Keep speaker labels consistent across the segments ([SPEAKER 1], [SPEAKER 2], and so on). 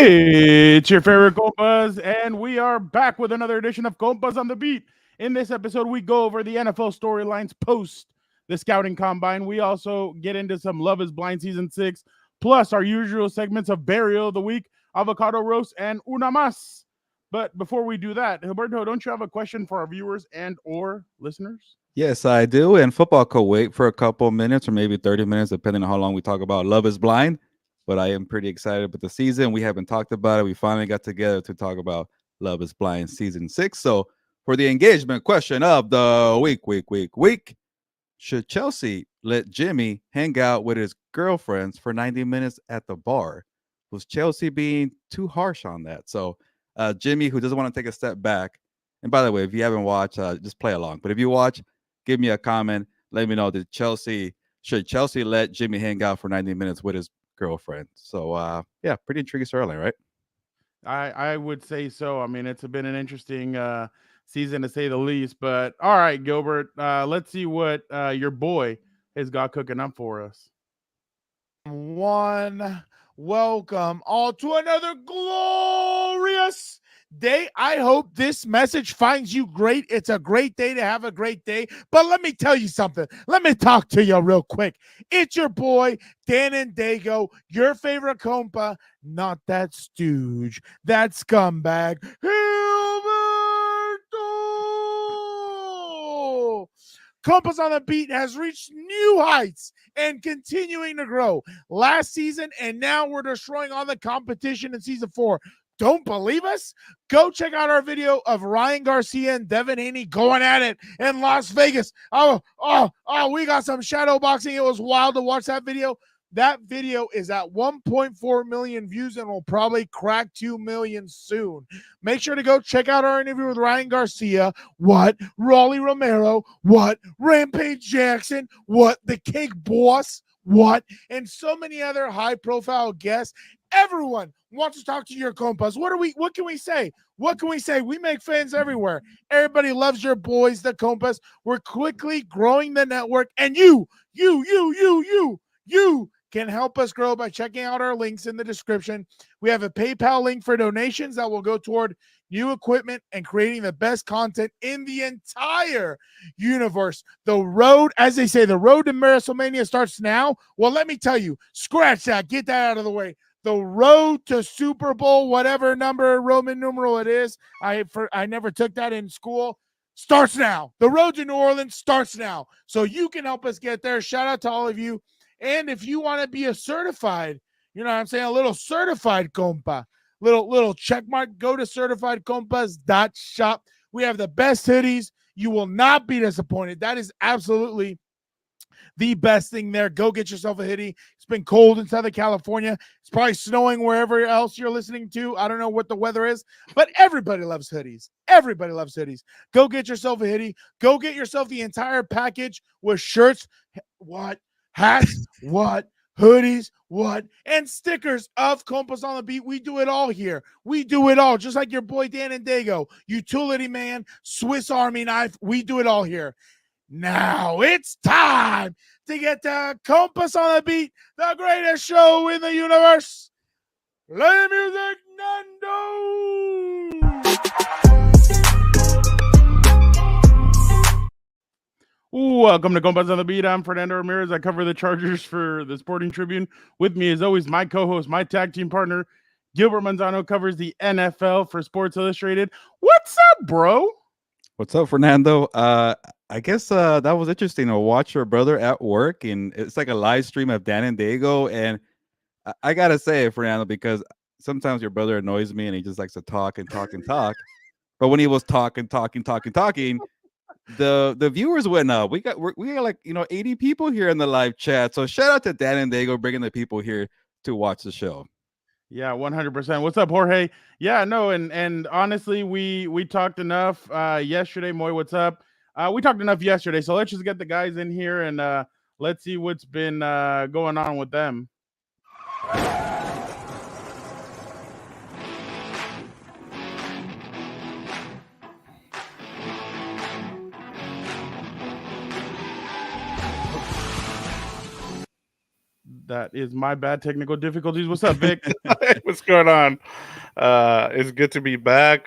[SPEAKER 1] It's your favorite Compas, and we are back with another edition of Compas on the Beat. In this episode, we go over the NFL storylines post the scouting combine. We also get into some Love is Blind Season 6, plus our usual segments of Burial of the Week, Avocado Roast, and Una Mas. But before we do that, Gilberto, don't you have a question for our viewers and or listeners?
[SPEAKER 2] Yes, I do. And football could wait for a couple minutes or maybe 30 minutes, depending on how long we talk about Love is Blind. But I am pretty excited about the season. We haven't talked about it. We finally got together to talk about Love is Blind Season 6. So for the engagement question of the week, should Chelsea let Jimmy hang out with his girlfriends for 90 minutes at the bar? Was Chelsea being too harsh on that? So Jimmy, who doesn't want to take a step back, and by the way, if you haven't watched, just play along. But if you watch, give me a comment. Let me know should Chelsea let Jimmy hang out for 90 minutes with his girlfriend? So yeah, pretty intriguing storyline, right?
[SPEAKER 1] I would say so. I mean, it's been an interesting season to say the least. But all right, Gilbert, let's see what your boy has got cooking up for us.
[SPEAKER 3] Welcome all to another glorious day. I hope this message finds you great. It's a great day to have a great day. But let me tell you something. Let me talk to you real quick. It's your boy, Dan and Daygo, your favorite compa, not that stooge, that scumbag, Gilberto. Compas on the Beat has reached new heights and continuing to grow. Last season, and now we're destroying all the competition in season 4. Don't believe us? Go check out our video of Ryan Garcia and Devin Haney going at it in Las Vegas. Oh, we got some shadow boxing. It was wild to watch that video. That video is at 1.4 million views and will probably crack 2 million soon. Make sure to go check out our interview with Ryan Garcia. What? Raleigh Romero. What? Rampage Jackson. What? The Cake Boss. What? And so many other high-profile guests. Everyone wants to talk to your compas. What can we say? What can we say? We make fans everywhere. Everybody loves your boys, the compas. We're quickly growing the network, and you can help us grow by checking out our links in the description. We have a PayPal link for donations that will go toward new equipment and creating the best content in the entire universe. The road, as they say, the road to WrestleMania starts now. Well, let me tell you, scratch that. Get that out of the way. The road to Super Bowl, whatever number, Roman numeral it is, I never took that in school, starts now. The road to New Orleans starts now. So you can help us get there. Shout out to all of you. And if you want to be a certified, you know what I'm saying, a little certified compa, little check mark, go to certifiedcompas.shop. We have the best hoodies. You will not be disappointed. That is absolutely the best thing there. Go get yourself a hoodie. It's been cold in Southern California. It's probably snowing wherever else you're listening to. I don't know what the weather is, but everybody loves hoodies. Everybody loves hoodies. Go get yourself a hoodie. Go get yourself the entire package with shirts. What? Hats, what, hoodies, what, and stickers of Compas on the Beat. We do it all here. We do it all, just like your boy Dan and Daygo, Utility Man, Swiss Army Knife. We do it all here. Now it's time to get to Compas on the Beat, the greatest show in the universe. Play music, Nando.
[SPEAKER 1] Welcome to Compas on the Beat. I'm Fernando Ramirez. I cover the Chargers for the Sporting Tribune. With me, as always, my co-host, my tag team partner, Gilbert Manzano, covers the NFL for Sports Illustrated. What's up, bro?
[SPEAKER 2] What's up, Fernando? I guess that was interesting to watch your brother at work, and it's like a live stream of Dan and Daygo. And I gotta say, Fernando, because sometimes your brother annoys me and he just likes to talk and talk and talk. But when he was talking, the viewers went up. We got like 80 people here in the live chat. So shout out to Dan and Daygo bringing the people here to watch the show.
[SPEAKER 1] Yeah, 100%. What's up, Jorge? Yeah, no, and honestly, we talked enough yesterday. Moy, what's up? We talked enough yesterday, so let's just get the guys in here and let's see what's been going on with them. That is my bad technical difficulties. What's up, Vic?
[SPEAKER 4] What's going on? It's good to be back.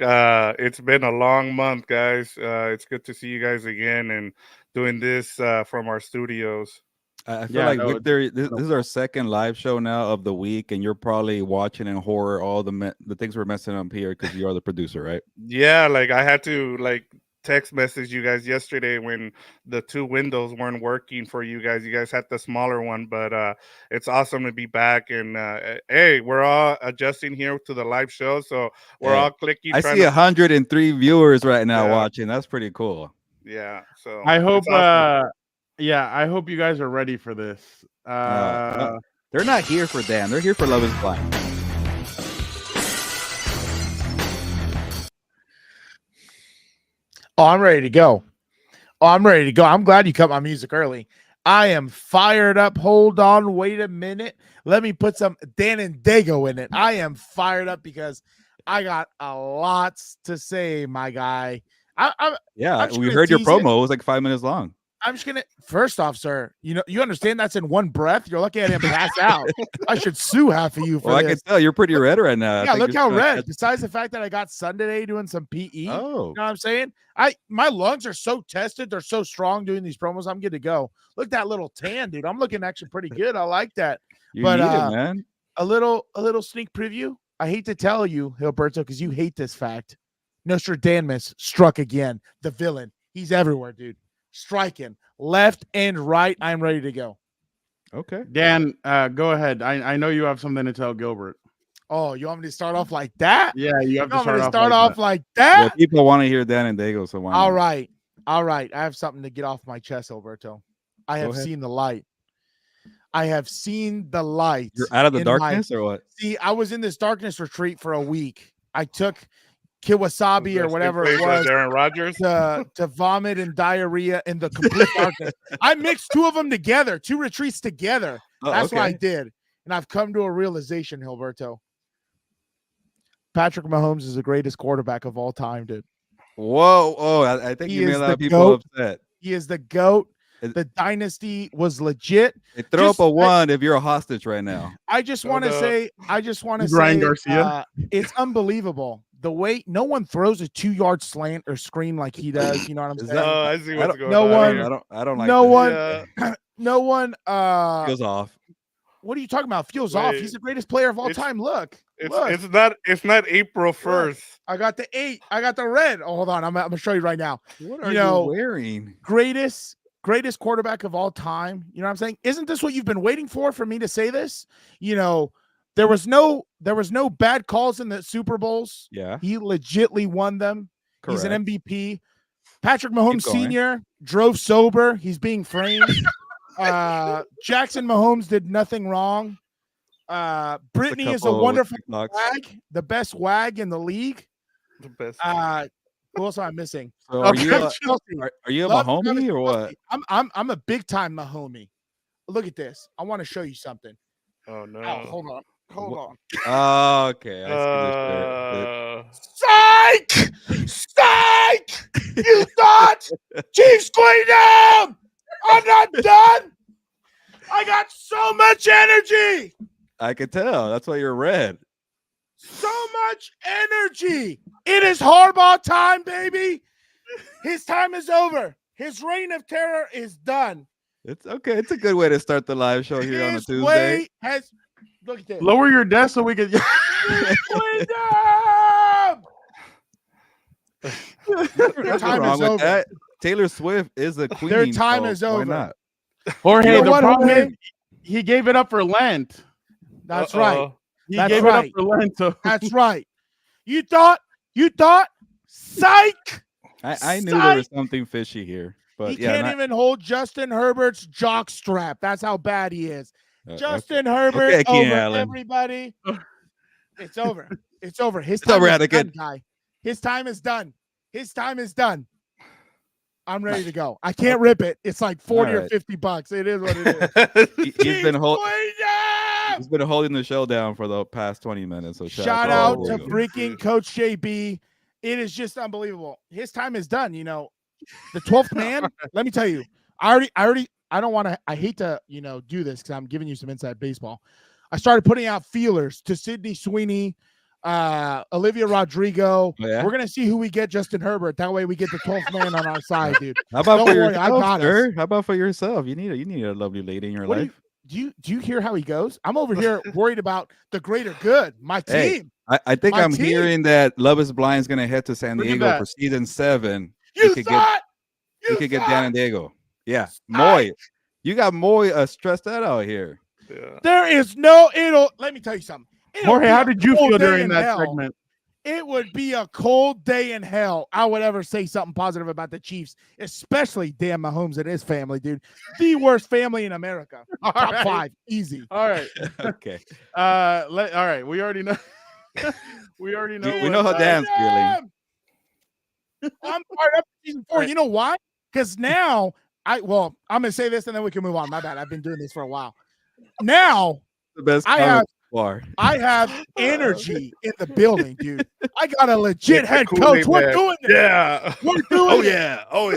[SPEAKER 4] It's been a long month, guys. It's good to see you guys again and doing this from our studios.
[SPEAKER 2] I feel
[SPEAKER 1] Yeah,
[SPEAKER 2] like
[SPEAKER 1] no, it's
[SPEAKER 2] Victor, this is our second live show now of the week, and you're probably watching in horror all the things we're messing up here because you are the producer, right?
[SPEAKER 4] Yeah, like I had to text message you guys yesterday when the two windows weren't working for you guys. You guys had the smaller one, but it's awesome to be back. And hey, we're all adjusting here to the live show, so we're
[SPEAKER 2] Hey,
[SPEAKER 4] all clicking.
[SPEAKER 2] I
[SPEAKER 4] trying
[SPEAKER 2] see
[SPEAKER 4] to
[SPEAKER 2] 103 viewers right now
[SPEAKER 4] Yeah.
[SPEAKER 2] watching. That's pretty cool.
[SPEAKER 4] Yeah, so
[SPEAKER 1] I hope.
[SPEAKER 4] it's awesome.
[SPEAKER 1] Yeah, I hope you guys are ready for this.
[SPEAKER 2] No, they're not here for Dan. They're here for Love Is Blind.
[SPEAKER 3] Oh, I'm ready to go. I'm glad you cut my music early. I am fired up. Hold on. Wait a minute. Let me put some Dan and Daygo in it. I am fired up because I got a lot to say, my guy.
[SPEAKER 2] Yeah,
[SPEAKER 3] I'm just
[SPEAKER 2] we
[SPEAKER 3] gonna
[SPEAKER 2] heard your
[SPEAKER 3] tease it.
[SPEAKER 2] promo. It was like 5 minutes long.
[SPEAKER 3] I'm just gonna first off, sir. You understand that's in one breath. You're lucky I didn't pass out. I should sue half of you for
[SPEAKER 2] Well, I
[SPEAKER 3] this.
[SPEAKER 2] can tell you're pretty red right now. I
[SPEAKER 3] Yeah,
[SPEAKER 2] think
[SPEAKER 3] look
[SPEAKER 2] you're
[SPEAKER 3] how
[SPEAKER 2] still-
[SPEAKER 3] red. Besides the fact that I got sun today doing some PE.
[SPEAKER 2] Oh,
[SPEAKER 3] You know what I'm saying? My lungs are so tested, they're so strong doing these promos. I'm good to go. Look at that little tan, dude. I'm looking actually pretty good. I like that.
[SPEAKER 2] you
[SPEAKER 3] But,
[SPEAKER 2] need it, man.
[SPEAKER 3] A little sneak preview. I hate to tell you, Gilberto, because you hate this fact. Nostradamus struck again. The villain. He's everywhere, dude. Striking left and right. I'm ready to go.
[SPEAKER 2] Okay.
[SPEAKER 1] Dan, go ahead. I know you have something to tell Gilbert.
[SPEAKER 3] Oh, you want me to start off like that?
[SPEAKER 1] Yeah, you have
[SPEAKER 3] You
[SPEAKER 1] to
[SPEAKER 3] want me to
[SPEAKER 1] start
[SPEAKER 3] start
[SPEAKER 1] off
[SPEAKER 3] off like that?
[SPEAKER 2] Well, people want to hear Dan and Daygo, so why not?
[SPEAKER 3] All right. I have something to get off my chest, Alberto. I have
[SPEAKER 2] ahead.
[SPEAKER 3] seen the light. I have seen the light.
[SPEAKER 2] You're out of the
[SPEAKER 3] in my-
[SPEAKER 2] darkness or what?
[SPEAKER 3] See, I was in this darkness retreat for a week. I took Kiwasabi or
[SPEAKER 4] Best
[SPEAKER 3] whatever it
[SPEAKER 4] thing for
[SPEAKER 3] was
[SPEAKER 4] Aaron Rodgers.
[SPEAKER 3] to vomit and diarrhea in the complete darkness. I mixed two of them together, two retreats together.
[SPEAKER 2] Oh,
[SPEAKER 3] That's what I
[SPEAKER 2] okay.
[SPEAKER 3] did. And I've come to a realization, Gilberto. Patrick Mahomes is the greatest quarterback of all time, dude.
[SPEAKER 2] Whoa. Oh, I think
[SPEAKER 3] He
[SPEAKER 2] you made
[SPEAKER 3] is
[SPEAKER 2] a lot
[SPEAKER 3] the
[SPEAKER 2] of people
[SPEAKER 3] GOAT.
[SPEAKER 2] upset.
[SPEAKER 3] He is the GOAT.
[SPEAKER 2] It-
[SPEAKER 3] The dynasty was legit.
[SPEAKER 2] Hey, throw
[SPEAKER 3] Just-
[SPEAKER 2] up a one if you're a hostage right now.
[SPEAKER 3] I just
[SPEAKER 4] Oh,
[SPEAKER 3] want to
[SPEAKER 4] no.
[SPEAKER 3] say, say,
[SPEAKER 1] Ryan Garcia?
[SPEAKER 3] it's unbelievable. The way no one throws a 2-yard slant or screen like he does. You know what I'm
[SPEAKER 2] Is
[SPEAKER 3] saying?
[SPEAKER 2] that-
[SPEAKER 4] Oh, I see
[SPEAKER 2] I
[SPEAKER 4] what's
[SPEAKER 2] don't-
[SPEAKER 4] going
[SPEAKER 3] no
[SPEAKER 4] on.
[SPEAKER 3] one-
[SPEAKER 4] here.
[SPEAKER 2] I don't like
[SPEAKER 3] no
[SPEAKER 2] this.
[SPEAKER 3] one-
[SPEAKER 4] Yeah.
[SPEAKER 3] No one.
[SPEAKER 2] Feels off.
[SPEAKER 3] What are you talking about? Feels off.
[SPEAKER 4] Wait.
[SPEAKER 3] He's the greatest player of all
[SPEAKER 4] It's-
[SPEAKER 3] time. Look.
[SPEAKER 4] It's not April 1st.
[SPEAKER 3] I got the 8. I got the red. Oh, hold on. I'm gonna show you right now.
[SPEAKER 2] What
[SPEAKER 3] are you
[SPEAKER 2] wearing?
[SPEAKER 3] Greatest quarterback of all time. You know what I'm saying? Isn't this what you've been waiting for me to say this? You know, there was no bad calls in the Super Bowls.
[SPEAKER 2] Yeah,
[SPEAKER 3] He legitly won them.
[SPEAKER 2] correct.
[SPEAKER 3] He's an MVP. Patrick Mahomes
[SPEAKER 2] going.
[SPEAKER 3] Sr. drove sober. He's being framed. Jackson Mahomes did nothing wrong. Brittany is a
[SPEAKER 2] couple
[SPEAKER 3] wonderful
[SPEAKER 2] TikToks.
[SPEAKER 3] wag, the best wag in the league.
[SPEAKER 4] The best.
[SPEAKER 3] Who else am I missing?
[SPEAKER 2] So are you
[SPEAKER 3] Travis
[SPEAKER 2] a,
[SPEAKER 3] Kelce.
[SPEAKER 2] are you a
[SPEAKER 3] Love
[SPEAKER 2] Mahomie
[SPEAKER 3] Travis
[SPEAKER 2] or what?
[SPEAKER 3] Kelce. I'm a big time Mahomie. Look at this. I want to show you something.
[SPEAKER 4] Oh no.
[SPEAKER 3] Oh, hold on.
[SPEAKER 2] Oh, okay. I see this shirt.
[SPEAKER 3] Psych! You thought Chiefs going down? I'm not done. I got so much energy.
[SPEAKER 2] I could tell. That's why you're red.
[SPEAKER 3] So much energy. It is Harbaugh time, baby. His time is over. His reign of terror is done.
[SPEAKER 2] It's okay. It's a good way to start the live show here on a
[SPEAKER 3] His
[SPEAKER 2] Tuesday.
[SPEAKER 3] way has. Look at this.
[SPEAKER 1] Lower your desk so we can.
[SPEAKER 3] Their
[SPEAKER 2] Nothing
[SPEAKER 3] time
[SPEAKER 2] wrong
[SPEAKER 3] is
[SPEAKER 2] with
[SPEAKER 3] over.
[SPEAKER 2] that. Taylor Swift is a queen.
[SPEAKER 3] Their time
[SPEAKER 2] so
[SPEAKER 3] is
[SPEAKER 2] why
[SPEAKER 3] over.
[SPEAKER 2] not?
[SPEAKER 1] Jorge,
[SPEAKER 3] You know
[SPEAKER 1] the
[SPEAKER 3] what,
[SPEAKER 1] problem
[SPEAKER 3] Jorge?
[SPEAKER 1] is he gave it up for Lent.
[SPEAKER 3] That's right.
[SPEAKER 1] He
[SPEAKER 3] That's
[SPEAKER 1] gave
[SPEAKER 3] right.
[SPEAKER 1] it up for Lent. So
[SPEAKER 3] That's right. You thought, psych.
[SPEAKER 2] I knew there was something fishy here, but
[SPEAKER 3] He
[SPEAKER 2] yeah,
[SPEAKER 3] can't even hold Justin Herbert's jock strap. That's how bad he is. Justin Herbert
[SPEAKER 2] Okay, Keenan
[SPEAKER 3] over
[SPEAKER 2] Allen.
[SPEAKER 3] everybody. It's over. It's over. His
[SPEAKER 2] It's over,
[SPEAKER 3] time is
[SPEAKER 2] Anakin.
[SPEAKER 3] done, guy. His time is done. His time is done. I'm ready to go. I can't rip it. It's like 40 or
[SPEAKER 2] right.
[SPEAKER 3] $50. It is what it is.
[SPEAKER 2] he's been holding.
[SPEAKER 3] Freedom!
[SPEAKER 2] He's been holding the show down for the past 20 minutes. So
[SPEAKER 3] Shout out
[SPEAKER 2] there
[SPEAKER 3] to
[SPEAKER 2] you go.
[SPEAKER 3] freaking Coach JB. It is just unbelievable. His time is done. You know, the 12th man. Let me tell you, I don't want to. I hate to do this because I'm giving you some inside baseball. I started putting out feelers to Sydney Sweeney, Olivia Rodrigo.
[SPEAKER 2] Oh, yeah?
[SPEAKER 3] We're gonna see who we get. Justin Herbert. That way we get the 12th man on our side, dude.
[SPEAKER 2] How about
[SPEAKER 3] Don't
[SPEAKER 2] for
[SPEAKER 3] worry, I
[SPEAKER 2] yourself,
[SPEAKER 3] got us.
[SPEAKER 2] sir? How about for yourself? You need a lovely lady in your
[SPEAKER 3] What
[SPEAKER 2] life.
[SPEAKER 3] do you hear how he goes? I'm over here worried about the greater good. My
[SPEAKER 2] Hey,
[SPEAKER 3] team.
[SPEAKER 2] I think
[SPEAKER 3] My
[SPEAKER 2] I'm
[SPEAKER 3] team.
[SPEAKER 2] hearing that Love Is Blind is gonna head to San
[SPEAKER 1] Look at
[SPEAKER 2] Diego
[SPEAKER 1] that.
[SPEAKER 2] for season 7.
[SPEAKER 3] You
[SPEAKER 2] could
[SPEAKER 3] thought?
[SPEAKER 2] You could get Dan and Daygo. Yeah,
[SPEAKER 3] Psych.
[SPEAKER 2] Moy. You got Moy stressed out here.
[SPEAKER 4] Yeah.
[SPEAKER 3] There is no. Let me tell you something. It'll
[SPEAKER 1] Jorge,
[SPEAKER 3] be
[SPEAKER 1] how
[SPEAKER 3] a
[SPEAKER 1] did you
[SPEAKER 3] cold
[SPEAKER 1] feel
[SPEAKER 3] day
[SPEAKER 1] during
[SPEAKER 3] in
[SPEAKER 1] that
[SPEAKER 3] hell.
[SPEAKER 1] segment?
[SPEAKER 3] It would be a cold day in hell. I would ever say something positive about the Chiefs, especially Dan Mahomes and his family, dude. The worst family in America.
[SPEAKER 1] All
[SPEAKER 3] Top
[SPEAKER 1] right.
[SPEAKER 3] 5, easy.
[SPEAKER 1] All right.
[SPEAKER 2] Okay.
[SPEAKER 1] All right. We already know. we already know.
[SPEAKER 2] We know how Dan's feeling.
[SPEAKER 3] I'm fired up for season 4.
[SPEAKER 1] Right.
[SPEAKER 3] You know why? Because now I'm gonna say this and then we can move on. My bad. I've been doing this for a while. Now
[SPEAKER 2] The best
[SPEAKER 3] I
[SPEAKER 2] comment
[SPEAKER 3] have
[SPEAKER 2] so far.
[SPEAKER 3] I have energy in the building, dude. I got a legit
[SPEAKER 4] With the
[SPEAKER 3] head
[SPEAKER 4] Kool-Aid
[SPEAKER 3] coach. We're
[SPEAKER 4] man.
[SPEAKER 3] doing this.
[SPEAKER 4] Yeah.
[SPEAKER 3] We're doing it.
[SPEAKER 4] Oh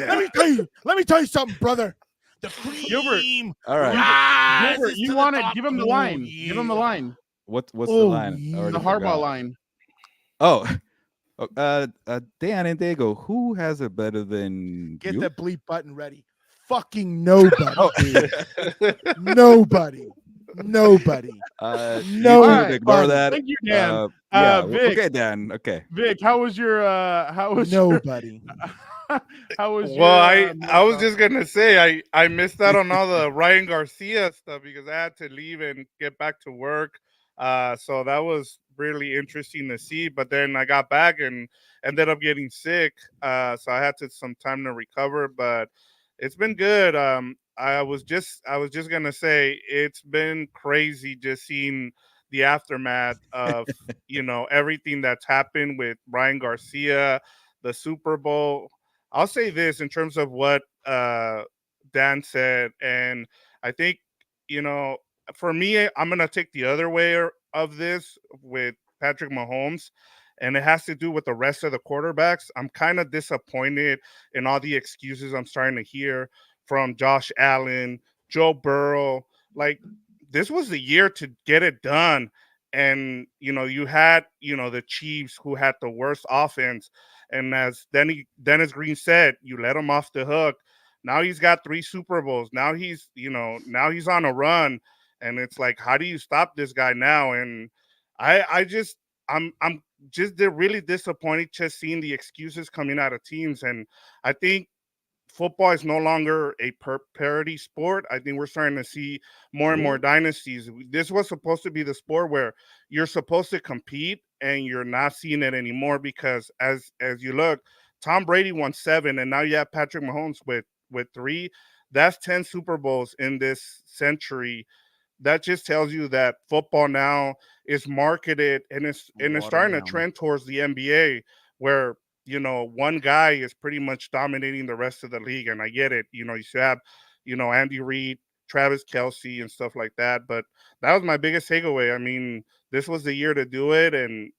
[SPEAKER 3] Let me tell you something, brother. The
[SPEAKER 1] Gilbert.
[SPEAKER 3] cream.
[SPEAKER 2] All right.
[SPEAKER 3] rises
[SPEAKER 1] Gilbert,
[SPEAKER 3] to
[SPEAKER 1] you
[SPEAKER 3] the
[SPEAKER 1] want it?
[SPEAKER 3] top.
[SPEAKER 1] Give him the
[SPEAKER 3] Oh,
[SPEAKER 1] line.
[SPEAKER 3] yeah.
[SPEAKER 1] Give him the line.
[SPEAKER 2] What's the
[SPEAKER 3] Oh,
[SPEAKER 2] line? I
[SPEAKER 3] yeah.
[SPEAKER 2] already
[SPEAKER 1] The Harbaugh
[SPEAKER 2] forgot.
[SPEAKER 1] line.
[SPEAKER 2] Oh, Dan and Daygo, who has it better than
[SPEAKER 3] Get
[SPEAKER 2] you?
[SPEAKER 3] the bleep button ready. Fucking nobody,
[SPEAKER 2] Oh.
[SPEAKER 3] dude. Nobody. Nobody.
[SPEAKER 2] You
[SPEAKER 3] No.
[SPEAKER 2] could ignore
[SPEAKER 3] buddy.
[SPEAKER 2] that.
[SPEAKER 1] Thank you, Dan.
[SPEAKER 2] Yeah.
[SPEAKER 1] Vic.
[SPEAKER 2] Okay, Dan. Okay.
[SPEAKER 1] Vic, how was your? How was
[SPEAKER 3] Nobody.
[SPEAKER 1] Your, how was your?
[SPEAKER 4] Well, I was
[SPEAKER 1] month
[SPEAKER 4] just gonna say I missed out on all the Ryan Garcia stuff because I had to leave and get back to work. So that was really interesting to see. But then I got back and ended up getting sick. So I had some time to recover. But it's been good. I was just gonna say it's been crazy just seeing the aftermath of everything that's happened with Ryan Garcia, the Super Bowl. I'll say this in terms of what Dan said, and I think for me, I'm gonna take the other way of this with Patrick Mahomes, and it has to do with the rest of the quarterbacks. I'm kind of disappointed in all the excuses I'm starting to hear from Josh Allen, Joe Burrow. Like, this was the year to get it done. And, you had, the Chiefs who had the worst offense. And as Dennis Green said, you let him off the hook. Now he's got 3 Super Bowls. Now he's on a run. And it's like, how do you stop this guy now? And I'm just really disappointed just seeing the excuses coming out of teams. And I think football is no longer a parity sport. I think we're starting to see more and more dynasties. This was supposed to be the sport where you're supposed to compete, and you're not seeing it anymore because as you look, Tom Brady won 7, and now you have Patrick Mahomes with 3. That's 10 Super Bowls in this century. That just tells you that football now is marketed and it's starting to trend towards the NBA, where one guy is pretty much dominating the rest of the league. And I get it. You should have, Andy Reid, Travis Kelce, and stuff like that. But that was my biggest takeaway. I mean, this was the year to do it, and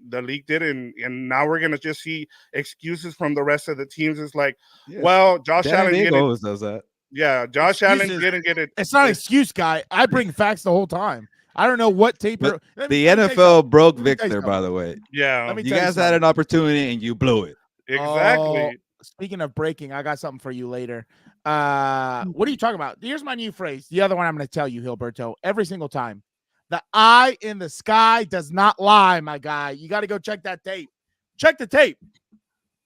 [SPEAKER 4] the league did it. And now we're gonna just see excuses from the rest of the teams. It's like, well, Josh Allen
[SPEAKER 2] always does that.
[SPEAKER 4] Yeah, Josh Allen
[SPEAKER 3] Excuses.
[SPEAKER 4] didn't get it.
[SPEAKER 3] It's not an excuse, guy. I bring facts the whole time. I don't know what tape.
[SPEAKER 2] But the NFL broke Victor, by the way.
[SPEAKER 4] Yeah,
[SPEAKER 3] Let me
[SPEAKER 2] You
[SPEAKER 3] tell
[SPEAKER 2] guys had
[SPEAKER 3] something.
[SPEAKER 2] an opportunity and you blew it.
[SPEAKER 4] exactly.
[SPEAKER 3] Oh, speaking of breaking, I got something for you later. What are you talking about? Here's my new phrase. The other one I'm going to tell you, Gilberto, every single time. The eye in the sky does not lie, my guy. You got to go check that tape. Check the tape.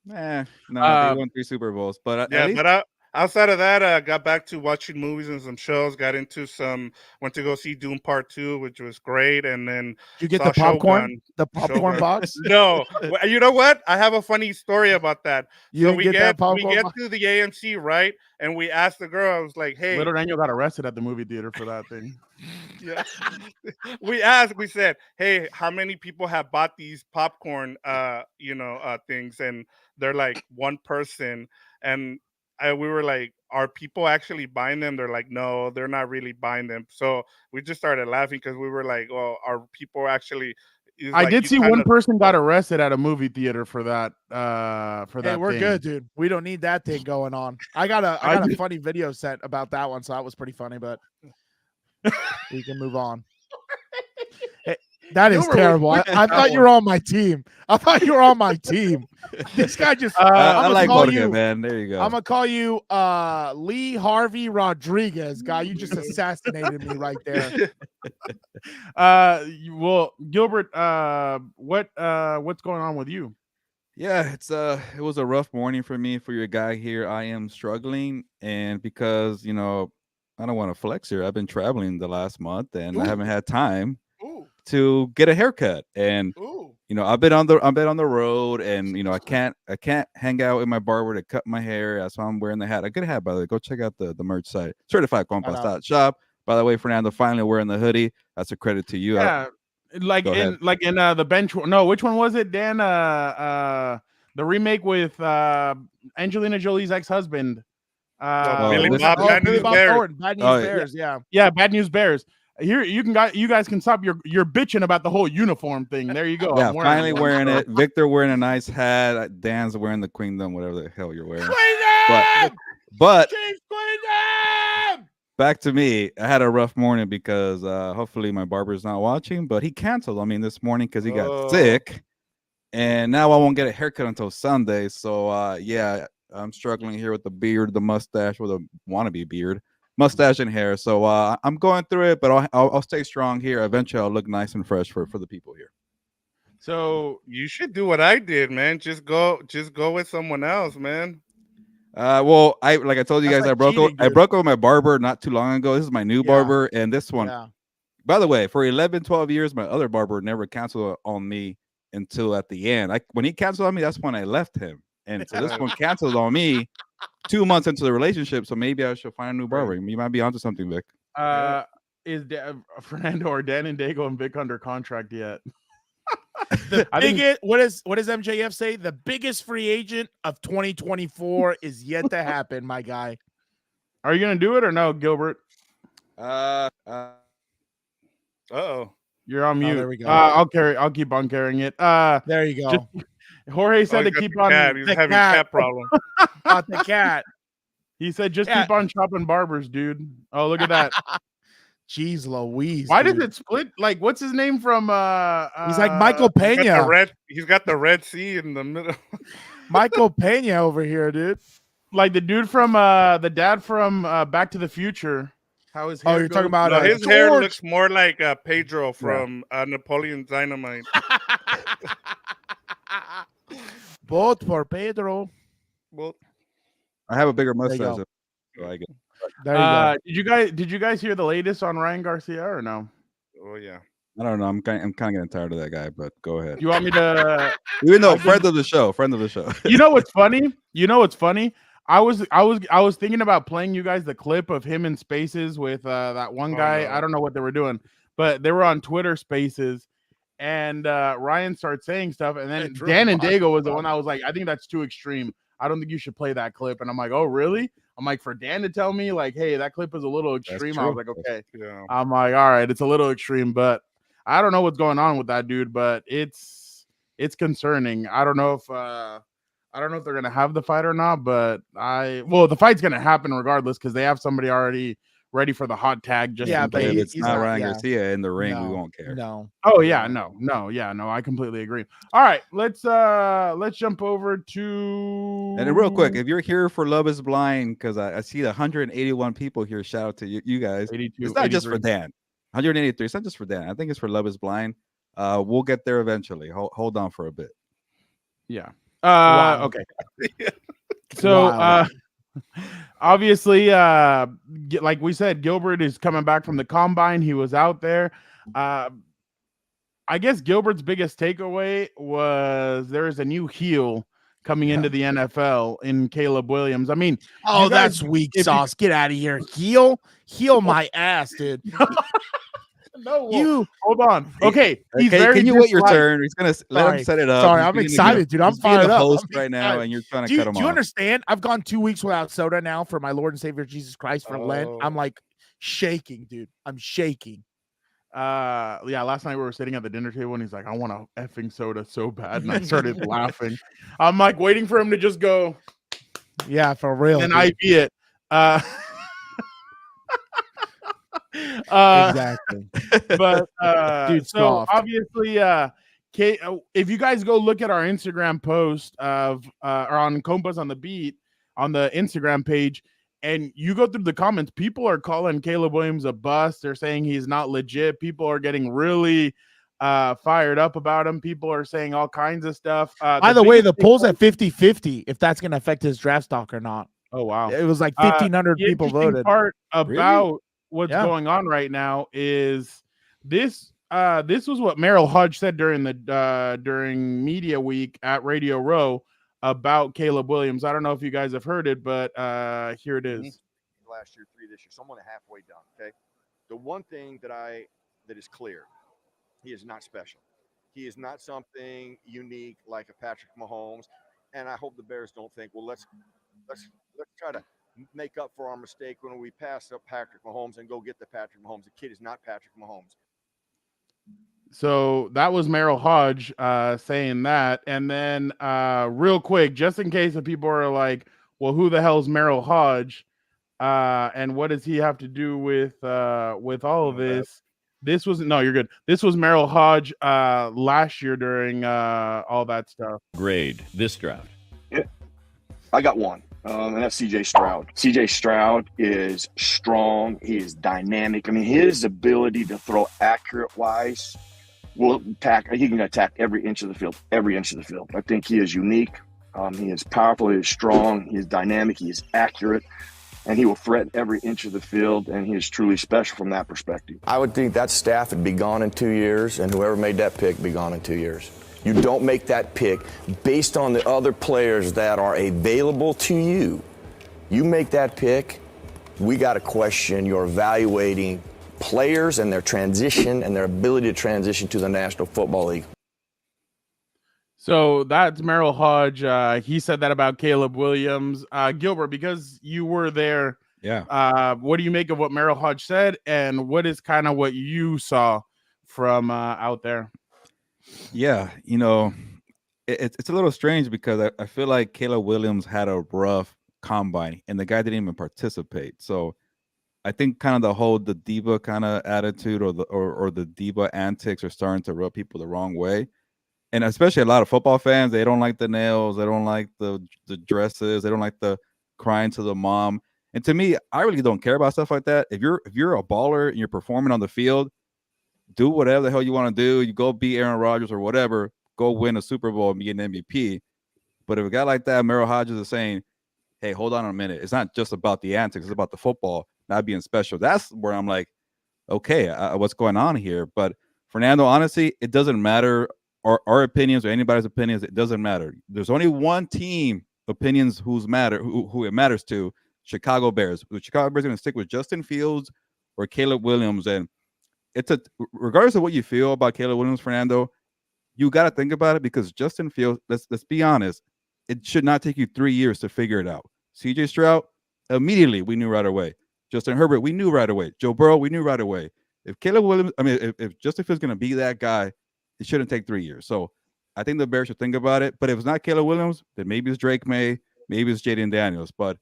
[SPEAKER 2] No, they won 3 Super Bowls, but
[SPEAKER 4] Yeah,
[SPEAKER 2] at least
[SPEAKER 4] but outside of that, I got back to watching movies and some shows. Went to go see Doom Part 2, which was great, and then
[SPEAKER 3] Did you get
[SPEAKER 4] saw
[SPEAKER 3] the popcorn?
[SPEAKER 4] Shogun.
[SPEAKER 3] The popcorn
[SPEAKER 4] Shogun.
[SPEAKER 3] box?
[SPEAKER 4] No, you know what? I have a funny story about that.
[SPEAKER 3] You
[SPEAKER 4] So
[SPEAKER 3] didn't get that
[SPEAKER 4] we
[SPEAKER 3] popcorn
[SPEAKER 4] get
[SPEAKER 3] box?
[SPEAKER 4] to the AMC, right? And we asked the girl. I was like, "Hey,"
[SPEAKER 1] Little Daniel got arrested at the movie theater for that thing.
[SPEAKER 4] yeah. We said, "Hey, how many people have bought these popcorn things?" And they're like, 1 person. And we were like, "Are people actually buying them?" They're like, "No, they're not really buying them." So we just started laughing because we were like, "Well, are people actually?"
[SPEAKER 1] I did see one person got arrested at a movie theater for that.
[SPEAKER 3] Hey, we're
[SPEAKER 1] thing.
[SPEAKER 3] good, dude. We don't need that thing going on. I got a funny video set about that one, so that was pretty funny, but we can move on. That is
[SPEAKER 1] Gilbert was
[SPEAKER 3] terrible. I
[SPEAKER 1] quick on
[SPEAKER 3] thought
[SPEAKER 1] that
[SPEAKER 3] you were on my team. I thought you were on my team. This guy just.
[SPEAKER 2] I
[SPEAKER 3] I'ma
[SPEAKER 2] like
[SPEAKER 3] call
[SPEAKER 2] Jorge,
[SPEAKER 3] you-
[SPEAKER 2] man. There you go.
[SPEAKER 3] I'm gonna call you Lee Harvey Rodriguez, guy. You just assassinated me right there.
[SPEAKER 1] Well, Gilbert, what's going on with you?
[SPEAKER 2] Yeah, it was a rough morning for me. For your guy here, I am struggling, and because I don't want to flex here. I've been traveling the last month, and I haven't had time
[SPEAKER 3] Ooh,
[SPEAKER 2] to get a haircut. And
[SPEAKER 3] ooh.
[SPEAKER 2] I've been on the road, and I can't hang out with my barber to cut my hair. That's why I'm wearing the hat. A good hat, by the way. Go check out the merch site, certifiedcompas.shop. By the way, Fernando, finally wearing the hoodie. That's a credit to you.
[SPEAKER 1] Yeah, like
[SPEAKER 2] Go
[SPEAKER 1] in
[SPEAKER 2] ahead.
[SPEAKER 1] the bench. No, which one was it, Dan? The remake with Angelina Jolie's ex-husband.
[SPEAKER 4] Billy
[SPEAKER 2] this-
[SPEAKER 4] Bob, Bad
[SPEAKER 3] Billy
[SPEAKER 4] News
[SPEAKER 3] Bob
[SPEAKER 4] Bears.
[SPEAKER 3] Thornton, Bad News
[SPEAKER 2] Oh, yeah.
[SPEAKER 3] Bears, yeah.
[SPEAKER 1] Yeah, Bad News Bears. Here you guys can stop your bitching about the whole uniform thing. There you go.
[SPEAKER 2] Yeah,
[SPEAKER 1] I'm
[SPEAKER 2] finally
[SPEAKER 1] one,
[SPEAKER 2] wearing
[SPEAKER 1] so.
[SPEAKER 2] it. Victor wearing a nice hat. Dan's wearing the Queendom, whatever the hell you're wearing.
[SPEAKER 3] Queendom!
[SPEAKER 2] But
[SPEAKER 3] Chiefs Queendom!
[SPEAKER 2] back to me. I had a rough morning because hopefully my barber's not watching, but he canceled on me this morning because he got sick. And now I won't get a haircut until Sunday. So yeah, I'm struggling here with the beard, the mustache, with a wannabe beard, mustache and hair. So I'm going through it, but I'll stay strong here. Eventually I'll look nice and fresh for the people here.
[SPEAKER 1] So
[SPEAKER 4] You should do what I did, man. Just go with someone else, man.
[SPEAKER 2] Well, I told you
[SPEAKER 3] That's
[SPEAKER 2] guys,
[SPEAKER 3] like cheating,
[SPEAKER 2] I
[SPEAKER 3] dude.
[SPEAKER 2] broke up with my barber not too long ago. This is my new barber, and this one,
[SPEAKER 3] Yeah.
[SPEAKER 2] by the way, for 11, 12 years, my other barber never canceled on me until at the end. When he canceled on me, that's when I left him. And so this one canceled on me 2 months into the relationship. So maybe I should find a new barber. You might be onto something, Vic.
[SPEAKER 1] is Fernando or Dan and Daygo and Vic under contract yet?
[SPEAKER 3] What does MJF say? The biggest free agent of 2024 is yet to happen, my guy.
[SPEAKER 1] Are you gonna do it or no, Gilbert?
[SPEAKER 4] Uh-oh.
[SPEAKER 1] You're on mute.
[SPEAKER 3] there we go.
[SPEAKER 1] I'll keep on carrying it.
[SPEAKER 3] There you go.
[SPEAKER 1] Jorge said to keep on.
[SPEAKER 4] Cat. He's
[SPEAKER 3] the
[SPEAKER 4] having
[SPEAKER 3] cat.
[SPEAKER 4] cat problem.
[SPEAKER 3] Not the cat.
[SPEAKER 1] He said just
[SPEAKER 3] Yeah.
[SPEAKER 1] keep on chopping barbers, dude. Oh, look at that.
[SPEAKER 3] Jeez Louise.
[SPEAKER 1] Why
[SPEAKER 3] dude.
[SPEAKER 1] does it split? Like, what's his name from?
[SPEAKER 3] He's like Michael Pena.
[SPEAKER 4] He's got the Red Sea in the middle.
[SPEAKER 3] Michael Pena over here, dude.
[SPEAKER 1] Like the dude from the dad from Back to the Future. How his hair
[SPEAKER 3] Oh, you're
[SPEAKER 1] goes.
[SPEAKER 3] talking about
[SPEAKER 4] No, his hair
[SPEAKER 3] George.
[SPEAKER 4] looks more like Pedro from Napoleon Dynamite.
[SPEAKER 3] Vote for Pedro.
[SPEAKER 4] Well,
[SPEAKER 2] I have a bigger
[SPEAKER 3] There you
[SPEAKER 2] mustache.
[SPEAKER 3] go.
[SPEAKER 2] So I get
[SPEAKER 3] There you go.
[SPEAKER 1] Did you guys hear the latest on Ryan Garcia or no?
[SPEAKER 4] oh yeah.
[SPEAKER 2] I don't know. I'm kind of getting tired of that guy, but go ahead.
[SPEAKER 1] You want me to?
[SPEAKER 2] Even though friend of the show.
[SPEAKER 1] You know what's funny? I was thinking about playing you guys the clip of him in Spaces with that one guy.
[SPEAKER 4] no.
[SPEAKER 1] I don't know what they were doing, but they were on Twitter Spaces, and Ryan started saying stuff, and then
[SPEAKER 3] Drew
[SPEAKER 1] Dan and
[SPEAKER 3] Moss,
[SPEAKER 1] Daygo was the one I was like, I think that's too extreme. I don't think you should play that clip. And I'm like, oh really? I'm like, for Dan to tell me like, hey, that clip is a little extreme. I was like, okay.
[SPEAKER 4] Yeah.
[SPEAKER 1] I'm like, all right, it's a little extreme, but I don't know what's going on with that dude, but it's concerning. I don't know if they're gonna have the fight or not, but the fight's gonna happen regardless because they have somebody already ready for the hot tag. Just
[SPEAKER 3] Yeah,
[SPEAKER 1] in
[SPEAKER 3] but
[SPEAKER 1] case.
[SPEAKER 2] if it's
[SPEAKER 3] he's
[SPEAKER 2] not
[SPEAKER 3] not-
[SPEAKER 2] Ryan
[SPEAKER 3] yeah.
[SPEAKER 2] Garcia in the ring, we
[SPEAKER 3] No,
[SPEAKER 2] won't care.
[SPEAKER 3] No.
[SPEAKER 1] Oh yeah, no, I completely agree. All right, let's jump over to
[SPEAKER 2] And then real quick, if you're here for Love is Blind, because I see 181 people here, shout out to you guys.
[SPEAKER 1] 82,
[SPEAKER 2] It's not just for
[SPEAKER 1] 83.
[SPEAKER 2] Dan. 183. It's not just for Dan. I think it's for Love is Blind. We'll get there eventually. Hold on for a bit.
[SPEAKER 1] Yeah.
[SPEAKER 3] Wow.
[SPEAKER 1] Okay. So
[SPEAKER 3] Wow.
[SPEAKER 1] obviously, like we said, Gilbert is coming back from the combine. He was out there. I guess Gilbert's biggest takeaway was there is a new heel coming into the NFL in Caleb Williams. I mean,
[SPEAKER 3] Oh,
[SPEAKER 1] you guys-
[SPEAKER 3] that's weak
[SPEAKER 1] if you-
[SPEAKER 3] sauce. Get out of here. Heel my ass, dude.
[SPEAKER 1] no,
[SPEAKER 3] You
[SPEAKER 1] hold on. Okay, he's
[SPEAKER 2] Okay,
[SPEAKER 1] very
[SPEAKER 2] can you wait your
[SPEAKER 1] disliked.
[SPEAKER 2] turn? He's gonna let
[SPEAKER 3] Sorry.
[SPEAKER 2] him set it up.
[SPEAKER 3] Sorry,
[SPEAKER 2] He's
[SPEAKER 3] I'm
[SPEAKER 2] being the-
[SPEAKER 3] excited, dude. I'm
[SPEAKER 2] he's being
[SPEAKER 3] fired
[SPEAKER 2] the
[SPEAKER 3] up.
[SPEAKER 2] host
[SPEAKER 3] I'm
[SPEAKER 2] right now,
[SPEAKER 3] excited.
[SPEAKER 2] and you're trying to
[SPEAKER 3] Do
[SPEAKER 2] cut him
[SPEAKER 3] you
[SPEAKER 2] off.
[SPEAKER 3] understand? I've gone 2 weeks without soda now for my Lord and Savior Jesus Christ for Lent.
[SPEAKER 4] Oh.
[SPEAKER 3] I'm like shaking, dude. I'm shaking.
[SPEAKER 1] Yeah, last night we were sitting at the dinner table and he's like, I want a effing soda so bad. And I started laughing. I'm like waiting for him to just go
[SPEAKER 3] Yeah, for real.
[SPEAKER 1] and
[SPEAKER 3] dude.
[SPEAKER 1] IV it.
[SPEAKER 3] Exactly.
[SPEAKER 1] But
[SPEAKER 3] Dude,
[SPEAKER 1] so
[SPEAKER 3] soft.
[SPEAKER 1] obviously, if you guys go look at our Instagram post of or on Compas on the Beat on the Instagram page, and you go through the comments, people are calling Caleb Williams a bust. They're saying he's not legit. People are getting really fired up about him. People are saying all kinds of stuff.
[SPEAKER 3] By the way,
[SPEAKER 1] biggest
[SPEAKER 3] the poll's at 50-50 if that's going to affect his draft stock or not.
[SPEAKER 1] Oh wow.
[SPEAKER 3] It was like 1,500
[SPEAKER 1] The
[SPEAKER 3] people
[SPEAKER 1] interesting
[SPEAKER 3] voted.
[SPEAKER 1] part about what's
[SPEAKER 3] Yeah.
[SPEAKER 1] going on right now is this this was what Merrill Hodge said during the during media week at Radio Row about Caleb Williams. I don't know if you guys have heard it, but here it is.
[SPEAKER 5] Last year, 3 this year, so I'm only halfway done. Okay, the one thing that is clear, he is not special. He is not something unique like a Patrick Mahomes, and I hope the Bears don't think, well, let's try to make up for our mistake when we pass up Patrick Mahomes and go get the Patrick Mahomes. The kid is not Patrick Mahomes.
[SPEAKER 1] So that was Merrill Hodge saying that. And then real quick, just in case if people are like, well, who the hell's Merrill Hodge? And what does he have to do with all of this? This was you're good. This was Merrill Hodge last year during all that stuff.
[SPEAKER 6] Grade this draft.
[SPEAKER 5] I got one, and that's C.J. Stroud. C.J. Stroud is strong. He is dynamic. I mean, his ability to throw accurate-wise he can attack every inch of the field, I think he is unique. He is powerful. He is strong. He is dynamic. He is accurate. And he will threaten every inch of the field, and he is truly special from that perspective.
[SPEAKER 7] I would think that staff would be gone in 2 years, and whoever made that pick be gone in 2 years. You don't make that pick based on the other players that are available to you. You make that pick, we got to question your evaluating players and their transition and their ability to transition to the National Football League.
[SPEAKER 1] So that's Merrill Hodge. He said that about Caleb Williams. Gilbert, because you were there, what do you make of what Merrill Hodge said, and what is kind of what you saw from out there?
[SPEAKER 2] Yeah, it's a little strange because I feel like Caleb Williams had a rough combine, and the guy didn't even participate. So I think kind of the diva kind of attitude or the diva antics are starting to rub people the wrong way. And especially a lot of football fans, they don't like the nails, they don't like the dresses, they don't like the crying to the mom. And to me, I really don't care about stuff like that. If you're a baller and you're performing on the field, do whatever the hell you want to do. You go beat Aaron Rodgers or whatever, go win a Super Bowl and be an MVP. But if a guy like that, Merrill Hodges, is saying, hey, hold on a minute. It's not just about the antics. It's about the football not being special. That's where I'm like, okay, what's going on here? But Fernando, honestly, it doesn't matter. Our opinions or anybody's opinions, it doesn't matter. There's only one team opinions who it matters to, Chicago Bears. The Chicago Bears are going to stick with Justin Fields or Caleb Williams. And regardless of what you feel about Caleb Williams, Fernando, you got to think about it because Justin Fields, let's be honest, it should not take you 3 years to figure it out. CJ Stroud, immediately we knew right away. Justin Herbert, we knew right away. Joe Burrow, we knew right away. If Caleb Williams, if Justin Fields is going to be that guy, it shouldn't take 3 years. So I think the Bears should think about it. But if it's not Caleb Williams, then maybe it's Drake May, maybe it's Jaden Daniels. But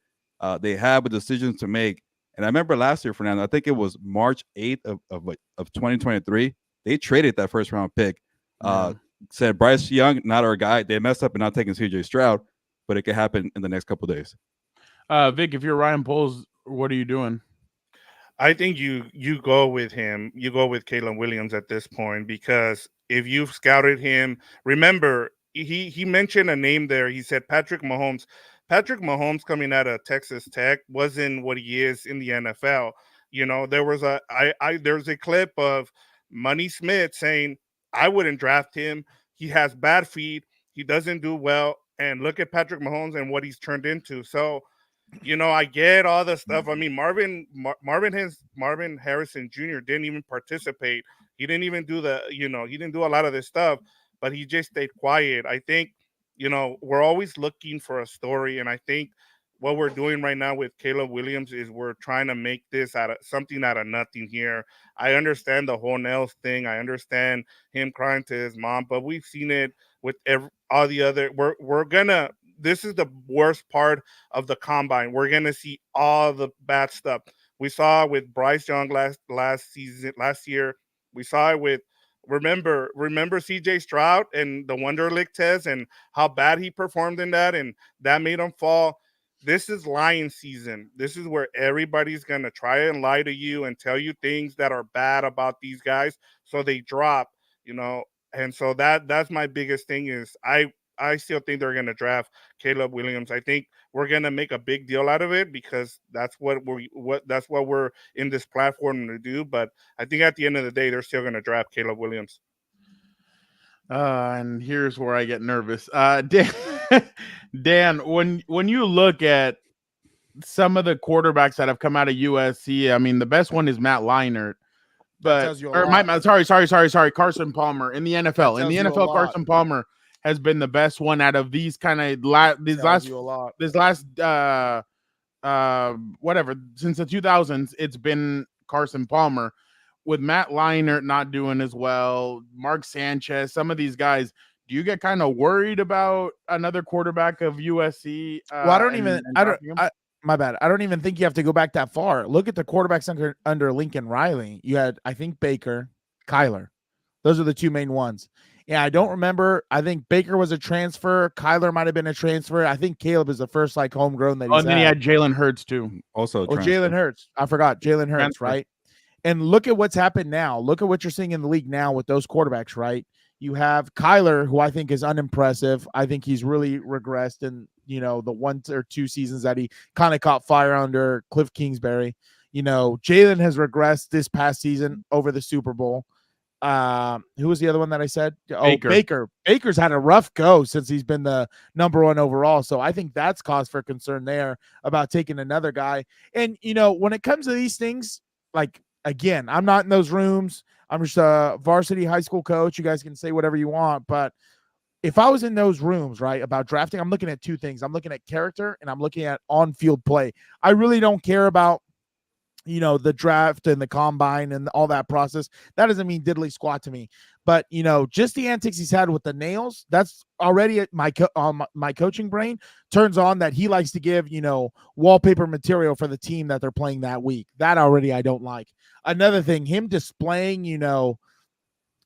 [SPEAKER 2] they have a decision to make. And I remember last year, Fernando, I think it was March 8th of 2023. They traded that first round pick. Said Bryce Young, not our guy. They messed up and not taking CJ Stroud, but it could happen in the next couple of days.
[SPEAKER 1] Vic, if you're Ryan Poles, what are you doing?
[SPEAKER 4] I think you go with him. You go with Caleb Williams at this point because if you've scouted him, remember he mentioned a name there. He said Patrick Mahomes. Patrick Mahomes coming out of Texas Tech wasn't what he is in the NFL. There was there's a clip of Money Smith saying I wouldn't draft him. He has bad feet. He doesn't do well. And look at Patrick Mahomes and what he's turned into. So, I get all the stuff. I mean, Marvin Harrison Jr. didn't even participate. He didn't even do he didn't do a lot of this stuff, but he just stayed quiet. I think, we're always looking for a story. And I think what we're doing right now with Caleb Williams is we're trying to make this out of nothing here. I understand the whole nails thing. I understand him crying to his mom, but we've seen it with all the other. This is the worst part of the combine. We're gonna see all the bad stuff. We saw it with Bryce Young last year. We saw it with remember CJ Stroud and the Wonderlic test and how bad he performed in that, and that made him fall. This is lying season. This is where everybody's gonna try and lie to you and tell you things that are bad about these guys, so they drop, you know. And so that's my biggest thing is I still think they're gonna draft Caleb Williams. I think we're gonna make a big deal out of it because that's what we're in this platform to do. But I think at the end of the day, they're still gonna draft Caleb Williams.
[SPEAKER 1] And here's where I get nervous. Dan, Dan, when you look at some of the quarterbacks that have come out of USC, I mean, the best one is Matt Leinart. But
[SPEAKER 3] tells you a lot.
[SPEAKER 1] Sorry, Carson Palmer in the NFL.
[SPEAKER 3] That
[SPEAKER 1] In the
[SPEAKER 3] tells you a
[SPEAKER 1] NFL,
[SPEAKER 3] lot.
[SPEAKER 1] Carson Palmer has been the best one out of these kind of whatever since the 2000s. It's been Carson Palmer. With Matt Leinart not doing as well, Mark Sanchez, some of these guys, do you get kind of worried about another quarterback of USC?
[SPEAKER 3] Well, my bad. I don't even think you have to go back that far. Look at the quarterbacks under Lincoln Riley. You had, I think, Baker, Kyler. Those are the two main ones. Yeah, I don't remember. I think Baker was a transfer. Kyler might have been a transfer. I think Caleb is the first like homegrown that he's
[SPEAKER 1] and then he had Jalen Hurts too.
[SPEAKER 2] Also,
[SPEAKER 3] Jalen Hurts. I forgot Jalen Hurts,
[SPEAKER 1] Transfer.
[SPEAKER 3] right? And look at what's happened now. Look at what you're seeing in the league now with those quarterbacks, right? You have Kyler, who I think is unimpressive. I think he's really regressed in, the 1 or 2 seasons that he kind of caught fire under Cliff Kingsbury. Jalen has regressed this past season over the Super Bowl. Who was the other one that I said? Baker. Baker's had a rough go since he's been the number 1 overall. So I think that's cause for concern there about taking another guy. And, when it comes to these things, like, again, I'm not in those rooms. I'm just a varsity high school coach. You guys can say whatever you want. But if I was in those rooms, right, about drafting, I'm looking at 2 things. I'm looking at character and I'm looking at on-field play. I really don't care about, the draft and the combine and all that process. That doesn't mean diddly squat to me. But, just the antics he's had with the nails, that's already my coaching brain turns on that he likes to give, wallpaper material for the team that they're playing that week. That already I don't like. Another thing, him displaying,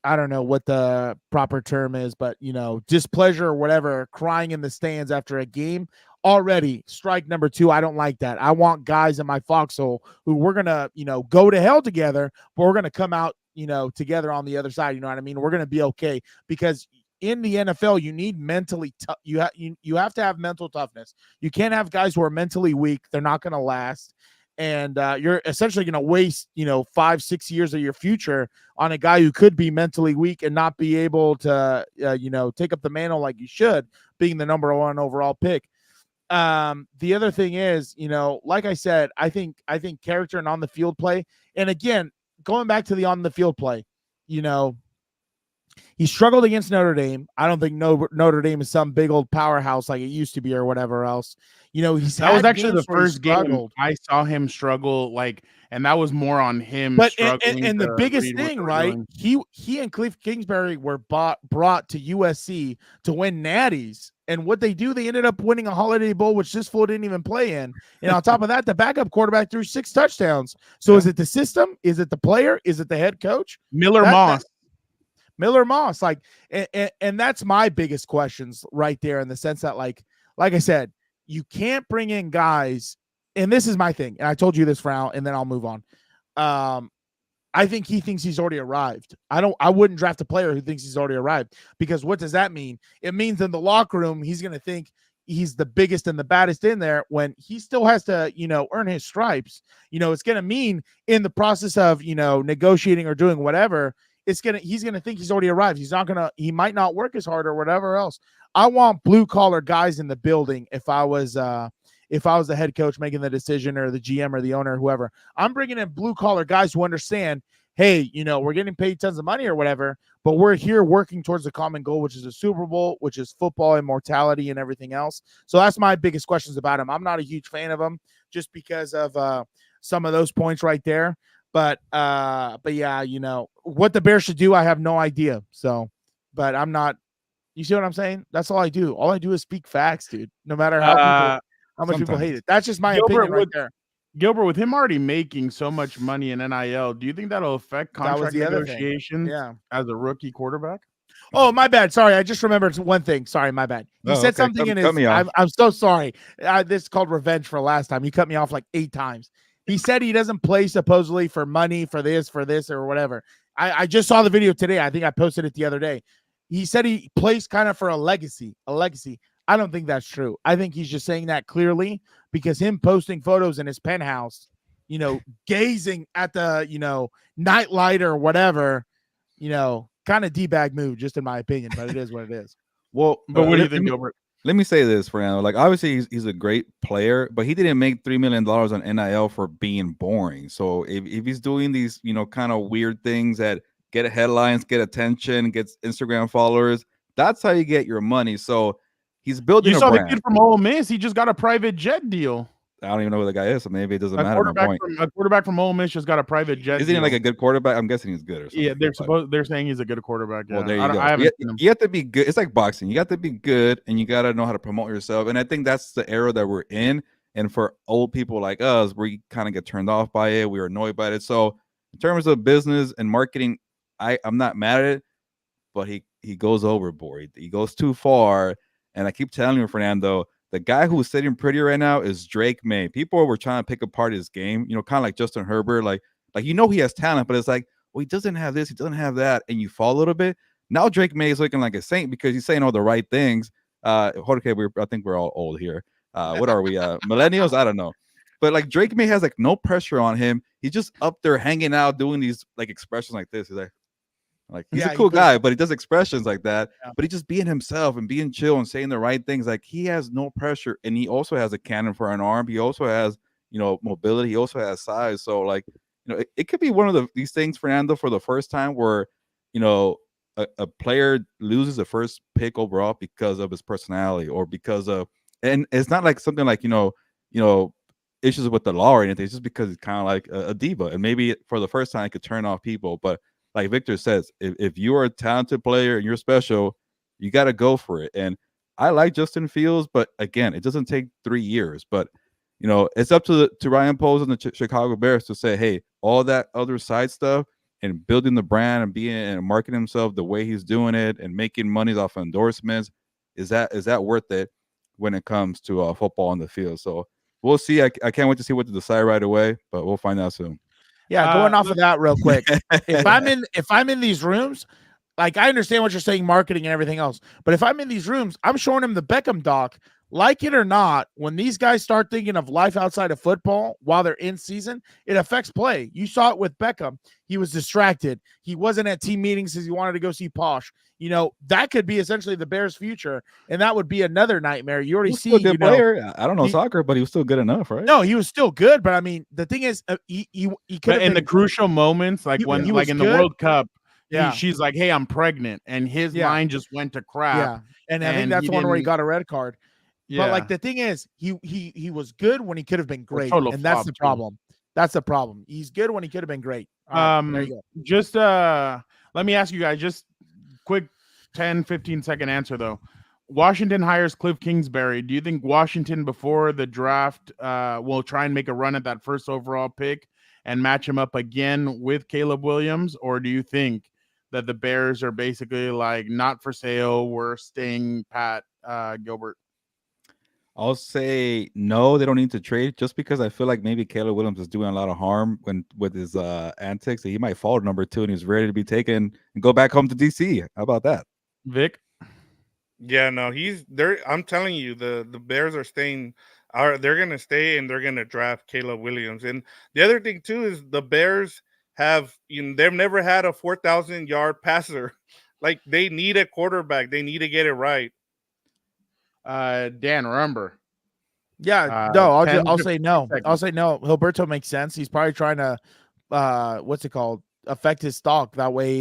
[SPEAKER 3] I don't know what the proper term is, but, displeasure or whatever, crying in the stands after a game. Already strike number 2. I don't like that. I want guys in my foxhole who we're going to, go to hell together, but we're going to come out, together on the other side. You know what I mean? We're going to be okay, because in the NFL, you need mentally tough. You have to have mental toughness. You can't have guys who are mentally weak. They're not going to last. And you're essentially going to waste, 5-6 years of your future on a guy who could be mentally weak and not be able to, take up the mantle like you should, being the number 1 overall pick. The other thing is, like I said, I think character and on the field play. And again, going back to the on the field play, he struggled against Notre Dame. I don't think Notre Dame is some big old powerhouse like it used to be or whatever else. That was
[SPEAKER 1] actually the first game I saw him struggle, and that was more on him.
[SPEAKER 3] But and the biggest thing, right?
[SPEAKER 1] Doing.
[SPEAKER 3] He and Cliff Kingsbury were brought to USC to win natties. And what they do, they ended up winning a Holiday Bowl, which this fool didn't even play in. And on top of that, the backup quarterback threw 6 touchdowns. So Is it the system? Is it the player? Is it the head coach?
[SPEAKER 1] Miller Moss,
[SPEAKER 3] and that's my biggest questions right there, in the sense that, like I said, you can't bring in guys, and this is my thing, and I told you this, Frau, and then I'll move on. I think he thinks he's already arrived. I wouldn't draft a player who thinks he's already arrived, because what does that mean? It means in the locker room, he's going to think he's the biggest and the baddest in there when he still has to, earn his stripes. It's going to mean in the process of, negotiating or doing whatever, he's going to think he's already arrived. He might not work as hard or whatever else. I want blue collar guys in the building. If I was the head coach making the decision, or the GM or the owner or whoever, I'm bringing in blue collar guys who understand, hey, we're getting paid tons of money or whatever, but we're here working towards a common goal, which is a Super Bowl, which is football immortality and everything else. So that's my biggest questions about him. I'm not a huge fan of him just because of some of those points right there. But yeah, what the Bears should do, I have no idea. So, but I'm not. You see what I'm saying? That's all I do. All I do is speak facts, dude. No matter how much people hate it. That's just my opinion right there.
[SPEAKER 1] Gilbert, with him already making so much money in NIL, do you think that'll affect
[SPEAKER 3] That was
[SPEAKER 1] contract
[SPEAKER 3] the other thing.
[SPEAKER 1] negotiations
[SPEAKER 3] Yeah.
[SPEAKER 1] as a rookie quarterback?
[SPEAKER 3] Oh, my bad. Sorry, I just remembered one thing. Sorry, my bad. He said something in his.
[SPEAKER 2] Cut me off.
[SPEAKER 3] I'm so sorry. This is called revenge for last time. He cut me off like 8 times. He said he doesn't play supposedly for money, for this, or whatever. I just saw the video today. I think I posted it the other day. He said he plays kind of for a legacy. I don't think that's true. I think he's just saying that clearly because him posting photos in his penthouse, gazing at the, nightlight or whatever, kind of D-bag move, just in my opinion, but it is what it is.
[SPEAKER 2] Well,
[SPEAKER 1] But what do you think, Gilbert?
[SPEAKER 2] Let me say this, Fernando. Like, obviously, he's a great player, but he didn't make $3 million on NIL for being boring. So if he's doing these, kind of weird things that get headlines, get attention, gets Instagram followers, that's how you get your money. So he's building
[SPEAKER 1] You
[SPEAKER 2] a
[SPEAKER 1] saw
[SPEAKER 2] brand.
[SPEAKER 1] the kid from Ole Miss. He just got a private jet deal.
[SPEAKER 2] I don't even know who the guy is, so maybe it doesn't matter.
[SPEAKER 1] A quarterback from Ole Miss just got a private jet.
[SPEAKER 2] Isn't he like a good quarterback? I'm guessing he's good or something.
[SPEAKER 1] Yeah, they're saying he's a good quarterback. Yeah.
[SPEAKER 2] Well, there you go.
[SPEAKER 1] I haven't seen him.
[SPEAKER 2] You have to be good. It's like boxing. You got to be good, and you got to know how to promote yourself. And I think that's the era that we're in. And for old people like us, we kind of get turned off by it. We're annoyed by it. So in terms of business and marketing, I'm not mad at it, but he goes overboard. He goes too far. And I keep telling you, Fernando, the guy who's sitting pretty right now is Drake May. People were trying to pick apart his game, kind of like Justin Herbert. Like he has talent, but it's like, well, he doesn't have this, he doesn't have that, and you fall a little bit. Now Drake May is looking like a saint because he's saying all the right things. Jorge, I think we're all old here. What are we? Millennials? I don't know. But like Drake May has like no pressure on him. He's just up there hanging out, doing these like expressions like this. He's like he's a cool guy, but he does expressions like that. Yeah. But he's just being himself and being chill and saying the right things. Like he has no pressure, and he also has a cannon for an arm. He also has mobility. He also has size. So like it could be one of these things, Fernando, for the first time where a player loses the first pick overall because of his personality or because of, and it's not like something like issues with the law or anything. It's just because he's kind of like a diva, and maybe for the first time it could turn off people. But like Victor says, if you are a talented player and you're special, you got to go for it. And I like Justin Fields, but again, it doesn't take 3 years. But it's up to Ryan Poles and the Chicago Bears to say, hey, all that other side stuff and building the brand and being and marketing himself the way he's doing it and making money off of endorsements, is that worth it when it comes to football on the field? So we'll see. I can't wait to see what to decide right away, but we'll find out soon.
[SPEAKER 3] Yeah, going off of that real quick. If I'm in these rooms, like I understand what you're saying, marketing and everything else, but if I'm in these rooms, I'm showing him the Beckham doc. Like it or not, when these guys start thinking of life outside of football while they're in season, it affects play. You saw it with Beckham. He was distracted. He wasn't at team meetings because he wanted to go see Posh. That could be essentially the Bears' future, and that would be another nightmare. You already see.
[SPEAKER 2] A good player. I don't know soccer, but he was still good enough, right?
[SPEAKER 3] No, he was still good, but I mean, the thing is, he could.
[SPEAKER 1] In the crucial moments, like when, like in the World Cup,
[SPEAKER 3] yeah,
[SPEAKER 1] she's like, "Hey, I'm pregnant," and his mind just went to crap.
[SPEAKER 3] Yeah, and I think that's one where he got a red card.
[SPEAKER 1] Yeah.
[SPEAKER 3] But like the thing is, he was good when he could have been great, and that's the problem. That's the problem. He's good when he could have been great. There you go.
[SPEAKER 1] Just let me ask you guys just quick 10-15 second answer though. Washington hires Cliff Kingsbury. Do you think Washington before the draft will try and make a run at that first overall pick and match him up again with Caleb Williams, or do you think that the Bears are basically like not for sale, we're staying pat, Gilbert?
[SPEAKER 2] I'll say no, they don't need to trade, just because I feel like maybe Caleb Williams is doing a lot of harm with his antics. He might fall to number 2 and he's ready to be taken and go back home to DC. How about that,
[SPEAKER 1] Vic?
[SPEAKER 4] Yeah, no, he's there. I'm telling you, the Bears are staying. They're gonna stay and they're gonna draft Caleb Williams. And the other thing too is the Bears have they've never had a 4,000-yard passer. Like they need a quarterback. They need to get it right.
[SPEAKER 1] Dan, remember?
[SPEAKER 3] Yeah, no, I'll say no. I'll say no. Gilberto makes sense. He's probably trying to what's it called? Affect his stock. That way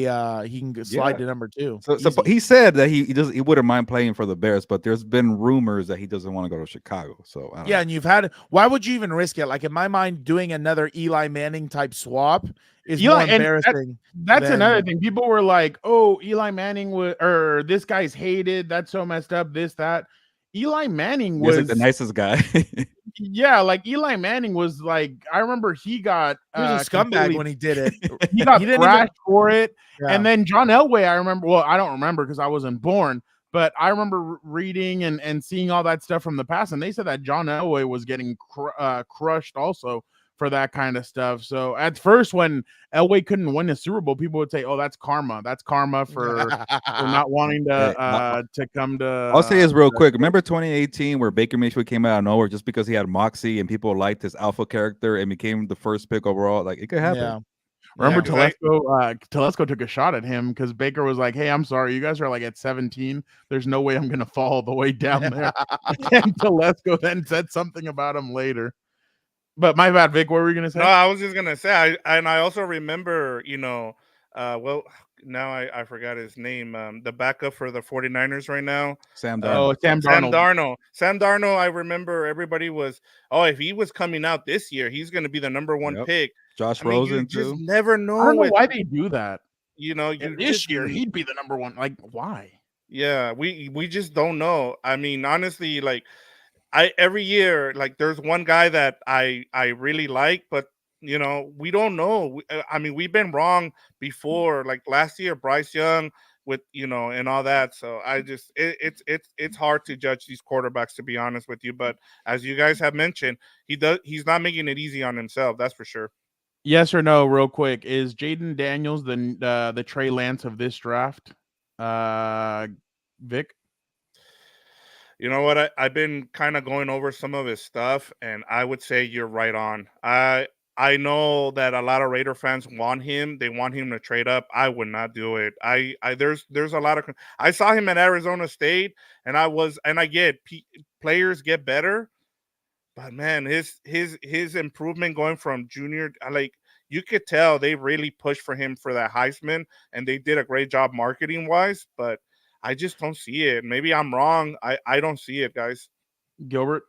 [SPEAKER 3] he can slide to number 2.
[SPEAKER 2] So he said that he wouldn't mind playing for the Bears, but there's been rumors that he doesn't want to go to Chicago. So I don't know.
[SPEAKER 3] And you've had, why would you even risk it? Like in my mind, doing another Eli Manning type swap is more embarrassing.
[SPEAKER 1] That's another thing. People were like, "Oh, Eli Manning or this guy's hated. That's so messed up. This, that." Eli Manning was
[SPEAKER 2] like the nicest guy.
[SPEAKER 1] Yeah, like Eli Manning was like, I remember he got
[SPEAKER 3] He was a scumbag when he did it.
[SPEAKER 1] he got
[SPEAKER 3] didn't
[SPEAKER 1] thrashed for it.
[SPEAKER 3] Yeah.
[SPEAKER 1] And then John Elway, I remember. Well, I don't remember because I wasn't born, but I remember reading and seeing all that stuff from the past, and they said that John Elway was getting crushed also for that kind of stuff. So at first, when Elway couldn't win a Super Bowl, people would say, "Oh, that's karma. That's karma for not wanting to come to."
[SPEAKER 2] I'll say this real quick. Remember 2018 where Baker Mayfield came out of nowhere just because he had moxie and people liked his alpha character and became the first pick overall? Like, it could happen.
[SPEAKER 3] Yeah.
[SPEAKER 1] Remember
[SPEAKER 4] Yeah, 'cause
[SPEAKER 1] Telesco took a shot at him because Baker was like, "Hey, I'm sorry, you guys are like at 17. There's no way I'm gonna fall all the way down there." And Telesco then said something about him later. But my bad, Vic. What were you gonna say?
[SPEAKER 4] No, I was just gonna say, I also remember, well, now I forgot his name. The backup for the 49ers right now.
[SPEAKER 2] Sam Darnold.
[SPEAKER 1] Sam Darnold.
[SPEAKER 4] Sam Darnold, I remember everybody was, if he was coming out this year, he's gonna be the number one
[SPEAKER 2] Yep.
[SPEAKER 4] pick.
[SPEAKER 2] Josh
[SPEAKER 4] I mean, you
[SPEAKER 2] Rosen
[SPEAKER 4] just
[SPEAKER 2] too.
[SPEAKER 4] never
[SPEAKER 1] I don't
[SPEAKER 4] know.
[SPEAKER 1] know why they do that.
[SPEAKER 4] And
[SPEAKER 1] This year he'd be the number one. Like, why?
[SPEAKER 4] Yeah, we just don't know. I mean, honestly, like every year, like there's one guy that I really like, but we don't know. I mean, we've been wrong before. Like last year, Bryce Young with and all that. So I just it's hard to judge these quarterbacks, to be honest with you. But as you guys have mentioned, he's not making it easy on himself. That's for sure.
[SPEAKER 1] Yes or no, real quick. Is Jaden Daniels the Trey Lance of this draft? Vic?
[SPEAKER 4] You know what? I've been kind of going over some of his stuff, and I would say you're right on. I know that a lot of Raider fans want him. They want him to trade up. I would not do it. There's a lot of. I saw him at Arizona State, and I get players get better, but man, his improvement going from junior, like you could tell they really pushed for him for that Heisman, and they did a great job marketing wise, but I just don't see it. Maybe I'm wrong. I don't see it, guys.
[SPEAKER 1] Gilbert?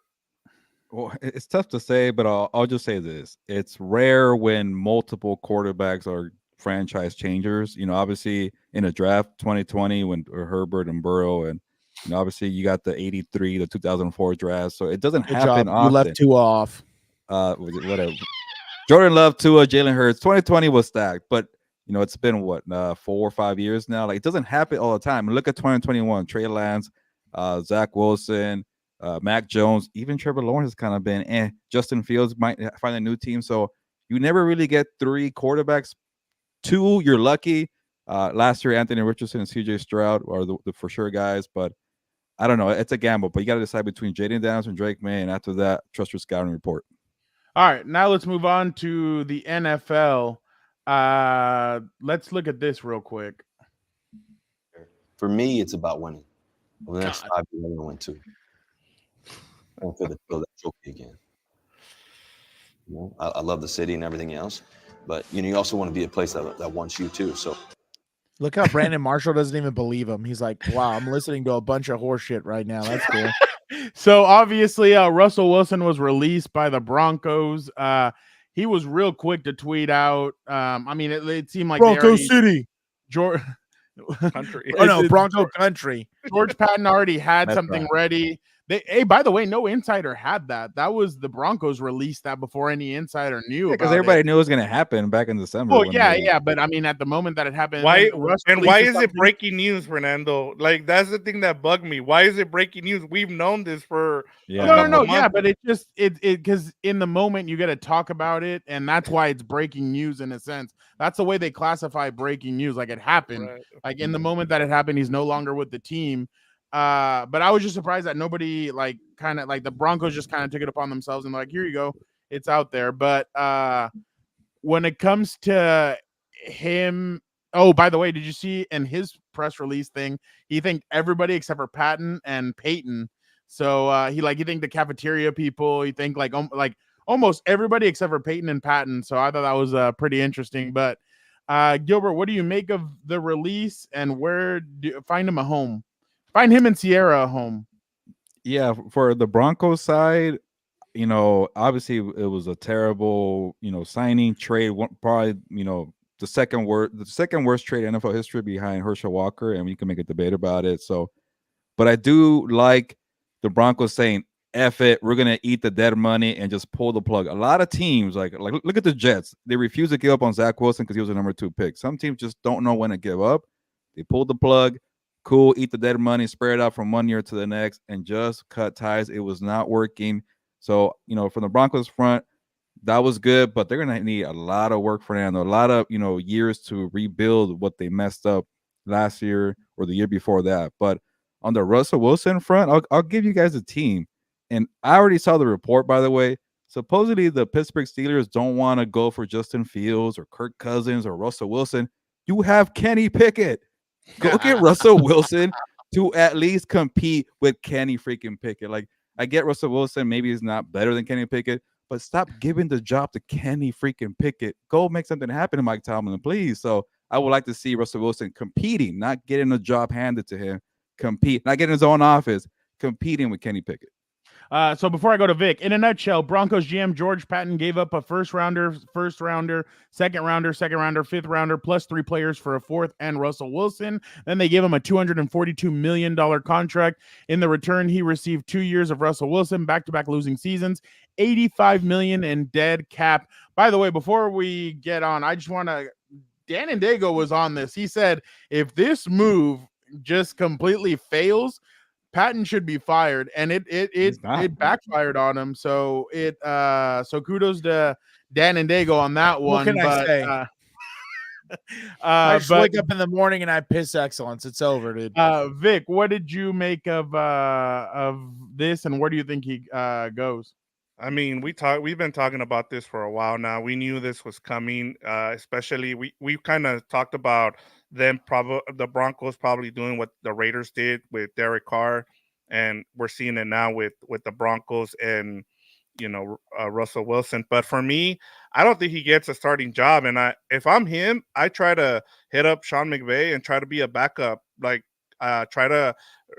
[SPEAKER 2] Well, it's tough to say, but I'll just say this: it's rare when multiple quarterbacks are franchise changers. Obviously in a draft 2020 when Herbert and Burrow, and obviously you got the 83, the 2004 draft. So it doesn't happen often.
[SPEAKER 3] You left two off.
[SPEAKER 2] Whatever. Jordan Love, Tua, Jalen Hurts. 2020 was stacked, but it's been what 4 or 5 years now. Like, it doesn't happen all the time. And look at 2021: Trey Lance, Zach Wilson, Mac Jones, even Trevor Lawrence has kind of been. Justin Fields might find a new team, so you never really get 3 quarterbacks. 2, you're lucky. Last year, Anthony Richardson and CJ Stroud are the for sure guys, but I don't know. It's a gamble, but you got to decide between Jaden Daniels and Drake May, and after that, trust your scouting report.
[SPEAKER 1] All right, now let's move on to the NFL. Let's look at this real quick.
[SPEAKER 6] For me, it's about winning. Over the next 5 years, I'm going to win 2. I don't feel that trophy again. I love the city and everything else, but you also want to be a place that wants you too. So
[SPEAKER 3] look how Brandon Marshall doesn't even believe him. He's like, "Wow, I'm listening to a bunch of horse shit right now. That's cool."
[SPEAKER 1] So obviously, Russell Wilson was released by the Broncos. He was real quick to tweet out. I mean, it seemed like
[SPEAKER 3] Bronco City,
[SPEAKER 1] George
[SPEAKER 4] Country.
[SPEAKER 3] Oh no, Bronco Country.
[SPEAKER 1] George Patton already had
[SPEAKER 2] That's
[SPEAKER 1] something
[SPEAKER 2] right.
[SPEAKER 1] ready. Hey, by the way, no insider had that. That was the Broncos released that before any insider knew.
[SPEAKER 2] Because
[SPEAKER 1] about
[SPEAKER 2] everybody
[SPEAKER 1] it.
[SPEAKER 2] knew it was going to happen back in December.
[SPEAKER 1] Well, yeah, but I mean, at the moment that it happened,
[SPEAKER 4] Why
[SPEAKER 1] Russ
[SPEAKER 4] is
[SPEAKER 1] releases
[SPEAKER 4] it
[SPEAKER 1] something-
[SPEAKER 4] breaking news, Fernando? Like, that's the thing that bugged me. Why is it breaking news? We've known this for
[SPEAKER 2] Yeah.
[SPEAKER 4] a
[SPEAKER 1] No,
[SPEAKER 4] couple
[SPEAKER 1] yeah,
[SPEAKER 4] months.
[SPEAKER 1] but it just because in the moment you got to talk about it, and that's why it's breaking news in a sense. That's the way they classify breaking news. Like, it happened.
[SPEAKER 4] Right.
[SPEAKER 1] Like, in the moment that it happened, he's no longer with the team. But I was just surprised that nobody kind of the Broncos just kind of took it upon themselves and like, here you go, it's out there. But when it comes to him, oh, by the way, did you see in his press release thing, he thanked everybody except for Patton and Peyton. So he thanked the cafeteria people. He thanked almost everybody except for Peyton and Patton. So I thought that was pretty interesting. But Gilbert, what do you make of the release, and where do you find him a home? Find him and Sierra a home.
[SPEAKER 2] Yeah, for the Broncos side, obviously it was a terrible, signing trade. Probably, the second worst trade in NFL history behind Herschel Walker, and we can make a debate about it. So, but I do like the Broncos saying F it, we're gonna eat the dead money and just pull the plug. A lot of teams, like look at the Jets, they refuse to give up on Zach Wilson because he was a number 2 pick. Some teams just don't know when to give up. They pulled the plug. Cool, eat the dead money, spread it out from one year to the next, and just cut ties. It was not working. So, from the Broncos front, that was good, but they're gonna need a lot of work, Fernando, a lot of years to rebuild what they messed up last year or the year before that. But on the Russell Wilson front, I'll give you guys a team. And I already saw the report, by the way. Supposedly the Pittsburgh Steelers don't want to go for Justin Fields or Kirk Cousins or Russell Wilson. You have Kenny Pickett. Go get Russell Wilson to at least compete with Kenny freaking Pickett. Like, I get Russell Wilson, maybe he's not better than Kenny Pickett, but stop giving the job to Kenny freaking Pickett. Go make something happen to Mike Tomlin, please. So I would like to see Russell Wilson competing, not getting a job handed to him, compete, not getting his own office, competing with Kenny Pickett.
[SPEAKER 1] So before I go to Vic, in a nutshell, Broncos GM George Patton gave up a first rounder, second rounder, fifth rounder, plus 3 players for a fourth and Russell Wilson. Then they gave him a $242 million contract. In the return, he received 2 years of Russell Wilson, back-to-back losing seasons, $85 million in dead cap. By the way, before we get on, I just want to, Dan and Daygo was on this. He said, if this move just completely fails, Patton should be fired, and it backfired on him. So so kudos to Dan and Daygo on that one.
[SPEAKER 3] What can I say? I just wake up in the morning and I piss excellence. It's over, dude.
[SPEAKER 1] Vic, what did you make of this, and where do you think he goes?
[SPEAKER 4] I mean, we've been talking about this for a while now. We knew this was coming, especially we kind of talked about the Broncos probably doing what the Raiders did with Derek Carr, and we're seeing it now with the Broncos and Russell Wilson. But for me, I don't think he gets a starting job. And if I'm him, I try to hit up Sean McVay and try to be a backup. Like try to,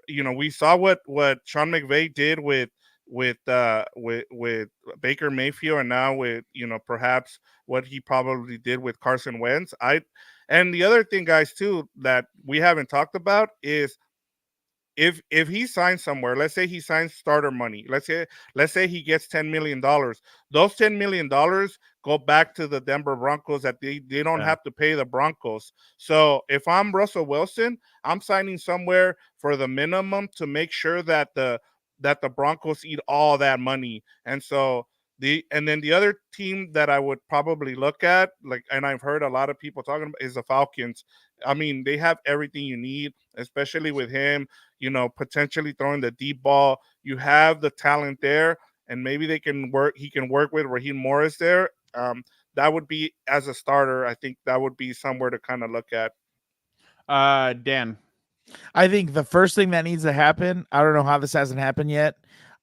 [SPEAKER 4] we saw what Sean McVay did with Baker Mayfield, and now with perhaps what he probably did with Carson Wentz. And the other thing, guys, too, that we haven't talked about is if he signs somewhere, let's say he signs starter money, let's say he gets $10 million, those $10 million go back to the Denver Broncos that they don't have to pay the Broncos. So if I'm Russell Wilson, I'm signing somewhere for the minimum to make sure that the Broncos eat all that money. And so then the other team that I would probably look at, and I've heard a lot of people talking about, is the Falcons. I mean, they have everything you need, especially with him, potentially throwing the deep ball. You have the talent there, and maybe he can work with Raheem Morris there. That would be, as a starter, I think that would be somewhere to kind of look at.
[SPEAKER 1] Dan.
[SPEAKER 3] I think the first thing that needs to happen, I don't know how this hasn't happened yet,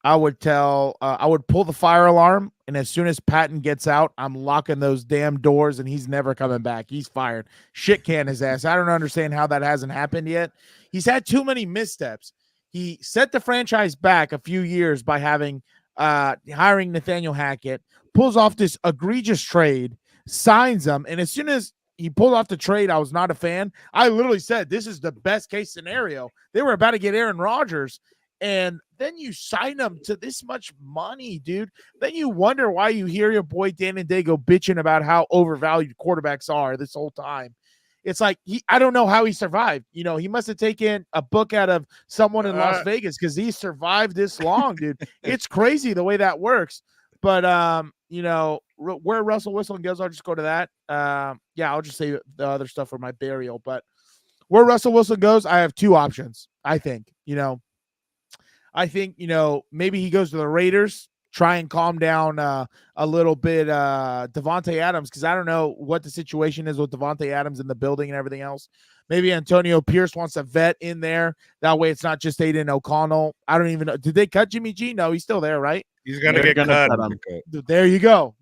[SPEAKER 3] I would pull the fire alarm, and as soon as Patton gets out, I'm locking those damn doors, and he's never coming back. He's fired. Shit can his ass. I don't understand how that hasn't happened yet. He's had too many missteps. He set the franchise back a few years by hiring Nathaniel Hackett, pulls off this egregious trade, signs him, and as soon as he pulled off the trade, I was not a fan. I literally said, this is the best case scenario. They were about to get Aaron Rodgers, and then you sign them to this much money, dude. Then you wonder why you hear your boy Dan and Daygo bitching about how overvalued quarterbacks are this whole time. It's like, I don't know how he survived. He must have taken a book out of someone in Las Vegas because he survived this long, dude. It's crazy the way that works. But, where Russell Wilson goes, I'll just go to that. I'll just say the other stuff for my burial. But where Russell Wilson goes, I have 2 options, I think. Maybe he goes to the Raiders, try and calm down a little bit Devontae Adams, because I don't know what the situation is with Devontae Adams in the building and everything else. Maybe Antonio Pierce wants a vet in there. That way it's not just Aiden O'Connell. I don't even know. Did they cut Jimmy G? No, he's still there, right?
[SPEAKER 4] He's going to get cut.
[SPEAKER 3] There you go.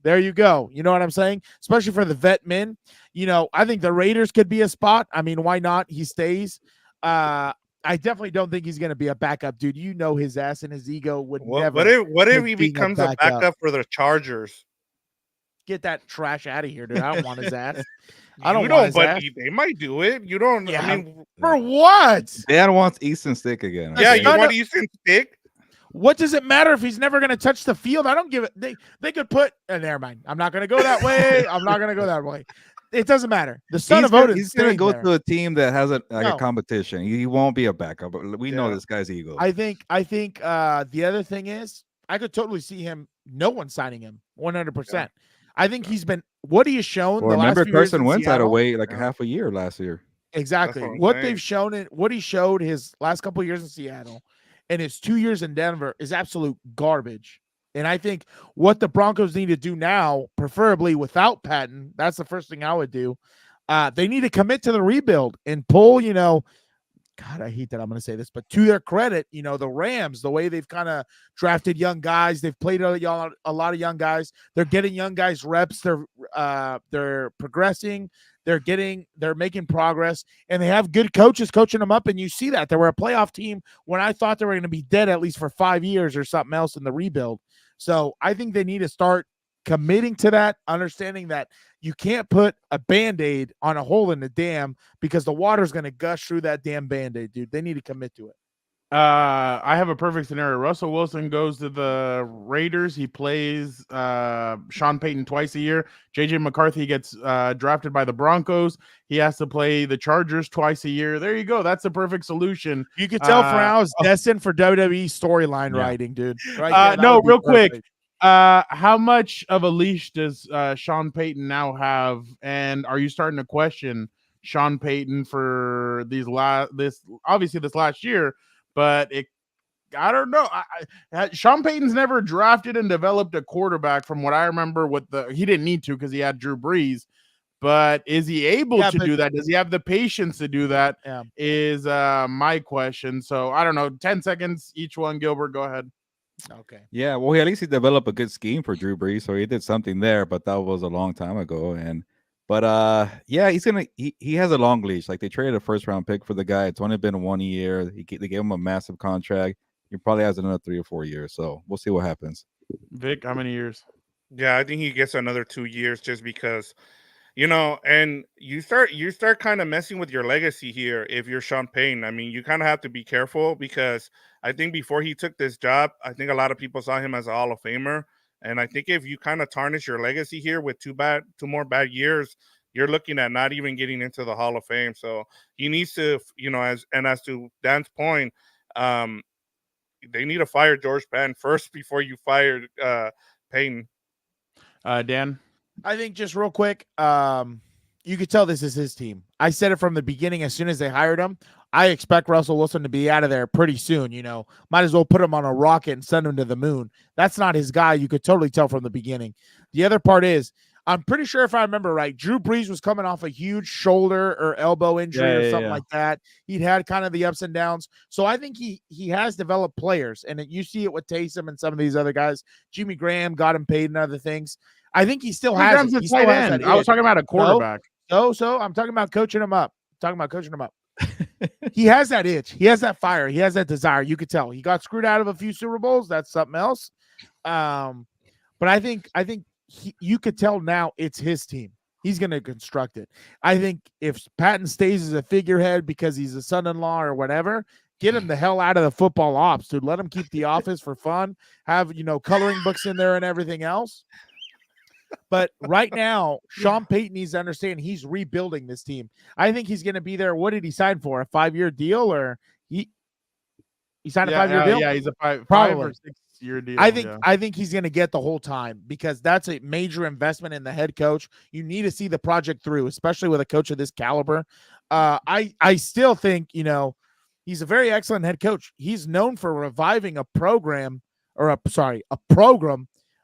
[SPEAKER 3] You know what I'm saying? Especially for the vet men. I think the Raiders could be a spot. I mean, why not? He stays. I definitely don't think he's going to be a backup, dude. His ass and his ego would never.
[SPEAKER 4] What if he becomes a backup for the Chargers?
[SPEAKER 3] Get that trash out of here, dude. I don't want his ass.
[SPEAKER 4] They might do it. You don't. Yeah. I mean,
[SPEAKER 3] for what?
[SPEAKER 2] Dan wants Easton Stick again.
[SPEAKER 4] Yeah, you want Easton Stick?
[SPEAKER 3] What does it matter if he's never going to touch the field? I don't give it. They could put. Never mind. I'm not going to go that way. I'm not going to go that way. It doesn't matter. The son of Odin.
[SPEAKER 2] He's going to go
[SPEAKER 3] there.
[SPEAKER 2] to a team that has a competition. He won't be a backup. But we know this guy's ego.
[SPEAKER 3] I think. The other thing is, I could totally see him. No one signing him 100%. Yeah. I think he's been what he has shown.
[SPEAKER 2] Well, remember, Carson Wentz had to wait like half a year last year.
[SPEAKER 3] Exactly. What they've shown and what he showed his last couple of years in Seattle and his 2 years in Denver is absolute garbage. And I think what the Broncos need to do now, preferably without Patton, that's the first thing I would do. They need to commit to the rebuild and pull, God, I hate that I'm going to say this, but to their credit, the Rams, the way they've kind of drafted young guys, they've played a lot of young guys. They're getting young guys reps. They're progressing. They're making progress, and they have good coaches coaching them up. And you see that they were a playoff team when I thought they were going to be dead at least for 5 years or something else in the rebuild. So I think they need to start committing to that, understanding that you can't put a Band-Aid on a hole in the dam because the water's going to gush through that damn Band-Aid, dude. They need to commit to it.
[SPEAKER 1] I have a perfect scenario. Russell Wilson goes to the Raiders. He plays Sean Payton twice a year. JJ McCarthy gets drafted by the Broncos. He has to play the Chargers twice a year. There you go. That's the perfect solution.
[SPEAKER 3] You could tell for now it's destined for WWE storyline writing, dude.
[SPEAKER 1] Right? No, real quick. How much of a leash does Sean Payton now have? And are you starting to question Sean Payton for this last year? But I don't know. Sean Payton's never drafted and developed a quarterback from what I remember. He didn't need to because he had Drew Brees. But is he able to do that? Does he have the patience to do that?
[SPEAKER 3] Yeah.
[SPEAKER 1] Is my question. So I don't know. 10 seconds each one. Gilbert, go ahead.
[SPEAKER 3] Okay.
[SPEAKER 2] Yeah, well, at least he developed a good scheme for Drew Brees, so he did something there, but that was a long time ago. He has a long leash. Like, they traded a first-round pick for the guy. It's only been 1 year. They gave him a massive contract. He probably has another 3 or 4 years, so we'll see what happens.
[SPEAKER 1] Vic, how many years?
[SPEAKER 4] Yeah, I think he gets another 2 years just because, and you start kind of messing with your legacy here if you're Sean Payton. I mean, you kind of have to be careful because I think before he took this job, I think a lot of people saw him as a Hall of Famer. And I think if you kind of tarnish your legacy here with two more bad years, you're looking at not even getting into the Hall of Fame. So he needs to, as to Dan's point, they need to fire George Patton first before you fire Payton.
[SPEAKER 1] Dan?
[SPEAKER 3] I think just real quick, you could tell this is his team. I said it from the beginning. As soon as they hired him, I expect Russell Wilson to be out of there pretty soon. Might as well put him on a rocket and send him to the moon. That's not his guy. You could totally tell from the beginning. The other part is, I'm pretty sure if I remember right, Drew Brees was coming off a huge shoulder or elbow injury or something like that. He'd had kind of the ups and downs. So I think he has developed players, and you see it with Taysom and some of these other guys. Jimmy Graham got him paid and other things. I think he still has it. He still has that.
[SPEAKER 1] I was talking about a quarterback.
[SPEAKER 3] So I'm talking about coaching him up. He has that itch. He has that fire. He has that desire. You could tell. He got screwed out of a few Super Bowls. That's something else. But I think you could tell now it's his team. He's going to construct it. I think if Patton stays as a figurehead because he's a son-in-law or whatever, get him the hell out of the football ops, dude. Let him keep the office for fun. Have, coloring books in there and everything else. But right now, Sean Payton needs to understand he's rebuilding this team. I think he's going to be there. What did he sign for? A 5-year deal, or he signed a 5-year deal?
[SPEAKER 1] Yeah, he's a 5 or 6 year deal.
[SPEAKER 3] I think he's going to get the whole time because that's a major investment in the head coach. You need to see the project through, especially with a coach of this caliber. I still think he's a very excellent head coach. He's known for reviving a program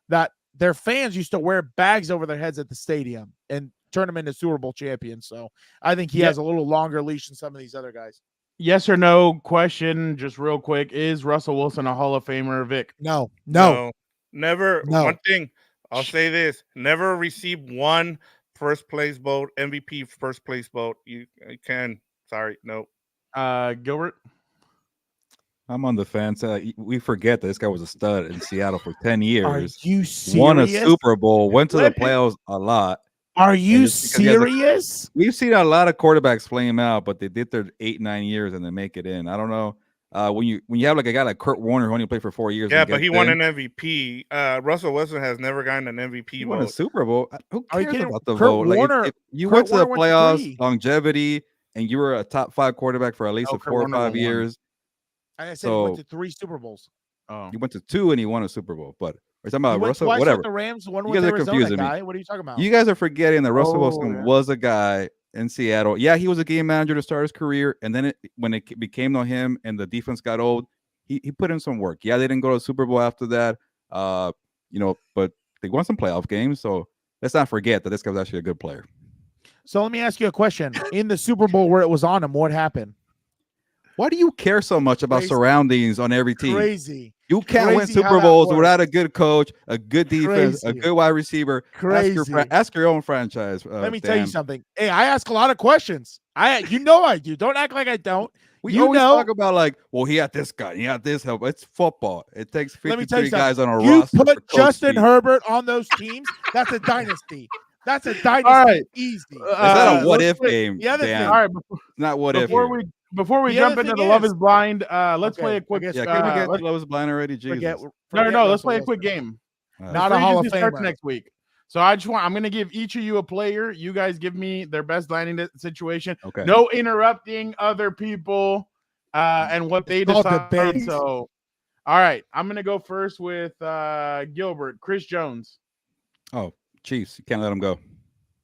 [SPEAKER 3] that their fans used to wear bags over their heads at the stadium and turn them into Super Bowl champions. So I think he has a little longer leash than some of these other guys.
[SPEAKER 1] Yes or no question, just real quick. Is Russell Wilson a Hall of Famer, Vic?
[SPEAKER 3] No.
[SPEAKER 4] Never. No. One thing, I'll say this. Never received one first place vote, MVP first place vote. You can. Sorry, no.
[SPEAKER 1] Gilbert?
[SPEAKER 2] I'm on the fence. We forget that this guy was a stud in Seattle for 10 years.
[SPEAKER 3] Are you serious?
[SPEAKER 2] Won a Super Bowl, went to the playoffs a lot.
[SPEAKER 3] Are you serious?
[SPEAKER 2] We've seen a lot of quarterbacks flame out, but they did their 8-9 years and then make it in. I don't know. when you have like a guy like Kurt Warner who only played for 4 years.
[SPEAKER 4] Yeah,
[SPEAKER 2] and
[SPEAKER 4] but
[SPEAKER 2] gets
[SPEAKER 4] he won
[SPEAKER 2] in,
[SPEAKER 4] an MVP. Russell Wilson has never gotten an MVP
[SPEAKER 2] he won a
[SPEAKER 4] vote.
[SPEAKER 2] Super Bowl. Who
[SPEAKER 3] Are you
[SPEAKER 2] cares
[SPEAKER 3] kidding?
[SPEAKER 2] about the
[SPEAKER 3] Kurt
[SPEAKER 2] vote? Like
[SPEAKER 3] Warner-
[SPEAKER 2] if you
[SPEAKER 3] Kurt
[SPEAKER 2] went to the
[SPEAKER 3] Warner went
[SPEAKER 2] playoffs,
[SPEAKER 3] 3.
[SPEAKER 2] longevity, and you were a top 5 quarterback for at least
[SPEAKER 1] No,
[SPEAKER 2] a
[SPEAKER 1] Kurt
[SPEAKER 2] 4 or
[SPEAKER 1] Warner
[SPEAKER 2] 5
[SPEAKER 1] won one.
[SPEAKER 2] years.
[SPEAKER 3] I said he went
[SPEAKER 2] So
[SPEAKER 3] to 3 Super Bowls.
[SPEAKER 1] Oh,
[SPEAKER 2] you went to 2 and he won a Super Bowl. But we're talking
[SPEAKER 3] He
[SPEAKER 2] about
[SPEAKER 3] went
[SPEAKER 2] Russell.
[SPEAKER 3] twice
[SPEAKER 2] Whatever.
[SPEAKER 3] with the Rams, one
[SPEAKER 2] You
[SPEAKER 3] with
[SPEAKER 2] guys are
[SPEAKER 3] Arizona.
[SPEAKER 2] confusing me.
[SPEAKER 3] Guy, what are you talking about?
[SPEAKER 2] You guys are forgetting that Russell
[SPEAKER 1] Oh,
[SPEAKER 2] Wilson
[SPEAKER 1] yeah.
[SPEAKER 2] was a guy in Seattle. Yeah, he was a game manager to start his career, and then when it became on him and the defense got old, he put in some work. Yeah, they didn't go to the Super Bowl after that, but they won some playoff games. So let's not forget that this guy was actually a good player.
[SPEAKER 3] So let me ask you a question. In the Super Bowl where it was on him, what happened?
[SPEAKER 2] Why do you care so much about
[SPEAKER 3] Crazy.
[SPEAKER 2] surroundings on every team?
[SPEAKER 3] Crazy.
[SPEAKER 2] You can't win
[SPEAKER 3] Crazy how
[SPEAKER 2] Super
[SPEAKER 3] that
[SPEAKER 2] Bowls
[SPEAKER 3] works.
[SPEAKER 2] without a good coach, a good defense, a
[SPEAKER 3] Crazy.
[SPEAKER 2] good wide receiver.
[SPEAKER 3] Crazy.
[SPEAKER 2] Ask your own franchise.
[SPEAKER 3] Let me tell you
[SPEAKER 2] Dan.
[SPEAKER 3] something. Hey, I ask a lot of questions. I do. Don't act like I don't.
[SPEAKER 2] We always talk about like, well, he had this guy, he had this help. It's football. It takes
[SPEAKER 3] Let me tell
[SPEAKER 2] 53
[SPEAKER 3] you
[SPEAKER 2] guys on a
[SPEAKER 3] You
[SPEAKER 2] roster. for
[SPEAKER 3] put
[SPEAKER 2] coach
[SPEAKER 3] Justin
[SPEAKER 2] speed.
[SPEAKER 3] Herbert on those teams. That's a dynasty. That's a dynasty.
[SPEAKER 1] All right.
[SPEAKER 3] Easy.
[SPEAKER 2] It's not a what
[SPEAKER 1] let's
[SPEAKER 2] if
[SPEAKER 1] play-
[SPEAKER 2] game.
[SPEAKER 3] the other
[SPEAKER 2] Dan.
[SPEAKER 3] thing-
[SPEAKER 1] all right.
[SPEAKER 2] It's not what if.
[SPEAKER 1] Before
[SPEAKER 2] here.
[SPEAKER 1] we
[SPEAKER 3] The
[SPEAKER 1] jump
[SPEAKER 3] other
[SPEAKER 1] into
[SPEAKER 3] thing
[SPEAKER 1] the Love
[SPEAKER 3] is-
[SPEAKER 1] is Blind, let's
[SPEAKER 3] Okay,
[SPEAKER 1] play a
[SPEAKER 3] I
[SPEAKER 1] quick.
[SPEAKER 3] guess-
[SPEAKER 2] Yeah, can we get
[SPEAKER 1] let's-
[SPEAKER 2] Love is Blind already? Jesus.
[SPEAKER 1] no. Let's play a
[SPEAKER 3] Russell
[SPEAKER 1] quick
[SPEAKER 3] Wilson.
[SPEAKER 1] game.
[SPEAKER 3] Not
[SPEAKER 1] The
[SPEAKER 3] a
[SPEAKER 1] free
[SPEAKER 3] Hall of
[SPEAKER 1] agency starts
[SPEAKER 3] Famer.
[SPEAKER 1] next week. So I'm going to give each of you a player. You guys give me their best landing situation.
[SPEAKER 2] Okay.
[SPEAKER 1] No interrupting other people and what they
[SPEAKER 3] It's called
[SPEAKER 1] decide.
[SPEAKER 3] debate.
[SPEAKER 1] So, all right, I'm going to go first with Gilbert, Chris Jones,
[SPEAKER 2] Oh, Chiefs. You can't let them go.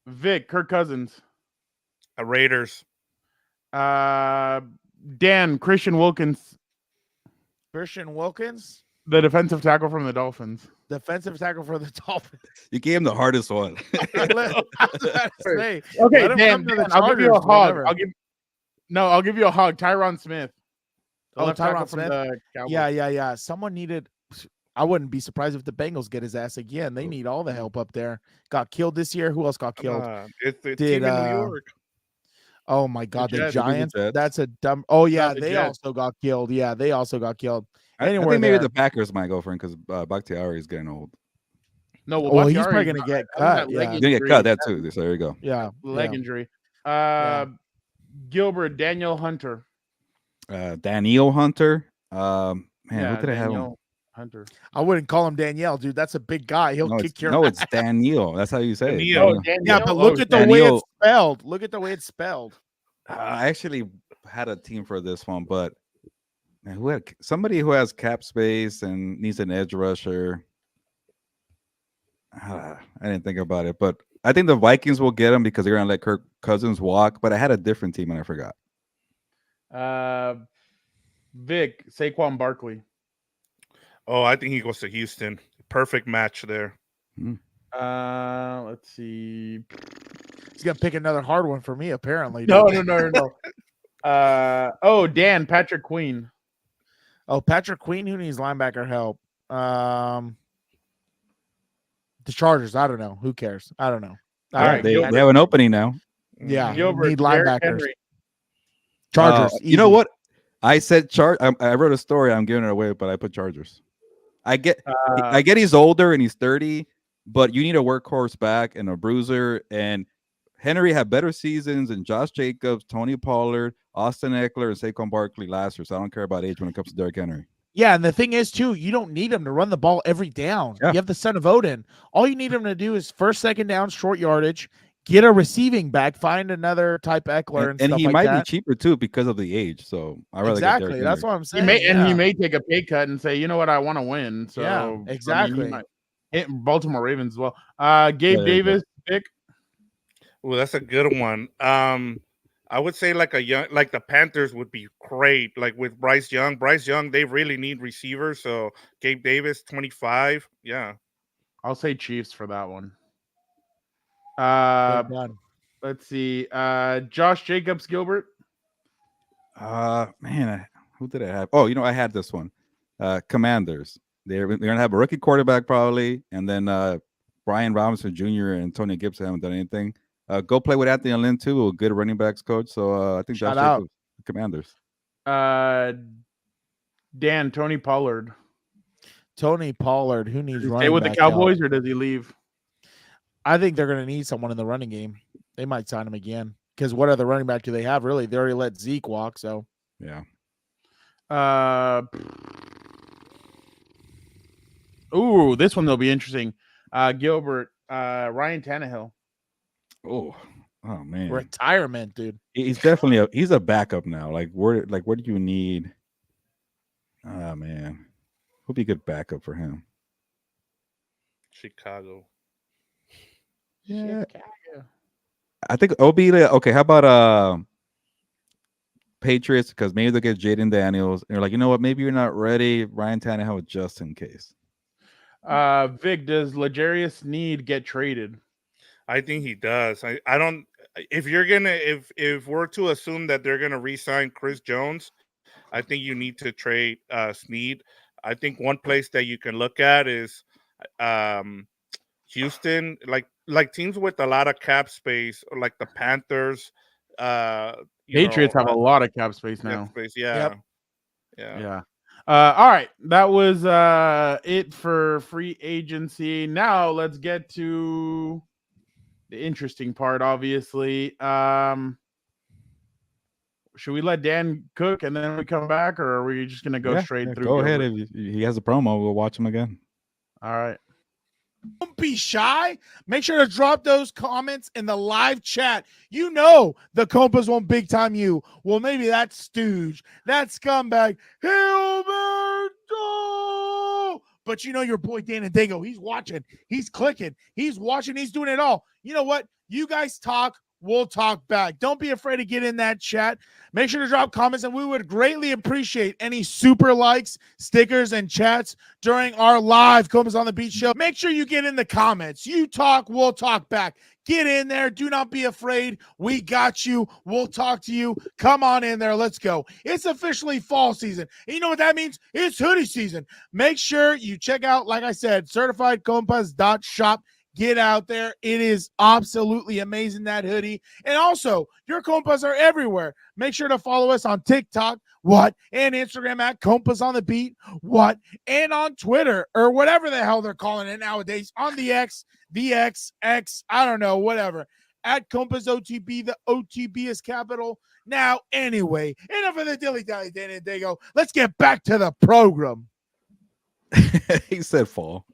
[SPEAKER 1] Vic, Kirk Cousins,
[SPEAKER 4] Raiders.
[SPEAKER 1] Dan, Christian Wilkins,
[SPEAKER 3] Christian Wilkins,
[SPEAKER 1] the defensive tackle from the Dolphins.
[SPEAKER 3] defensive tackle for the Dolphins.
[SPEAKER 2] You gave him the hardest one.
[SPEAKER 3] I was about to say,
[SPEAKER 1] Okay,
[SPEAKER 3] let him
[SPEAKER 1] Dan,
[SPEAKER 3] come to the
[SPEAKER 1] I'll give you a
[SPEAKER 3] Chargers
[SPEAKER 1] hog.
[SPEAKER 3] whenever.
[SPEAKER 1] I'll give you a hog. Tyron Smith. The
[SPEAKER 3] Oh,
[SPEAKER 1] left tackle
[SPEAKER 3] Tyron
[SPEAKER 1] from
[SPEAKER 3] Smith?
[SPEAKER 1] the Cowboys.
[SPEAKER 3] Yeah. Someone needed. I wouldn't be surprised if the Bengals get his ass again. They need all the help up there. Got killed this year. Who else got killed?
[SPEAKER 4] It's the
[SPEAKER 3] Did,
[SPEAKER 4] team in New York.
[SPEAKER 3] Oh my God, the
[SPEAKER 1] Jets.
[SPEAKER 3] Giants.
[SPEAKER 2] Jets.
[SPEAKER 3] That's a dumb. Oh yeah,
[SPEAKER 1] the
[SPEAKER 3] they
[SPEAKER 1] Jets.
[SPEAKER 3] also got killed. Yeah, they also got killed.
[SPEAKER 2] I
[SPEAKER 3] Anywhere
[SPEAKER 2] think maybe
[SPEAKER 3] there.
[SPEAKER 2] the Packers might go for him because Bakhtiari is getting old.
[SPEAKER 1] No,
[SPEAKER 3] Well, he's
[SPEAKER 1] Bakhtiari
[SPEAKER 3] probably
[SPEAKER 1] is
[SPEAKER 3] gonna
[SPEAKER 1] not-
[SPEAKER 3] get
[SPEAKER 1] that was
[SPEAKER 3] cut,
[SPEAKER 1] that leg
[SPEAKER 3] yeah.
[SPEAKER 2] He's gonna get
[SPEAKER 1] injury.
[SPEAKER 2] cut. That too. So there you go.
[SPEAKER 3] Yeah,
[SPEAKER 1] Leg
[SPEAKER 3] yeah.
[SPEAKER 1] injury.
[SPEAKER 3] Yeah.
[SPEAKER 1] Gilbert, Daniel Hunter.
[SPEAKER 2] Daniel Hunter. Man,
[SPEAKER 1] Yeah,
[SPEAKER 2] who did I have him?
[SPEAKER 1] Daniel Hunter.
[SPEAKER 3] I wouldn't call him Danielle, dude. That's a big guy. He'll
[SPEAKER 2] No,
[SPEAKER 3] kick your
[SPEAKER 2] no,
[SPEAKER 3] ass.
[SPEAKER 2] it's Daniel. That's how you say it.
[SPEAKER 4] Daniel.
[SPEAKER 1] Oh, Daniel.
[SPEAKER 3] Yeah, but look
[SPEAKER 1] Oh,
[SPEAKER 3] at the way
[SPEAKER 2] Daniel.
[SPEAKER 3] it's spelled. Look at the way it's spelled.
[SPEAKER 2] I actually had a team for this one, but man, somebody who has cap space and needs an edge rusher. I didn't think about it, but I think the Vikings will get him because they're gonna let Kirk Cousins walk. But I had a different team and I forgot.
[SPEAKER 1] Vic, Saquon Barkley.
[SPEAKER 4] Oh, I think he goes to Houston. Perfect match there.
[SPEAKER 1] Let's see.
[SPEAKER 3] He's gonna pick another hard one for me, apparently.
[SPEAKER 1] No.
[SPEAKER 3] dude.
[SPEAKER 1] Dan, Patrick Queen.
[SPEAKER 3] Oh, Patrick Queen, who needs linebacker help? The Chargers. I don't know. Who cares? I don't know.
[SPEAKER 1] All right,
[SPEAKER 2] They
[SPEAKER 1] Gilbert.
[SPEAKER 2] have an opening now.
[SPEAKER 3] Yeah,
[SPEAKER 1] Gilbert,
[SPEAKER 3] need
[SPEAKER 1] Derrick
[SPEAKER 3] linebackers.
[SPEAKER 1] Henry.
[SPEAKER 3] Chargers.
[SPEAKER 2] You know
[SPEAKER 3] easy.
[SPEAKER 2] what? I said I wrote a story. I'm giving it away, but I put Chargers. I get he's older and he's 30, but you need a workhorse back and a bruiser. And Henry had better seasons than Josh Jacobs, Tony Pollard, Austin Eckler, and Saquon Barkley last year. So I don't care about age when it comes to Derrick Henry.
[SPEAKER 3] Yeah, and the thing is, too, you don't need him to run the ball every down.
[SPEAKER 2] Yeah.
[SPEAKER 3] You have the son of Odin. All you need him to do is first, second down, short yardage, get a receiving back, find another type Eckler and
[SPEAKER 2] And
[SPEAKER 3] stuff
[SPEAKER 2] he
[SPEAKER 3] like
[SPEAKER 2] might
[SPEAKER 3] that.
[SPEAKER 2] be cheaper too because of the age. So I rather
[SPEAKER 3] Exactly.
[SPEAKER 2] get Derrick
[SPEAKER 3] That's
[SPEAKER 2] Henry.
[SPEAKER 3] what I'm saying.
[SPEAKER 1] He may take a pay cut and say, you know what, I want to win. So
[SPEAKER 3] Yeah,
[SPEAKER 1] I mean, he
[SPEAKER 3] exactly.
[SPEAKER 1] might hit Baltimore Ravens as well. Gabe
[SPEAKER 2] there you go.
[SPEAKER 1] Davis, Vic.
[SPEAKER 4] Well, that's a good one. I would say like the Panthers would be great. Like with Bryce Young. Bryce Young, they really need receivers. So Gabe Davis, 25. Yeah.
[SPEAKER 1] I'll say Chiefs for that one.
[SPEAKER 3] Well done.
[SPEAKER 1] Let's see. Josh Jacobs, Gilbert.
[SPEAKER 2] Man, who did I have? Oh, I had this one. Commanders. They're gonna have a rookie quarterback probably, and then Brian Robinson Jr. and Tony Gibson haven't done anything. Go play with Anthony Lynn too, a good running backs coach. So I think
[SPEAKER 3] Shout
[SPEAKER 2] Josh
[SPEAKER 3] out.
[SPEAKER 2] Jacobs, Commanders.
[SPEAKER 1] Dan, Tony Pollard.
[SPEAKER 3] Tony Pollard, who needs
[SPEAKER 1] Does he
[SPEAKER 3] running
[SPEAKER 1] stay with the
[SPEAKER 3] back help?
[SPEAKER 1] Cowboys or does he leave?
[SPEAKER 3] I think they're going to need someone in the running game. They might sign him again because what other running back do they have? Really, they already let Zeke walk. So
[SPEAKER 2] Yeah.
[SPEAKER 1] Ooh, this one will be interesting. Gilbert, Ryan Tannehill.
[SPEAKER 2] Oh man.
[SPEAKER 3] Retirement, dude.
[SPEAKER 2] He's definitely he's a backup now. Like where do you need? Oh man. Who'd be a good backup for him?
[SPEAKER 4] Chicago.
[SPEAKER 2] Yeah.
[SPEAKER 1] Chicago.
[SPEAKER 2] I think it'll be okay. How about Patriots? Because maybe they'll get Jaden Daniels. And they're like, you know what? Maybe you're not ready. Ryan Tannehill just in case.
[SPEAKER 1] Vic, does L'Jarius Sneed get traded?
[SPEAKER 4] I think he does. I don't. If you're gonna, if we're to assume that they're gonna re-sign Chris Jones, I think you need to trade Sneed. I think one place that you can look at is Houston, like teams with a lot of cap space, or like the Panthers.
[SPEAKER 1] Patriots have a lot of cap space now.
[SPEAKER 4] Yeah.
[SPEAKER 1] All right, that was it for free agency. Now let's get to the interesting part. Obviously, should we let Dan cook and then we come back, or are we just gonna go straight through?
[SPEAKER 2] Go ahead. If he has a promo, we'll watch him again.
[SPEAKER 1] All right.
[SPEAKER 3] Don't be shy. Make sure to drop those comments in the live chat. You know the Compas won't big time you. Well, maybe that stooge, that scumbag, Gilberto. But you know your boy Dan and Daygo. He's watching. He's clicking. He's watching. He's doing it all. You know what? You guys talk. We'll talk back. Don't be afraid to get in that chat. Make sure to drop comments, and we would greatly appreciate any super likes, stickers, and chats during our live Compas on the Beat show. Make sure you get in the comments. You talk, we'll talk back. Get in there. Do not be afraid. We got you. We'll talk to you. Come on in there. Let's go. It's officially fall season. And you know what that means? It's hoodie season. Make sure you check out, like I said, certifiedcompas.shop. Get out there. It is absolutely amazing, that hoodie. And also, your Compas are everywhere. Make sure to follow us on TikTok, and Instagram at Compas on the Beat, and on Twitter, or whatever the hell they're calling it nowadays, on the X, I don't know, whatever. At Compas OTB, the OTB is capital. Now, anyway, enough of the dilly-dally, Dan and Daygo. Let's get back to the program.
[SPEAKER 2] He said fall.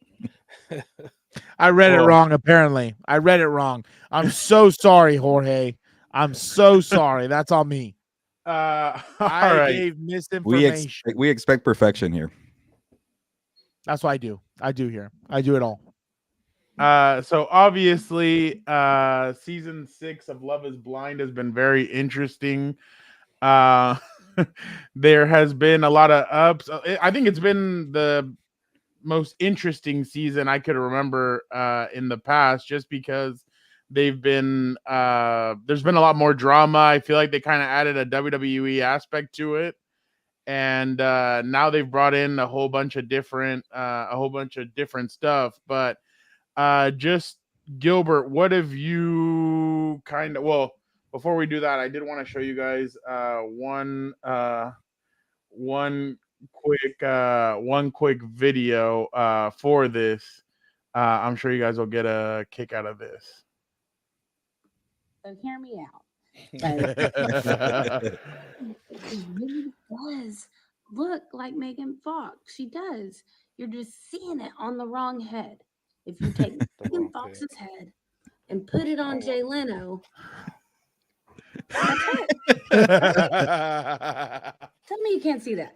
[SPEAKER 3] I read it wrong, apparently. I read it wrong. I'm so sorry, Jorge. I'm so sorry. That's on me. I gave misinformation.
[SPEAKER 2] We expect perfection here.
[SPEAKER 3] That's what I do. I do here. I do it all.
[SPEAKER 1] So obviously, season 6 of Love is Blind has been very interesting. There has been a lot of ups. I think it's been the most interesting season I could remember in the past, just because they've been there's been a lot more drama. I feel like they kind of added a WWE aspect to it, and now they've brought in a whole bunch of different stuff. But just Gilbert, what have you before we do that, I did want to show you guys one quick video for this. I'm sure you guys will get a kick out of this.
[SPEAKER 8] So hear me out. It really does look like Megan Fox. She does. You're just seeing it on the wrong head. If you take Megan Fox's head and put it on Jay Leno, that's it. Tell me you can't see that.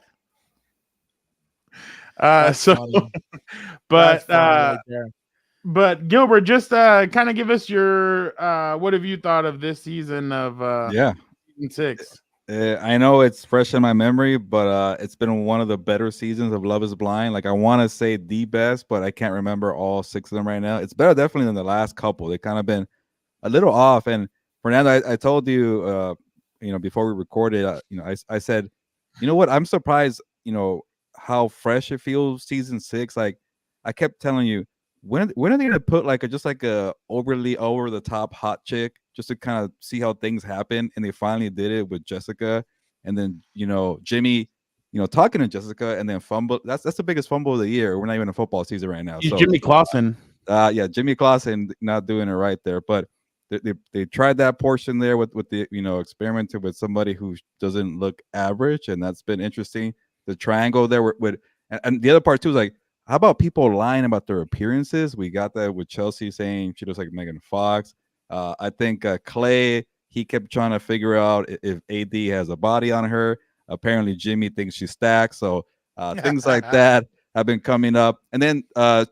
[SPEAKER 1] But Gilbert, just kind of give us your what have you thought of this season of season 6?
[SPEAKER 2] I know it's fresh in my memory, but it's been one of the better seasons of Love is Blind. Like, I want to say the best, but I can't remember all 6 of them right now. It's better definitely than the last couple. They kind of been a little off. And Fernando, I told you, before we recorded, I said, you know what? I'm surprised, how fresh it feels. Season 6, like I kept telling you, when are they gonna put like a overly over the top hot chick just to kind of see how things happen? And they finally did it with Jessica, and then Jimmy, talking to Jessica, and then fumble. That's the biggest fumble of the year. We're not even in football season right now. So
[SPEAKER 1] Jimmy Clausen.
[SPEAKER 2] Jimmy Clausen not doing it right there, but they tried that portion there with the experimented with somebody who doesn't look average, and that's been interesting. the triangle there with and the other part too is like, how about people lying about their appearances? We got that with Chelsea saying she looks like Megan Fox. I think Clay, he kept trying to figure out if AD has a body on her. Apparently, Jimmy thinks she's stacked. So things like that have been coming up. And then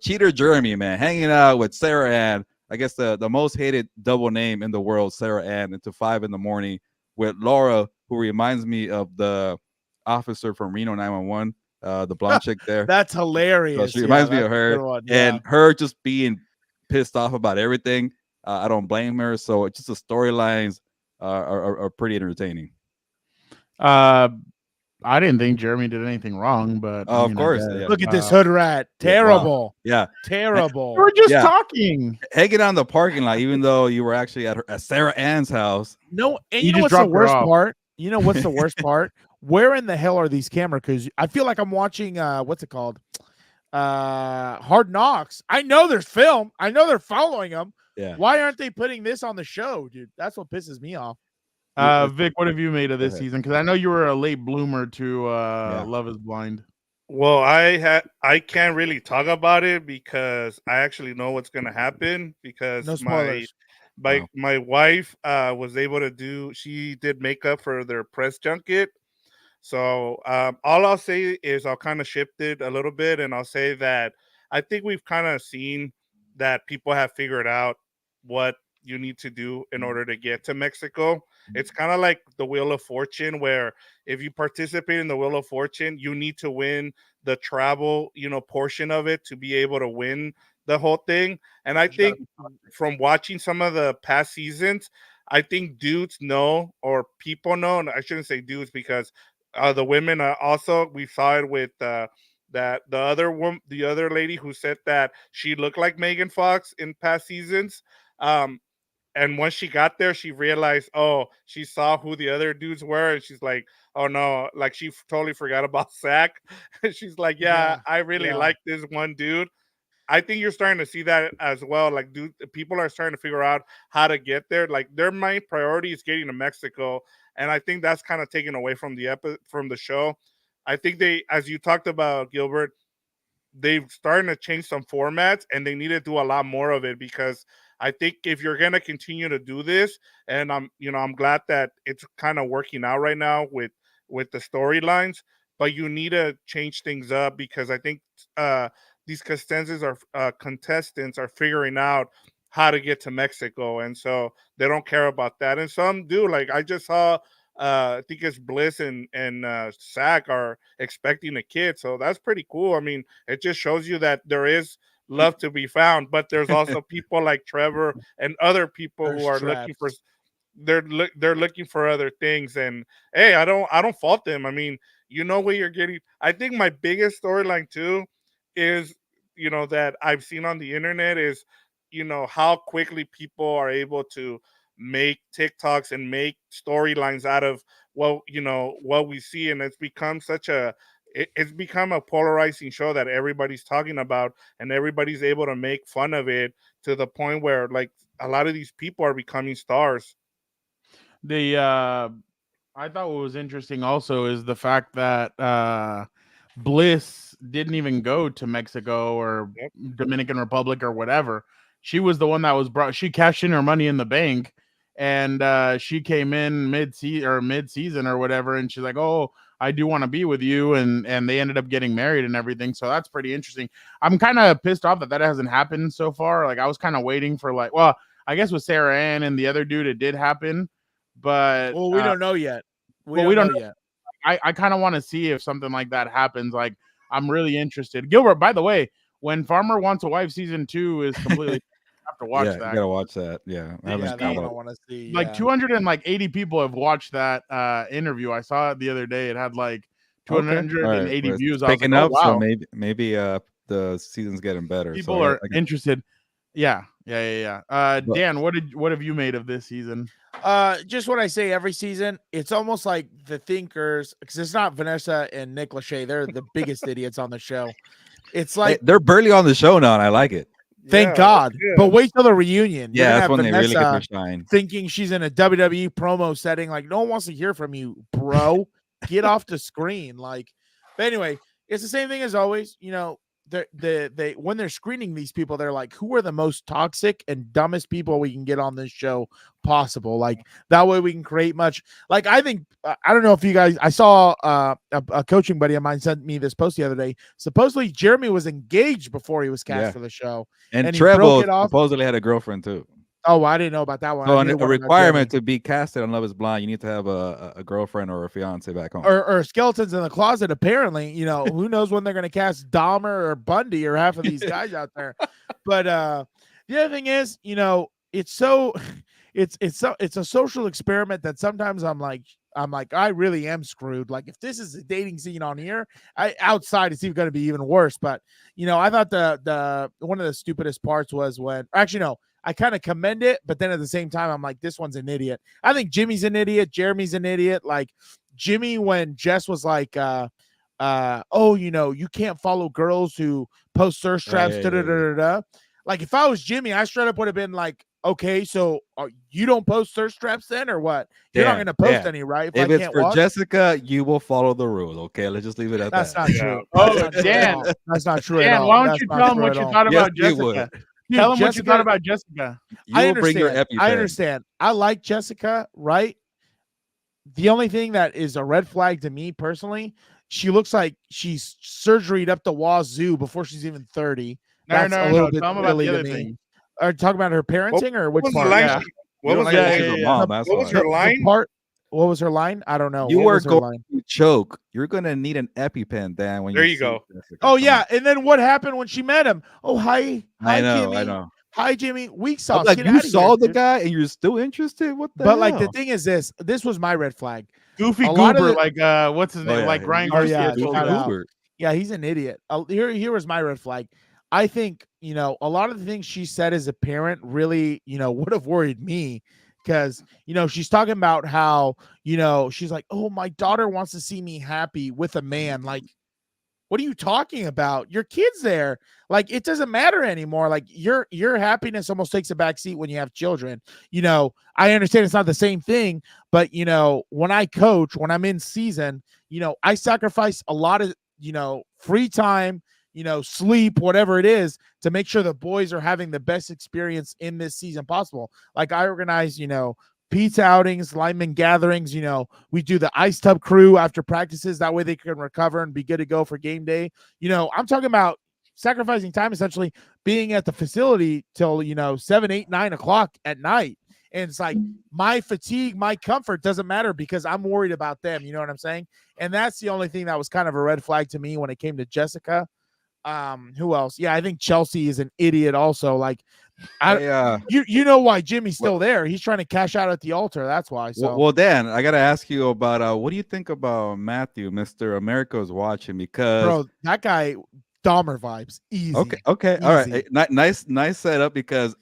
[SPEAKER 2] Cheater Jeremy, man, hanging out with Sarah Ann. I guess the most hated double name in the world, Sarah Ann, into 5 a.m. with Laura, who reminds me of the officer from Reno 911, the blonde chick there.
[SPEAKER 3] That's hilarious.
[SPEAKER 2] So she reminds me of her, and her just being pissed off about everything. I don't blame her. So it's just the storylines are pretty entertaining.
[SPEAKER 1] I didn't think Jeremy did anything wrong, but
[SPEAKER 2] of course,
[SPEAKER 3] look at this hood rat. Terrible.
[SPEAKER 2] Yeah,
[SPEAKER 3] terrible.
[SPEAKER 1] We were just talking,
[SPEAKER 2] hanging out in the parking lot, even though you were actually at Sarah Ann's house.
[SPEAKER 3] No, and you know what's the worst part? You know what's the worst part? Where in the hell are these cameras? Because I feel like I'm watching what's it called? Hard Knocks. I know there's film. I know they're following them.
[SPEAKER 2] Yeah.
[SPEAKER 3] Why aren't they putting this on the show, dude? That's what pisses me off.
[SPEAKER 1] Vic, what have you made of this season? Because I know you were a late bloomer to Love is Blind.
[SPEAKER 4] Well, I can't really talk about it because I actually know what's gonna happen because
[SPEAKER 3] No spoilers.
[SPEAKER 4] my wife was able to she did makeup for their press junket. So all I'll say is I'll kind of shift it a little bit and I'll say that I think we've kind of seen that people have figured out what you need to do in order to get to Mexico. It's kind of like the Wheel of Fortune, where if you participate in the Wheel of Fortune, you need to win the travel, portion of it to be able to win the whole thing. And I think from watching some of the past seasons, I think dudes know, or people know, and I shouldn't say dudes because the women also, we saw it with that the other lady who said that she looked like Megan Fox in past seasons. And once she got there, she realized, she saw who the other dudes were, and she's like, oh no, like she totally forgot about Zach. She's like, I really like this one dude. I think you're starting to see that as well. Like, people are starting to figure out how to get there. Like, their main priority is getting to Mexico, and I think that's kind of taken away from the show. I think they, as you talked about, Gilbert, they've starting to change some formats, and they need to do a lot more of it because I think if you're gonna continue to do this, and I'm glad that it's kind of working out right now with the storylines, but you need to change things up because I think these contestants are figuring out how to get to Mexico, and so they don't care about that. And some do. Like I just saw, I think it's Bliss and Zach are expecting a kid, so that's pretty cool. I mean, it just shows you that there is love to be found, but there's also people like Trevor and other people who are looking for. They're looking for other things, and hey, I don't fault them. I mean, what you're getting. I think my biggest storyline too is that I've seen on the internet is how quickly people are able to make TikToks and make storylines out of what we see, and it's become it's become a polarizing show that everybody's talking about, and everybody's able to make fun of it to the point where like a lot of these people are becoming stars.
[SPEAKER 1] I thought what was interesting also is the fact that Bliss didn't even go to Mexico or Dominican Republic or whatever. She was the one that was brought. She cashed in her money in the bank, and she came in mid-season or whatever, and she's like, "Oh, I do want to be with you," and they ended up getting married and everything. So that's pretty interesting. I'm kind of pissed off that hasn't happened so far. Like I was kind of waiting for I guess with Sarah Ann and the other dude, it did happen, but
[SPEAKER 3] we don't know yet.
[SPEAKER 1] We don't know yet. I kind of want to see if something like that happens. Like I'm really interested. Gilbert, by the way, when Farmer Wants a Wife season 2 is completely, you have to watch that.
[SPEAKER 2] You gotta watch that. Yeah,
[SPEAKER 3] I want to see.
[SPEAKER 1] Like 280 people have watched that interview. I saw it the other day. It had like 280 views.
[SPEAKER 2] Picking up, wow. So maybe the season's getting better.
[SPEAKER 1] People are interested. Yeah. Dan, what have you made of this season?
[SPEAKER 3] Just what I say every season, it's almost like the thinkers, because it's not Vanessa and Nick Lachey. They're the biggest idiots on the show. It's like
[SPEAKER 2] they're barely on the show now, and I like it.
[SPEAKER 3] Thank God. Yeah. But wait till the reunion.
[SPEAKER 2] Yeah, that's when Vanessa they really get their shine.
[SPEAKER 3] Thinking she's in a WWE promo setting. Like, no one wants to hear from you, bro. Get off the screen. Like, But anyway, it's the same thing as always. You know, they when they're screening these people, they're like, who are the most toxic and dumbest people we can get on this show possible? Like that way we can create much. Like I think I don't know if you guys. I saw a coaching buddy of mine sent me this post the other day. Supposedly Jeremy was engaged before he was cast for the show,
[SPEAKER 2] and
[SPEAKER 3] he
[SPEAKER 2] Treble
[SPEAKER 3] broke it off.
[SPEAKER 2] supposedly had a girlfriend too.
[SPEAKER 3] Oh, I didn't know about that one.
[SPEAKER 2] So
[SPEAKER 3] I knew
[SPEAKER 2] a
[SPEAKER 3] one about
[SPEAKER 2] requirement
[SPEAKER 3] Jeremy.
[SPEAKER 2] to be casted on Love Is Blind, you need to have a girlfriend or a fiance back home.
[SPEAKER 3] Or skeletons in the closet. Apparently, you know, who knows when they're going to cast Dahmer or Bundy or half of these guys out there. But the other thing is, you know, it's a social experiment that sometimes I'm like, I really am screwed. Like if this is a dating scene on here, outside it's even going to be even worse. But you know, I thought the one of the stupidest parts was when actually no. I kind of commend it, but then at the same time, I'm like, this one's an idiot. I think Jimmy's an idiot. Jeremy's an idiot. Like Jimmy, when Jess was like, oh, you know, you can't follow girls who post thirst traps. Like if I was Jimmy, I straight up would have been like, okay, so you don't post thirst traps then, or what? You're not going to post any, right?
[SPEAKER 2] If it's for Jessica, you will follow the rules. Okay, let's just leave it at that.
[SPEAKER 3] That's not true.
[SPEAKER 1] Oh, Dan,
[SPEAKER 3] that's not true at all.
[SPEAKER 1] Why don't you tell him what you thought about Jessica?
[SPEAKER 3] Dude,
[SPEAKER 1] tell him what you thought about Jessica.
[SPEAKER 3] I understand. I like Jessica, right? The only thing that is a red flag to me personally, she looks like she's surgeryed up the wazoo before she's even 30. That's a little bit silly to me. Are you talking about her parenting or which part?
[SPEAKER 4] What was her line?
[SPEAKER 3] What was her line? I don't know.
[SPEAKER 2] You were going to choke. You're going to need an EpiPen, Dan. When
[SPEAKER 4] there you go.
[SPEAKER 3] Jessica. Oh, yeah. And then what happened when she met him? Oh, hi.
[SPEAKER 2] I know.
[SPEAKER 3] Jimmy.
[SPEAKER 2] I know.
[SPEAKER 3] Hi, Jimmy. Weak sauce.
[SPEAKER 2] Like you saw the guy and you're still interested? What the hell?
[SPEAKER 3] But like the thing is this was my red flag.
[SPEAKER 1] Goofy Goober, like what's his name? Like Ryan Garcia.
[SPEAKER 3] Yeah, he's an idiot. Here was my red flag. I think, you know, a lot of the things she said as a parent really, you know, would have worried me. Because, you know, she's talking about how, you know, she's like, oh, my daughter wants to see me happy with a man. Like, what are you talking about? Your kid's there. Like, it doesn't matter anymore. Like, your happiness almost takes a back seat when you have children. You know, I understand it's not the same thing, but, you know, when I coach, when I'm in season, you know, I sacrifice a lot of, you know, free time, you know, sleep, whatever it is, to make sure the boys are having the best experience in this season possible. Like I organize, you know, pizza outings, lineman gatherings, you know, we do the ice tub crew after practices. That way they can recover and be good to go for game day. You know, I'm talking about sacrificing time, essentially being at the facility till, you know, 7, 8, 9 o'clock at night. And it's like my fatigue, my comfort doesn't matter because I'm worried about them. You know what I'm saying? And that's the only thing that was kind of a red flag to me when it came to Jessica. Who else? Yeah, I think Chelsea is an idiot also. Like you know why Jimmy's still there. He's trying to cash out at the altar. That's why. So
[SPEAKER 2] well, Dan, I gotta ask you about what do you think about Matthew, Mr. America's watching? Because
[SPEAKER 3] bro, that guy Dahmer vibes. Easy.
[SPEAKER 2] Okay. Easy. All right. Nice setup because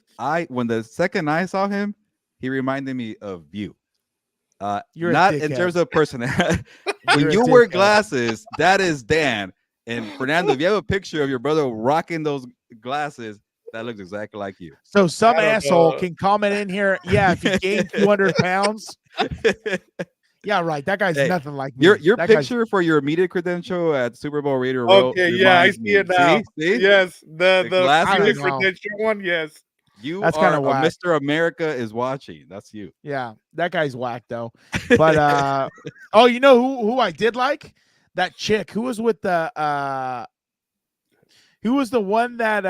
[SPEAKER 2] when the second I saw him, he reminded me of you.
[SPEAKER 3] You're
[SPEAKER 2] not in terms of personality. When you wear glasses, that is Dan. And Fernando, if you have a picture of your brother rocking those glasses, that looks exactly like you.
[SPEAKER 3] So some asshole can comment in here. Yeah, if you gain 200 pounds. Yeah, right. That guy's nothing like me.
[SPEAKER 2] Your picture for your media credential at Super Bowl Radio Row.
[SPEAKER 4] Okay, yeah, I see it now. See? Yes, the
[SPEAKER 2] glasses
[SPEAKER 4] credential one. Yes,
[SPEAKER 2] that's kind of whack. Mr. America is watching. That's you.
[SPEAKER 3] Yeah, that guy's whack though. But oh, you know who I did like? That chick who was with the who was the one that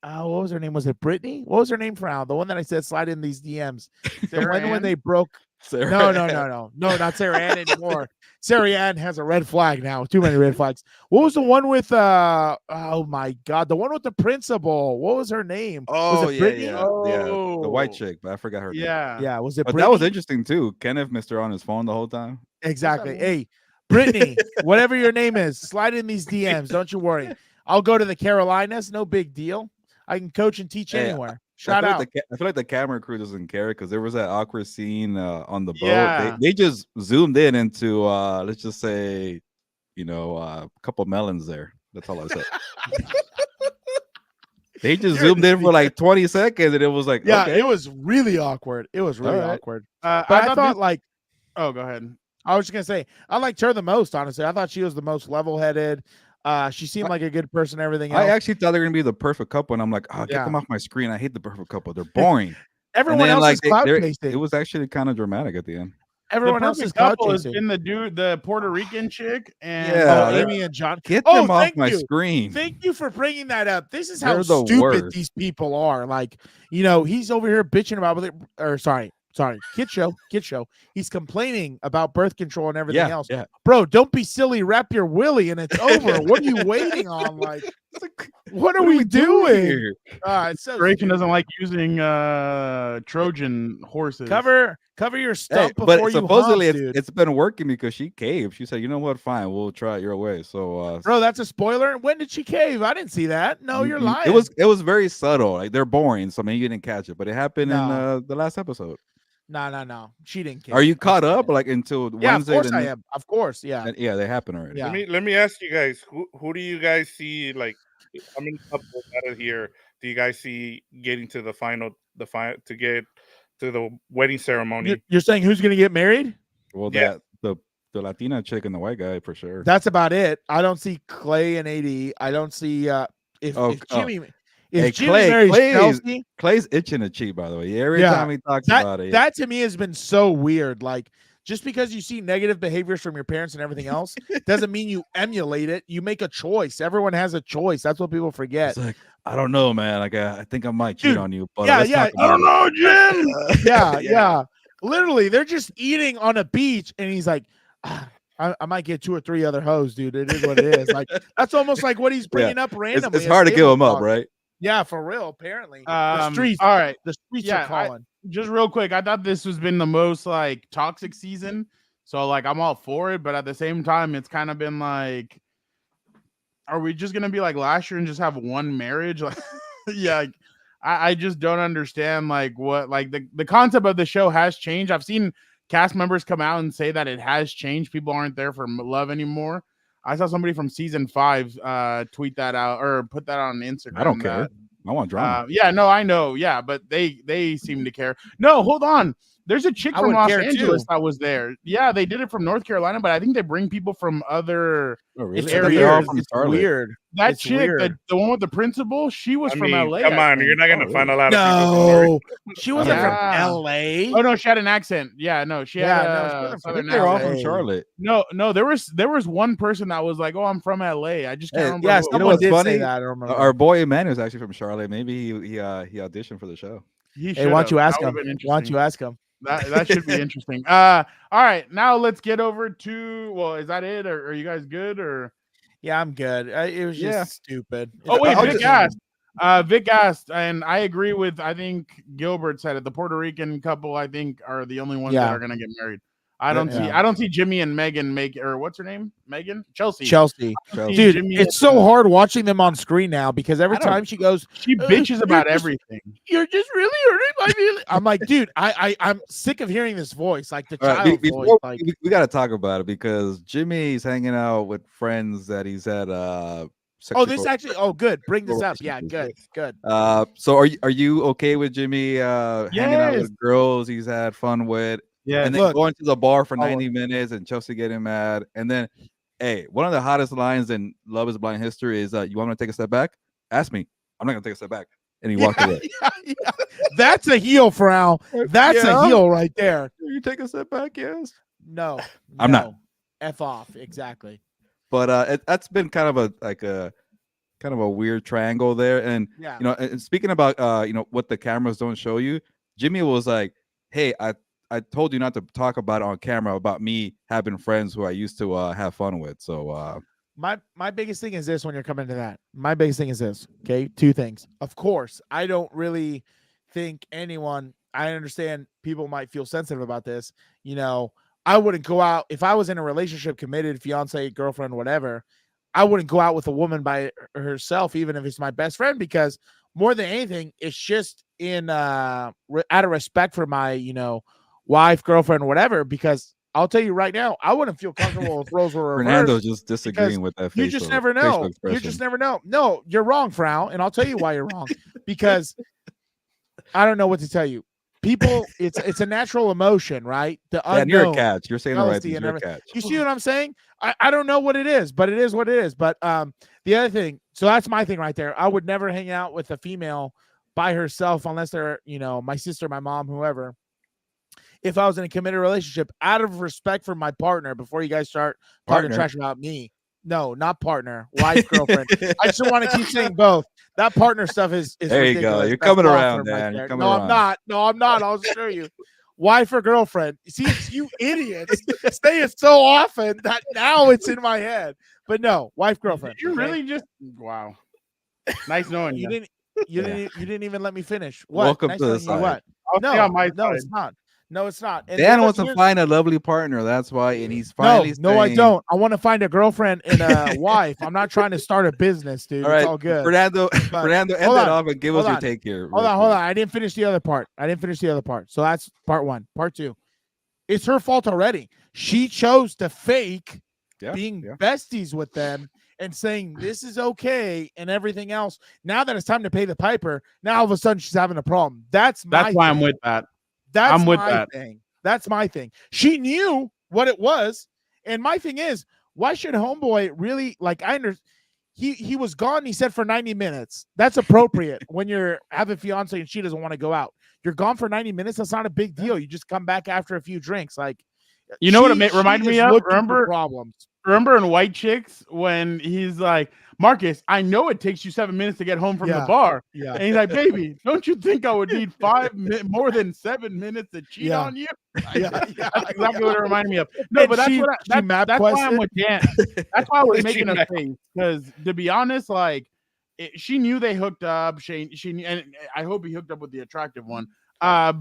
[SPEAKER 3] what was her name? Was it Brittany? What was her name for now? The one that I said slide in these DMs. when they broke. No, not Sarah Ann anymore. Sarah Ann has a red flag now. Too many red flags. What was the one with oh my god, the one with the principal? What was her name?
[SPEAKER 2] Oh,
[SPEAKER 3] was it Brittany?
[SPEAKER 2] Yeah. The white chick, but I forgot her name.
[SPEAKER 3] Yeah. Was it
[SPEAKER 2] but
[SPEAKER 3] Brittany?
[SPEAKER 2] That was interesting too. Kenneth Mr. on his phone the whole time.
[SPEAKER 3] Exactly. Hey, Brittany, whatever your name is, slide in these DMs. Don't you worry. I'll go to the Carolinas. No big deal. I can coach and teach anywhere. Shout out.
[SPEAKER 2] I feel like the camera crew doesn't care because there was that awkward scene on the boat. Yeah. They just zoomed in into let's just say, you know, a couple melons there. That's all I said. They just zoomed in for like 20 seconds and it was like,
[SPEAKER 3] yeah, okay. It was really awkward. It was really awkward.
[SPEAKER 1] But I thought like, oh, go ahead.
[SPEAKER 3] I was just gonna say I liked her the most. Honestly, I thought she was the most level-headed. She seemed like a good person. Everything else.
[SPEAKER 2] I actually thought they were gonna be the perfect couple, and I'm like, oh, get them off my screen. I hate the perfect couple. They're boring.
[SPEAKER 3] Everyone else is clout
[SPEAKER 2] it
[SPEAKER 3] chasing.
[SPEAKER 2] was actually kind of dramatic at the end.
[SPEAKER 3] Everyone
[SPEAKER 1] the
[SPEAKER 3] else is
[SPEAKER 1] perfect
[SPEAKER 3] clout
[SPEAKER 1] couple has
[SPEAKER 3] chasing.
[SPEAKER 1] been the Puerto Rican chick and
[SPEAKER 3] Amy and John.
[SPEAKER 2] Get them off
[SPEAKER 3] thank
[SPEAKER 2] my
[SPEAKER 3] you.
[SPEAKER 2] screen.
[SPEAKER 3] Thank you for bringing that up. This is how
[SPEAKER 2] They're the
[SPEAKER 3] stupid
[SPEAKER 2] worst.
[SPEAKER 3] these people are. Like, he's over here bitching about kid show. He's complaining about birth control and everything else.
[SPEAKER 2] Yeah.
[SPEAKER 3] Bro, don't be silly. Wrap your willy and it's over. What are you waiting on? Like, what are we doing
[SPEAKER 2] here?
[SPEAKER 3] It's so
[SPEAKER 1] Corporation doesn't like using Trojan horses.
[SPEAKER 3] cover your stuff before
[SPEAKER 2] but
[SPEAKER 3] you
[SPEAKER 2] supposedly
[SPEAKER 3] hump, dude.
[SPEAKER 2] it's been working because she caved. She said, "You know what? Fine, we'll try it your way." So,
[SPEAKER 3] Bro, that's a spoiler. When did she cave? I didn't see that. No, you're lying.
[SPEAKER 2] It was very subtle. Like they're boring, so maybe you didn't catch it, but it happened in the last episode.
[SPEAKER 3] No. She didn't cave.
[SPEAKER 2] Are you caught up like until Wednesday?
[SPEAKER 3] Of course I am. Of course, yeah.
[SPEAKER 2] Yeah, they happen already.
[SPEAKER 3] Yeah.
[SPEAKER 4] Let me ask you guys, who do you guys see, like, how many couples out of here do you guys see getting to the final to get to the wedding ceremony?
[SPEAKER 3] You're saying who's going to get married?
[SPEAKER 2] Well,
[SPEAKER 4] Yeah.
[SPEAKER 2] the Latina chick and the white guy for sure.
[SPEAKER 3] That's about it. I don't see Clay and AD. I don't see if Jimmy marries Chelsea.
[SPEAKER 2] Clay's itching to cheat, by the way. Every time he talks about it.
[SPEAKER 3] That to me has been so weird. Like, just because you see negative behaviors from your parents and everything else doesn't mean you emulate it. You make a choice. Everyone has a choice. That's what people forget.
[SPEAKER 2] It's like, I don't know, man. Like, I think I might cheat on you. But
[SPEAKER 3] I
[SPEAKER 1] don't know, Jim.
[SPEAKER 3] Yeah. Literally, they're just eating on a beach, and he's like, I might get 2 or 3 other hoes, dude. It is what it is. Like, that's almost like what he's bringing up randomly.
[SPEAKER 2] It's hard to give him up, right?
[SPEAKER 3] Yeah, for real. Apparently, the streets.
[SPEAKER 1] All right,
[SPEAKER 3] the streets are calling.
[SPEAKER 1] Just real quick, I thought this has been the most like toxic season, so like I'm all for it. But at the same time, it's kind of been like, are we just gonna be like last year and just have one marriage? Like, yeah, like, I just don't understand like what like the concept of the show has changed. I've seen cast members come out and say that it has changed. People aren't there for love anymore. I saw somebody from season 5 tweet that out or put that on Instagram.
[SPEAKER 2] I don't care. I want drama.
[SPEAKER 1] Yeah, no, I know. Yeah, but they seem to care. No, hold on. There's a chick from Los Angeles that was there. Yeah, they did it from North Carolina, but I think they bring people from other areas.
[SPEAKER 3] It's weird.
[SPEAKER 1] That chick, the one with the principal, she was from LA.
[SPEAKER 4] Come on, you're not gonna find a lot of
[SPEAKER 3] people. No, she wasn't from LA.
[SPEAKER 1] Oh no, she had an accent. Yeah, no, she had a southern
[SPEAKER 2] they're all
[SPEAKER 1] accent.
[SPEAKER 2] from Charlotte.
[SPEAKER 1] No, there was one person that was like, "Oh, I'm from LA." I just can't remember.
[SPEAKER 3] Yeah,
[SPEAKER 2] you know what's funny?
[SPEAKER 3] Say that. I don't remember.
[SPEAKER 2] Our boy Emmanuel is actually from Charlotte. Maybe he auditioned for the show.
[SPEAKER 3] Hey, why don't you ask him? Why don't you ask him?
[SPEAKER 1] That should be interesting. All right, now let's get over to. Well, is that it? Or are you guys good? Or
[SPEAKER 3] yeah, I'm good. It was just stupid.
[SPEAKER 1] Oh wait, Vic asked. Vic asked, and I agree with. I think Gilbert said it. The Puerto Rican couple, I think, are the only ones that are going to get married. I don't see Jimmy and Megan make, or what's her name? Megan? Chelsea.
[SPEAKER 3] Dude, it's so hard watching them on screen now because every time she goes,
[SPEAKER 1] she bitches about everything.
[SPEAKER 3] You're just really hurting my feelings. I'm like, dude, I'm sick of hearing this voice, like the child voice. Like,
[SPEAKER 2] we got to talk about it because Jimmy's hanging out with friends that he's had.
[SPEAKER 3] Good. Bring this up. Yeah, good.
[SPEAKER 2] So are you okay with Jimmy hanging out with girls he's had fun with?
[SPEAKER 1] Yeah,
[SPEAKER 2] and then going to the bar for 90 minutes and Chelsea getting mad. And then, hey, one of the hottest lines in Love is Blind history is, you want me to take a step back? Ask me. I'm not going to take a step back. And he walked away.
[SPEAKER 3] That's a heel, Frau. That's a heel right there.
[SPEAKER 2] You take a step back, yes?
[SPEAKER 3] No.
[SPEAKER 2] I'm not.
[SPEAKER 3] F off. Exactly.
[SPEAKER 2] But that's been kind of a weird triangle there. And, and speaking about, what the cameras don't show you, Jimmy was like, hey, I told you not to talk about it on camera about me having friends who I used to have fun with. So
[SPEAKER 3] my biggest thing is this when you're coming to that. My biggest thing is this. Okay, 2 things. Of course, I don't really think anyone. I understand people might feel sensitive about this. I wouldn't go out if I was in a relationship, committed, fiance, girlfriend, whatever. I wouldn't go out with a woman by herself, even if it's my best friend, because more than anything, it's just out of respect for my wife, girlfriend, whatever, because I'll tell you right now, I wouldn't feel comfortable if roles were reversed.
[SPEAKER 2] Fernando just disagreeing with that.
[SPEAKER 3] You just never know. You just never know. No, you're wrong, Frau, and I'll tell you why you're wrong. Because I don't know what to tell you. people, it's a natural emotion, right? The
[SPEAKER 2] Dan, you're a
[SPEAKER 3] unknown,
[SPEAKER 2] catch. You're saying the right
[SPEAKER 3] jealousy,
[SPEAKER 2] thing.
[SPEAKER 3] and
[SPEAKER 2] You're a
[SPEAKER 3] everything.
[SPEAKER 2] catch.
[SPEAKER 3] You see what I'm saying? I don't know what it is, but it is what it is. But the other thing, so that's my thing right there. I would never hang out with a female by herself unless they're, my sister, my mom, whoever. If I was in a committed relationship, out of respect for my partner, before you guys start talking trash about me. No, not partner, wife, girlfriend. I just want to keep saying both. That partner stuff is
[SPEAKER 2] there
[SPEAKER 3] ridiculous.
[SPEAKER 2] you go. You're
[SPEAKER 3] That's
[SPEAKER 2] coming
[SPEAKER 3] law
[SPEAKER 2] around,
[SPEAKER 3] firm right
[SPEAKER 2] Dan.
[SPEAKER 3] there.
[SPEAKER 2] You're coming
[SPEAKER 3] No,
[SPEAKER 2] around.
[SPEAKER 3] I'm not. No, I'm not. I'll show you. Wife or girlfriend. See, it's you idiots say it so often that now it's in my head. But no, wife, girlfriend.
[SPEAKER 1] You really just wow. Nice knowing
[SPEAKER 3] You
[SPEAKER 1] you.
[SPEAKER 3] didn't. You didn't even let me finish. What?
[SPEAKER 2] Welcome
[SPEAKER 3] Nice
[SPEAKER 2] to the
[SPEAKER 3] knowing you.
[SPEAKER 2] side.
[SPEAKER 3] What?
[SPEAKER 1] I'll stay on my
[SPEAKER 3] No,
[SPEAKER 1] side.
[SPEAKER 3] it's not. No, it's not. And
[SPEAKER 2] Dan wants to find a lovely partner. That's why, and he's finally
[SPEAKER 3] No, I don't. I want to find a girlfriend and a wife. I'm not trying to start a business, dude.
[SPEAKER 2] All right,
[SPEAKER 3] it's all good.
[SPEAKER 2] Fernando,
[SPEAKER 3] But-
[SPEAKER 2] Fernando, end
[SPEAKER 3] hold
[SPEAKER 2] that
[SPEAKER 3] on,
[SPEAKER 2] off and give us
[SPEAKER 3] hold
[SPEAKER 2] your
[SPEAKER 3] on.
[SPEAKER 2] take here.
[SPEAKER 3] Hold on. I didn't finish the other part. So that's part one. Part two. It's her fault already. She chose to fake being besties with them and saying this is okay and everything else. Now that it's time to pay the piper, now all of a sudden she's having a problem. That's why
[SPEAKER 1] I'm with that.
[SPEAKER 3] That's
[SPEAKER 1] I'm with
[SPEAKER 3] my
[SPEAKER 1] that.
[SPEAKER 3] thing. That's my thing. She knew what it was. And my thing is, why should homeboy really he was gone, he said, for 90 minutes. That's appropriate when you're have a fiance and she doesn't want to go out. You're gone for 90 minutes. That's not a big deal. You just come back after a few drinks. Like,
[SPEAKER 1] you know what it reminded me of? Remember in White Chicks when he's like, Marcus, I know it takes you 7 minutes to get home from the bar.
[SPEAKER 3] Yeah.
[SPEAKER 1] And he's like, baby, don't you think I would need more than 7 minutes to cheat on you? That's exactly what it reminded me of. No,
[SPEAKER 3] And
[SPEAKER 1] but that's why I'm with Dan. That's why I was making a face. Because to be honest, she knew they hooked up. She and I hope he hooked up with the attractive one. Hey,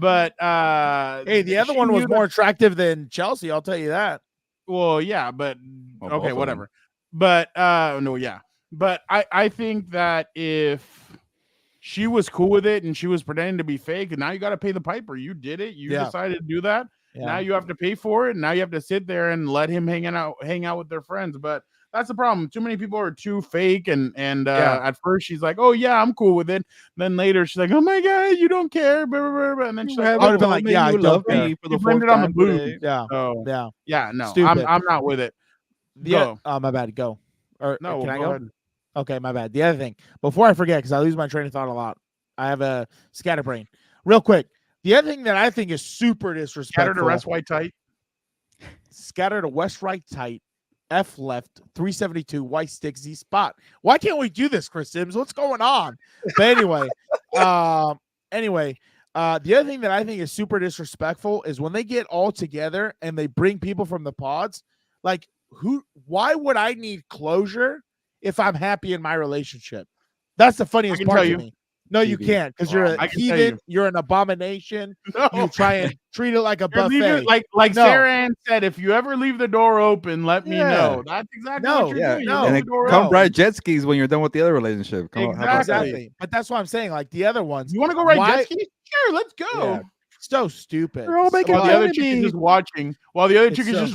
[SPEAKER 3] the other one was more attractive than Chelsea, I'll tell you that.
[SPEAKER 1] Well, yeah, but okay, whatever. But but I think that if she was cool with it and she was pretending to be fake, and now you got to pay the piper. You did it. You decided to do that. Now you have to pay for it. Now you have to sit there and let him hang out with their friends. But that's the problem. Too many people are too fake, and at first she's like, "Oh yeah, I'm cool with it." Then later she's like, "Oh my god, you don't care," blah, blah, blah. And then she's like,
[SPEAKER 3] I would have been like, "Yeah, I love me
[SPEAKER 1] for the fourth time today." Yeah, no,
[SPEAKER 3] Stupid.
[SPEAKER 1] I'm not with it. Go.
[SPEAKER 3] My bad. Go. Or
[SPEAKER 1] no,
[SPEAKER 3] can I
[SPEAKER 1] go
[SPEAKER 3] go?
[SPEAKER 1] ahead.
[SPEAKER 3] Okay, my bad. The other thing, before I forget, because I lose my train of thought a lot. I have a scatterbrain. Real quick. The other thing that I think is super disrespectful.
[SPEAKER 1] Scatter to rest right tight.
[SPEAKER 3] Scatter to west right tight. F left 372 white stick Z spot. Why can't we do this, Chris Sims? What's going on? But anyway, the other thing that I think is super disrespectful is when they get all together and they bring people from the pods. Like, why would I need closure if I'm happy in my relationship? That's the funniest part to me. No, you can't, because you're a heathen. You're an abomination. No. You try and treat it like a buffet.
[SPEAKER 1] Like Sarah Ann said, if you ever leave the door open, let me know. That's exactly what you're doing.
[SPEAKER 2] And come ride jet skis when you're done with the other relationship.
[SPEAKER 3] Exactly. But that's what I'm saying. Like the other ones.
[SPEAKER 1] You want to go ride jet skis? Sure, let's go.
[SPEAKER 3] Yeah. So stupid.
[SPEAKER 1] While the other chick is just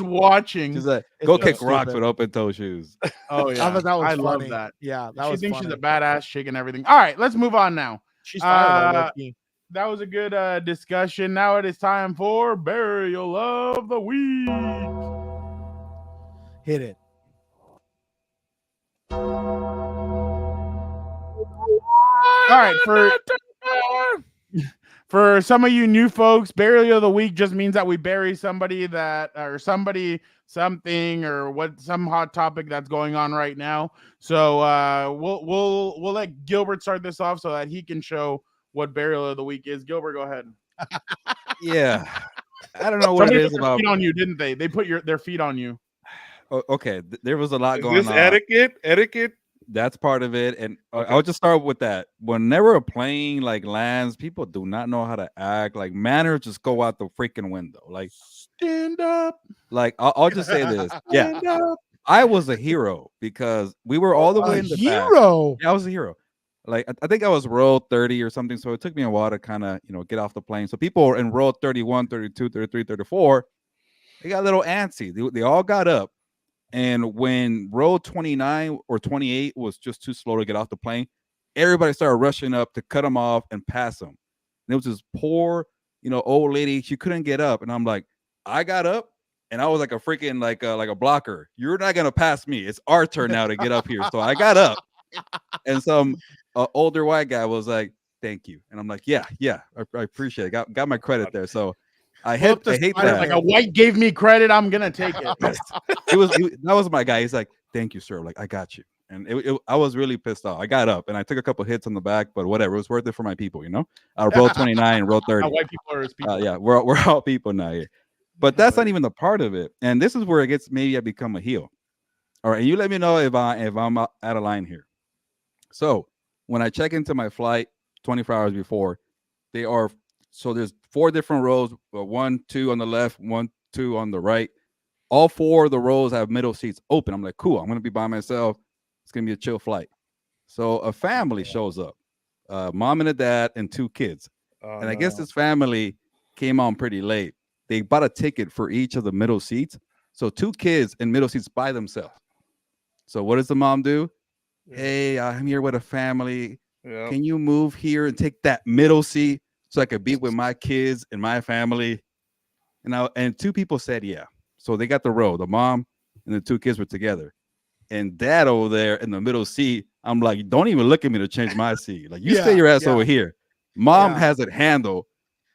[SPEAKER 1] watching.
[SPEAKER 2] She's like, go kick rocks with open toe shoes.
[SPEAKER 1] Oh yeah,
[SPEAKER 3] I
[SPEAKER 1] love that.
[SPEAKER 3] Yeah,
[SPEAKER 1] she thinks she's a badass chick and everything. All right, let's move on now.
[SPEAKER 3] She's that
[SPEAKER 1] was a good discussion. Now it is time for Burial of the Week.
[SPEAKER 3] Hit it.
[SPEAKER 1] All right, for some of you new folks, Burial of the Week just means that we bury somebody something or some hot topic that's going on right now. So we'll let Gilbert start this off so that he can show what Burial of the Week is. Gilbert, go ahead.
[SPEAKER 2] Yeah, I don't know what it is about.
[SPEAKER 1] Feet on you, didn't they? They put their feet on you.
[SPEAKER 2] Okay, there was a lot going
[SPEAKER 4] on. Etiquette.
[SPEAKER 2] That's part of it, and I'll just start with that. Whenever a plane lands, people do not know how to act. Like manners just go out the freaking window. Like
[SPEAKER 1] stand up.
[SPEAKER 2] Like I'll just say this. Yeah, I was a hero because we were all the way in the
[SPEAKER 3] hero.
[SPEAKER 2] Back. Yeah, I was a hero. Like I think I was row 30 or something, so it took me a while to kind of get off the plane. So people in row 31, 32, 33, 34, they got a little antsy. They all got up. And when row 29 or 28 was just too slow to get off the plane, everybody started rushing up to cut them off and pass them. And it was this poor, old lady, she couldn't get up, and I'm like, I got up, and I was like a freaking like a blocker. You're not gonna pass me. It's our turn now to get up here. So I got up, and some older white guy was like, "Thank you," and I'm like, "Yeah, I appreciate it. Got my credit there." So I hate
[SPEAKER 1] Like
[SPEAKER 2] that.
[SPEAKER 1] a white gave me credit, I'm gonna take it.
[SPEAKER 2] That was my guy. He's like, "Thank you, sir." Like, I got you. And I was really pissed off. I got up and I took a couple hits on the back, but whatever. It was worth it for my people, row 29 and row 30.
[SPEAKER 1] White people are his people.
[SPEAKER 2] Yeah, we're all people now here. But that's not even the part of it. And this is where it gets, maybe I become a heel. All right, and you let me know if I'm out of line here. So when I check into my flight 24 hours before, there's 4 different rows, 1, 2 on the left, 1, 2 on the right. All 4 of the rows have middle seats open. I'm like, cool, I'm gonna be by myself. It's gonna be a chill flight. So a family shows up, mom and a dad and 2 kids. And I guess this family came on pretty late. They bought a ticket for each of the middle seats. So 2 kids in middle seats by themselves. So what does the mom do? Hey, I'm here with a family.
[SPEAKER 4] Yeah.
[SPEAKER 2] Can you move here and take that middle seat so I could be with my kids and my family? And 2 people said yeah. So they got the row. The mom and the 2 kids were together. And dad over there in the middle seat, I'm like, don't even look at me to change my seat. Like, you stay your ass over here. Mom has it handled.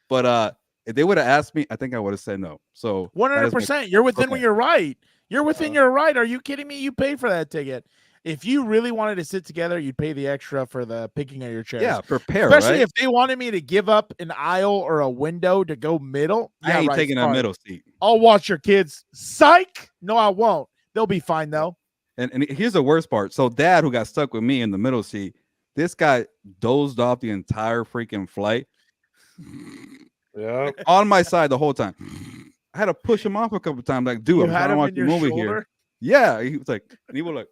[SPEAKER 2] But if they would have asked me, I think I would have said no. So
[SPEAKER 3] 100%. You're within when you're right. You're within your right. Are you kidding me? You paid for that ticket. If you really wanted to sit together, you'd pay the extra for the picking of your chairs.
[SPEAKER 2] Yeah, prepare.
[SPEAKER 3] Especially
[SPEAKER 2] right?
[SPEAKER 3] if they wanted me to give up an aisle or a window to go middle.
[SPEAKER 2] I ain't taking a middle seat.
[SPEAKER 3] I'll watch your kids. Psych. No, I won't. They'll be fine though.
[SPEAKER 2] And here's the worst part. So dad, who got stuck with me in the middle seat, this guy dozed off the entire freaking flight.
[SPEAKER 4] Yeah.
[SPEAKER 2] On my side the whole time. I had to push him off a couple times. Like, dude, I'm trying to watch the movie here. Yeah. He was like, and he was like,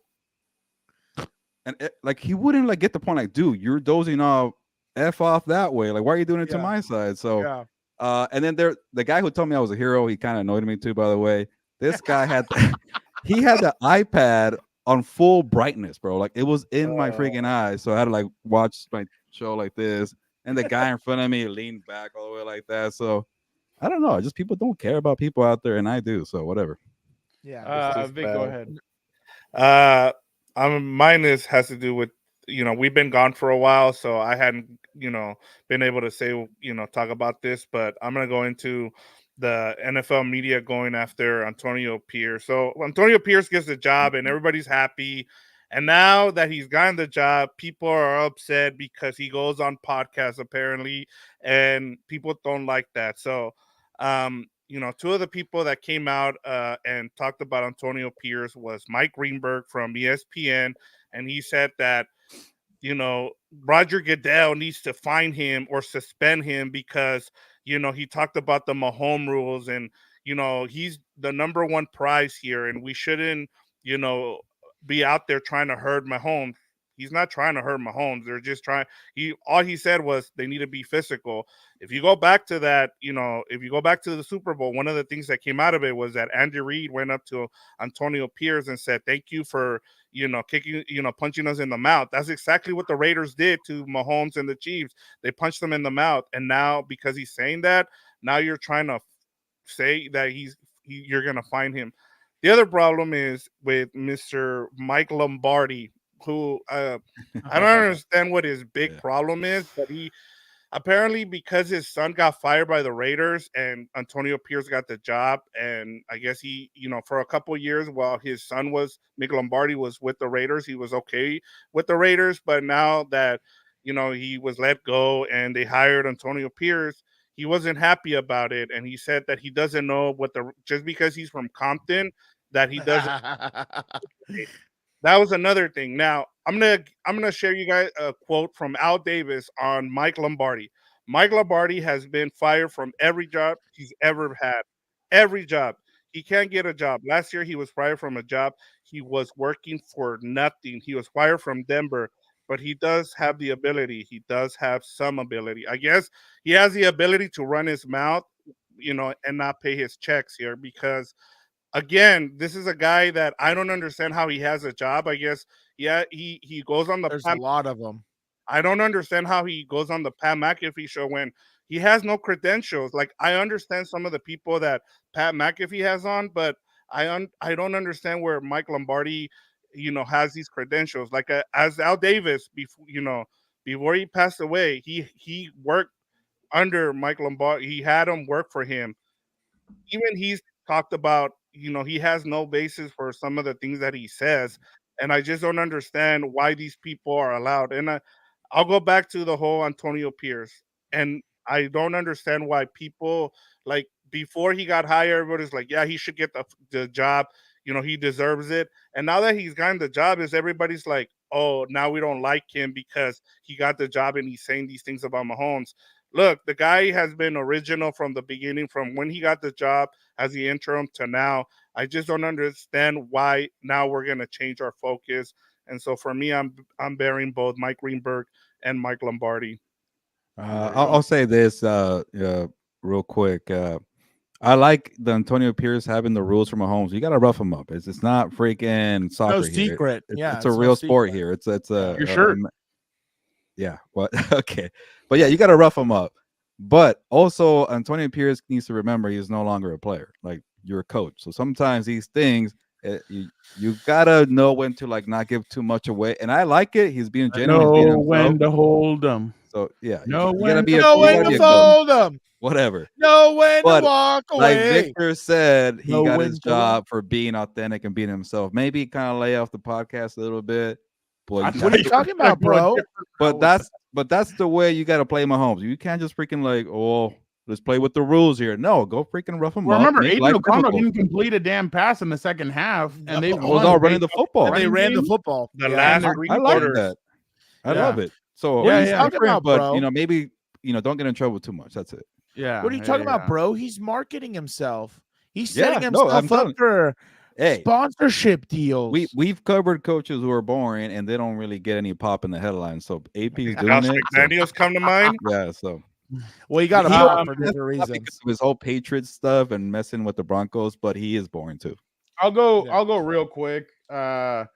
[SPEAKER 2] and like he wouldn't like get the point. Like, dude, you're dozing off, F off that way. Like, why are you doing it to my side? So and then the guy who told me I was a hero, he kind of annoyed me too, by the way. This guy had he had the iPad on full brightness, bro. Like, it was in my freaking eyes. So I had to like watch my show like this. And the guy in front of me leaned back all the way like that. So I don't know. Just people don't care about people out there, and I do. So whatever.
[SPEAKER 3] Yeah.
[SPEAKER 1] Vic, go ahead.
[SPEAKER 4] Mine has to do with, we've been gone for a while, so I hadn't, been able to say, talk about this, but I'm going to go into the NFL media going after Antonio Pierce. So Antonio Pierce gets the job and everybody's happy. And now that he's gotten the job, people are upset because he goes on podcasts apparently, and people don't like that. So, 2 of the people that came out and talked about Antonio Pierce was Mike Greenberg from ESPN, and he said that, Roger Goodell needs to fine him or suspend him because, he talked about the Mahomes rules and, he's the number 1 prize here, and we shouldn't, be out there trying to hurt Mahomes. He's not trying to hurt Mahomes. They're just trying. All he said was they need to be physical. If you go back to that, if you go back to the Super Bowl, one of the things that came out of it was that Andy Reid went up to Antonio Pierce and said, "Thank you for kicking, punching us in the mouth." That's exactly what the Raiders did to Mahomes and the Chiefs. They punched them in the mouth, and now because he's saying that, now you're trying to say that you're gonna find him. The other problem is with Mr. Mike Lombardi, who I don't understand what his big problem is, but he apparently, because his son got fired by the Raiders and Antonio Pierce got the job, and I guess he, for a couple of years while his son Mick Lombardi was with the Raiders, he was okay with the Raiders, but now that, he was let go and they hired Antonio Pierce, he wasn't happy about it, and he said that he doesn't know just because he's from Compton, that he doesn't. That was another thing. Now I'm gonna share you guys a quote from Al Davis on Mike Lombardi. Mike Lombardi has been fired from every job he's ever had. Every job. He can't get a job. Last year he was fired from a job. He was working for nothing. He was fired from Denver, but he does have the ability. He does have some ability. I guess he has the ability to run his mouth, and not pay his checks here because, again, this is a guy that I don't understand how he has a job. I guess, he goes on the.
[SPEAKER 3] There's a lot of them.
[SPEAKER 4] I don't understand how he goes on the Pat McAfee show when he has no credentials. Like, I understand some of the people that Pat McAfee has on, but I don't understand where Mike Lombardi, has these credentials. Like, as Al Davis, before he passed away, he worked under Mike Lombardi. He had him work for him. Even he's talked about, he has no basis for some of the things that he says. And I just don't understand why these people are allowed. And I'll go back to the whole Antonio Pierce. And I don't understand why people, like, before he got hired, everybody's like, yeah, he should get the job. He deserves it. And now that he's gotten the job, everybody's like, oh, now we don't like him because he got the job and he's saying these things about Mahomes. Look, the guy has been original from the beginning, from when he got the job as the interim to now. I just don't understand why now we're going to change our focus. And so for me, I'm bearing both Mike Greenberg and Mike Lombardi.
[SPEAKER 2] I'll say this real quick. I like the Antonio Pierce having the rules for Mahomes. You got to rough him up. It's not freaking soccer.
[SPEAKER 3] No
[SPEAKER 2] here.
[SPEAKER 3] secret.
[SPEAKER 2] It's a real sport here. It's a
[SPEAKER 1] You're sure?
[SPEAKER 2] Yeah. What? Okay. But yeah, you got to rough him up. But also, Antonio Pierce needs to remember he's no longer a player. Like, you're a coach. So sometimes these things, you got to know when to, like, not give too much away. And I like it. He's being genuine.
[SPEAKER 1] Know when to hold them.
[SPEAKER 2] So, yeah.
[SPEAKER 1] Know
[SPEAKER 2] you got to be
[SPEAKER 3] when to fold them.
[SPEAKER 2] Whatever.
[SPEAKER 3] Know when to walk
[SPEAKER 2] like
[SPEAKER 3] away.
[SPEAKER 2] Victor said, he got his job
[SPEAKER 3] walk.
[SPEAKER 2] for being authentic and being himself. Maybe kind of lay off the podcast a little bit. But
[SPEAKER 3] What are you talking about, bro?
[SPEAKER 2] But that's the way you got to play Mahomes. You can't just freaking like, oh, let's play with the rules here. No, go freaking rough him up.
[SPEAKER 1] Remember, Aiden O'Connell didn't complete a damn pass in the second half, and they
[SPEAKER 2] was all running the football.
[SPEAKER 3] And they ran the football.
[SPEAKER 4] The last
[SPEAKER 2] I like that. I love it. So
[SPEAKER 3] what are you talking about, bro?
[SPEAKER 2] But maybe don't get in trouble too much. That's it.
[SPEAKER 1] Yeah.
[SPEAKER 3] What are you talking about, bro? He's marketing himself. He's setting himself up for sponsorship deals.
[SPEAKER 2] We've covered coaches who are boring and they don't really get any pop in the headlines. So AP's doing
[SPEAKER 4] Josh
[SPEAKER 2] it.
[SPEAKER 4] McDaniels come to mind.
[SPEAKER 2] Yeah. So.
[SPEAKER 3] Well, you got to pop for different reasons.
[SPEAKER 2] Because of his whole Patriots stuff and messing with the Broncos, but he is boring too.
[SPEAKER 1] I'll go real quick. I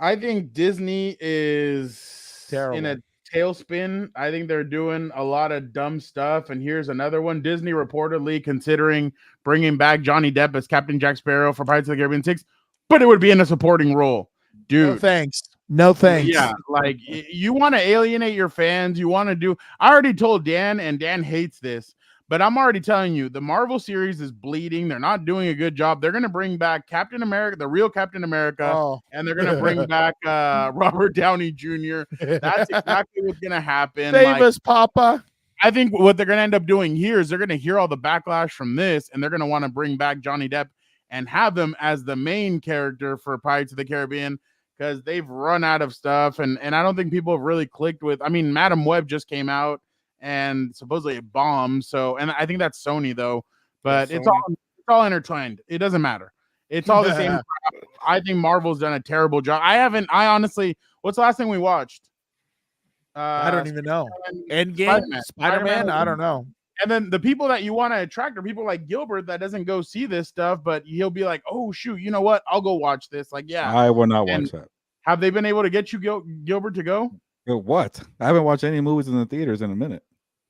[SPEAKER 1] think Disney is
[SPEAKER 3] terrible.
[SPEAKER 1] In a tailspin. I think they're doing a lot of dumb stuff. And here's another one. Disney reportedly considering bringing back Johnny Depp as Captain Jack Sparrow for Pirates of the Caribbean 6, but it would be in a supporting role. Dude.
[SPEAKER 3] No thanks. No thanks.
[SPEAKER 1] Yeah, like you want to alienate your fans. You want to do. I already told Dan, and Dan hates this, but I'm already telling you, the Marvel series is bleeding. They're not doing a good job. They're going to bring back Captain America, the real Captain America, and they're going to bring back Robert Downey Jr. That's exactly what's going to happen.
[SPEAKER 3] Save us, Papa.
[SPEAKER 1] I think what they're going to end up doing here is they're going to hear all the backlash from this, and they're going to want to bring back Johnny Depp and have him as the main character for Pirates of the Caribbean, because they've run out of stuff, and I don't think people have really clicked with. I mean, Madam Web just came out and supposedly it bombed. So, and I think that's Sony though, but it's all intertwined. It doesn't matter. It's all the same. I think Marvel's done a terrible job. I honestly, what's the last thing we watched?
[SPEAKER 3] I don't even know. Endgame, Spider-Man. I don't know.
[SPEAKER 1] And then the people that you want to attract are people like Gilbert that doesn't go see this stuff, but he'll be like, oh shoot, you know what? I'll go watch this. Like, yeah,
[SPEAKER 2] I will not watch that.
[SPEAKER 1] Have they been able to get you Gilbert to go?
[SPEAKER 2] What? I haven't watched any movies in the theaters in a minute.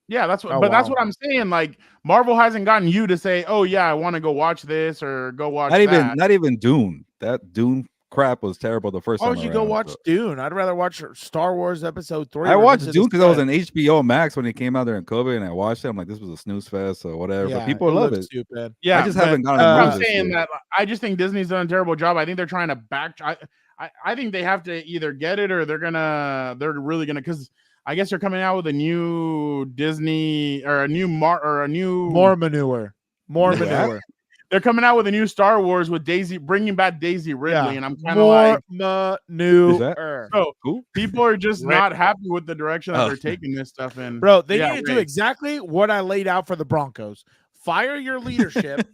[SPEAKER 1] Yeah, that's what. That's what I'm saying. Like, Marvel hasn't gotten you to say, "Oh yeah, I want to go watch this or go watch."
[SPEAKER 2] Not even Dune. That Dune crap was terrible the first time.
[SPEAKER 3] Why would you go watch Dune? I'd rather watch Star Wars Episode 3.
[SPEAKER 2] I watched Dune because I was on HBO Max when it came out there in COVID, and I watched it. I'm like, this was a snooze fest or whatever.
[SPEAKER 3] Yeah,
[SPEAKER 2] but people love it.
[SPEAKER 3] Stupid.
[SPEAKER 1] Yeah,
[SPEAKER 2] I just haven't gotten.
[SPEAKER 1] I'm saying that I just think Disney's done a terrible job. I think they're trying to back. I think they have to either get it or they're really gonna, because I guess they're coming out with a new Disney or a new
[SPEAKER 3] more manure. They're coming out with a new Star Wars with bringing back Daisy Ridley, and I'm kind of like
[SPEAKER 2] manure.
[SPEAKER 1] So people are just not happy with the direction that they're taking this stuff in.
[SPEAKER 3] Bro, they need to do exactly what I laid out for the Broncos. Fire your leadership,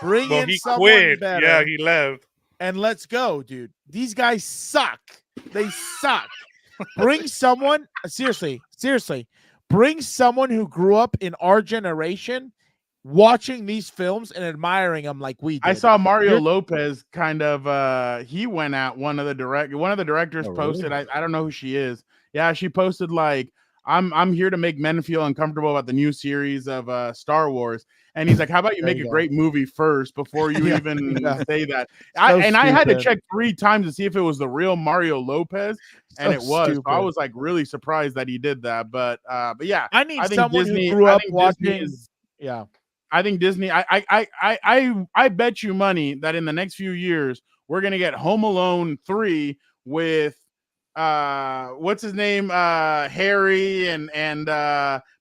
[SPEAKER 3] bring in someone better.
[SPEAKER 4] Yeah, he left.
[SPEAKER 3] And let's go, dude. These guys suck. They suck. Bring someone, seriously, bring someone who grew up in our generation watching these films and admiring them like we did.
[SPEAKER 1] I saw Mario Lopez kind of he went at one of the directors posted. I don't know who she is. Yeah, she posted like, I'm here to make men feel uncomfortable about the new series of Star Wars. And he's like, how about you make a great movie first before you even say that? I had to check 3 times to see if it was the real Mario Lopez, and it was. So I was like really surprised that he did that. But yeah,
[SPEAKER 3] I think
[SPEAKER 1] someone
[SPEAKER 3] Disney,
[SPEAKER 1] who
[SPEAKER 3] grew up
[SPEAKER 1] watching. I think Disney. I bet you money that in the next few years we're gonna get Home Alone 3 with what's his name, Harry and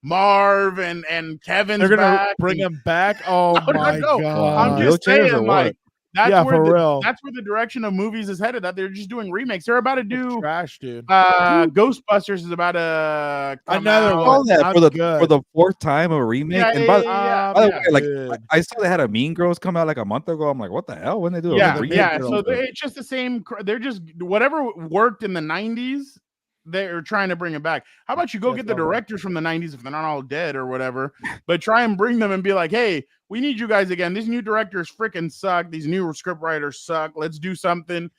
[SPEAKER 1] Marv and Kevin's
[SPEAKER 3] They're gonna
[SPEAKER 1] back.
[SPEAKER 3] bring him back. Oh my god!
[SPEAKER 1] I'm just saying, like that's where
[SPEAKER 3] real.
[SPEAKER 1] That's where the direction of movies is headed. That they're just doing remakes. They're about to do
[SPEAKER 3] trash, dude.
[SPEAKER 1] Ghostbusters is about to come
[SPEAKER 3] another
[SPEAKER 1] out.
[SPEAKER 3] one
[SPEAKER 2] for the 4th time a remake. And by the way, like I saw they had a Mean Girls come out like a month ago. I'm like, what the hell? When they do a remake?
[SPEAKER 1] So it's just the same. They're just whatever worked in the 90s. They're trying to bring it back. How about you go get the directors from the 90s if they're not all dead or whatever, but try and bring them and be like, hey, we need you guys again. These new directors freaking suck. These new script writers suck. Let's do something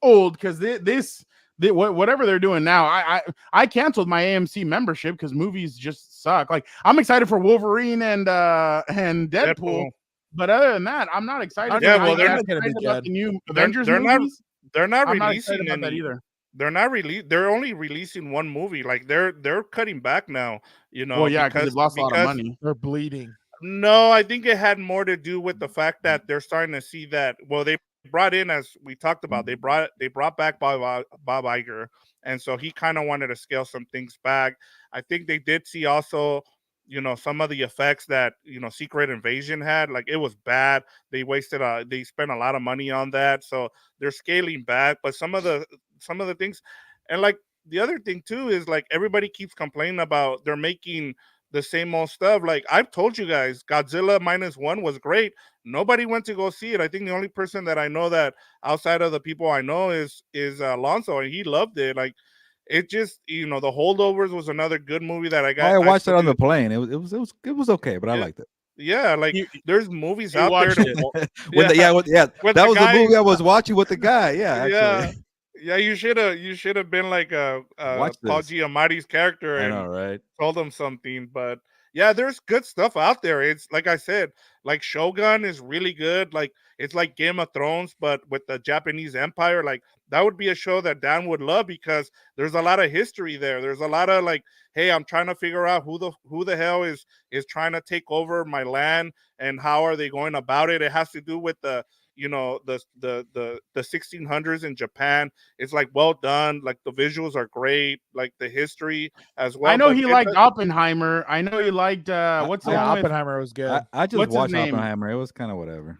[SPEAKER 1] old because whatever they're doing now, I canceled my AMC membership because movies just suck. Like I'm excited for Wolverine and Deadpool. But other than that, I'm not excited.
[SPEAKER 4] Yeah, well, they're
[SPEAKER 1] not
[SPEAKER 4] going to
[SPEAKER 1] be good. The new Avengers
[SPEAKER 4] they're
[SPEAKER 1] movies.
[SPEAKER 4] They're not
[SPEAKER 1] I'm
[SPEAKER 4] releasing
[SPEAKER 1] not about that either.
[SPEAKER 4] They're only releasing one movie. Like they're cutting back now, you know.
[SPEAKER 1] Well, yeah, because they've lost a lot of money.
[SPEAKER 3] They're bleeding.
[SPEAKER 4] No, I think it had more to do with the fact that they're starting to see that. Well, they brought in, as we talked about, they brought back Bob Iger, and so he kind of wanted to scale some things back. I think they did see also, you know, some of the effects that, you know, Secret Invasion had. Like it was bad. They spent a lot of money on that, so they're scaling back. But some of the things, and like the other thing too is like everybody keeps complaining about they're making the same old stuff. Like I've told you guys, Godzilla -1 was great. Nobody went to go see it. I think the only person that I know that outside of the people I know is Alonso, and he loved it. Like it just, you know, The Holdovers was another good movie that I got.
[SPEAKER 2] I watched it on the plane. It was okay, but I liked it.
[SPEAKER 4] Yeah, like there's movies out there.
[SPEAKER 2] That was the movie I was watching with the guy. Yeah, actually.
[SPEAKER 4] Yeah, you should have been like Paul Giamatti's character and told him something. But yeah, there's good stuff out there. It's like I said, like Shogun is really good. Like it's like Game of Thrones, but with the Japanese Empire. Like that would be a show that Dan would love because there's a lot of history there. There's a lot of like, hey, I'm trying to figure out who the hell is trying to take over my land and how are they going about it. It has to do with the, you know, the 1600s in Japan. It's like well done. Like the visuals are great. Like the history as well.
[SPEAKER 1] I know he liked Oppenheimer. I know he liked what's the one
[SPEAKER 3] Oppenheimer was good.
[SPEAKER 2] I just watched Oppenheimer. It was kind of whatever.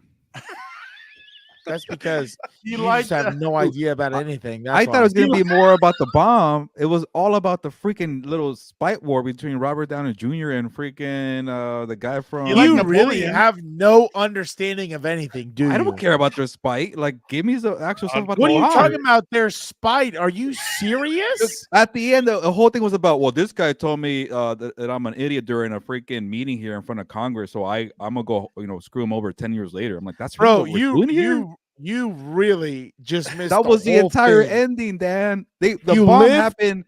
[SPEAKER 3] That's because you just have no idea about anything.
[SPEAKER 2] I thought it was going to be more about the bomb. It was all about the freaking little spite war between Robert Downey Jr. and freaking the guy from.
[SPEAKER 3] You really have no understanding of anything, do you?
[SPEAKER 2] I don't care about their spite. Like, give me the actual stuff about
[SPEAKER 3] what
[SPEAKER 2] the
[SPEAKER 3] are you
[SPEAKER 2] bomb.
[SPEAKER 3] talking about? Their spite? Are you serious?
[SPEAKER 2] At the end, the whole thing was about, well, this guy told me that I'm an idiot during a freaking meeting here in front of Congress, so I'm gonna go, you know, screw him over 10 years later. I'm like, that's
[SPEAKER 3] bro,
[SPEAKER 2] really what we're doing here?
[SPEAKER 3] You really just missed
[SPEAKER 2] that was the entire
[SPEAKER 3] thing.
[SPEAKER 2] ending, Dan. The bomb happened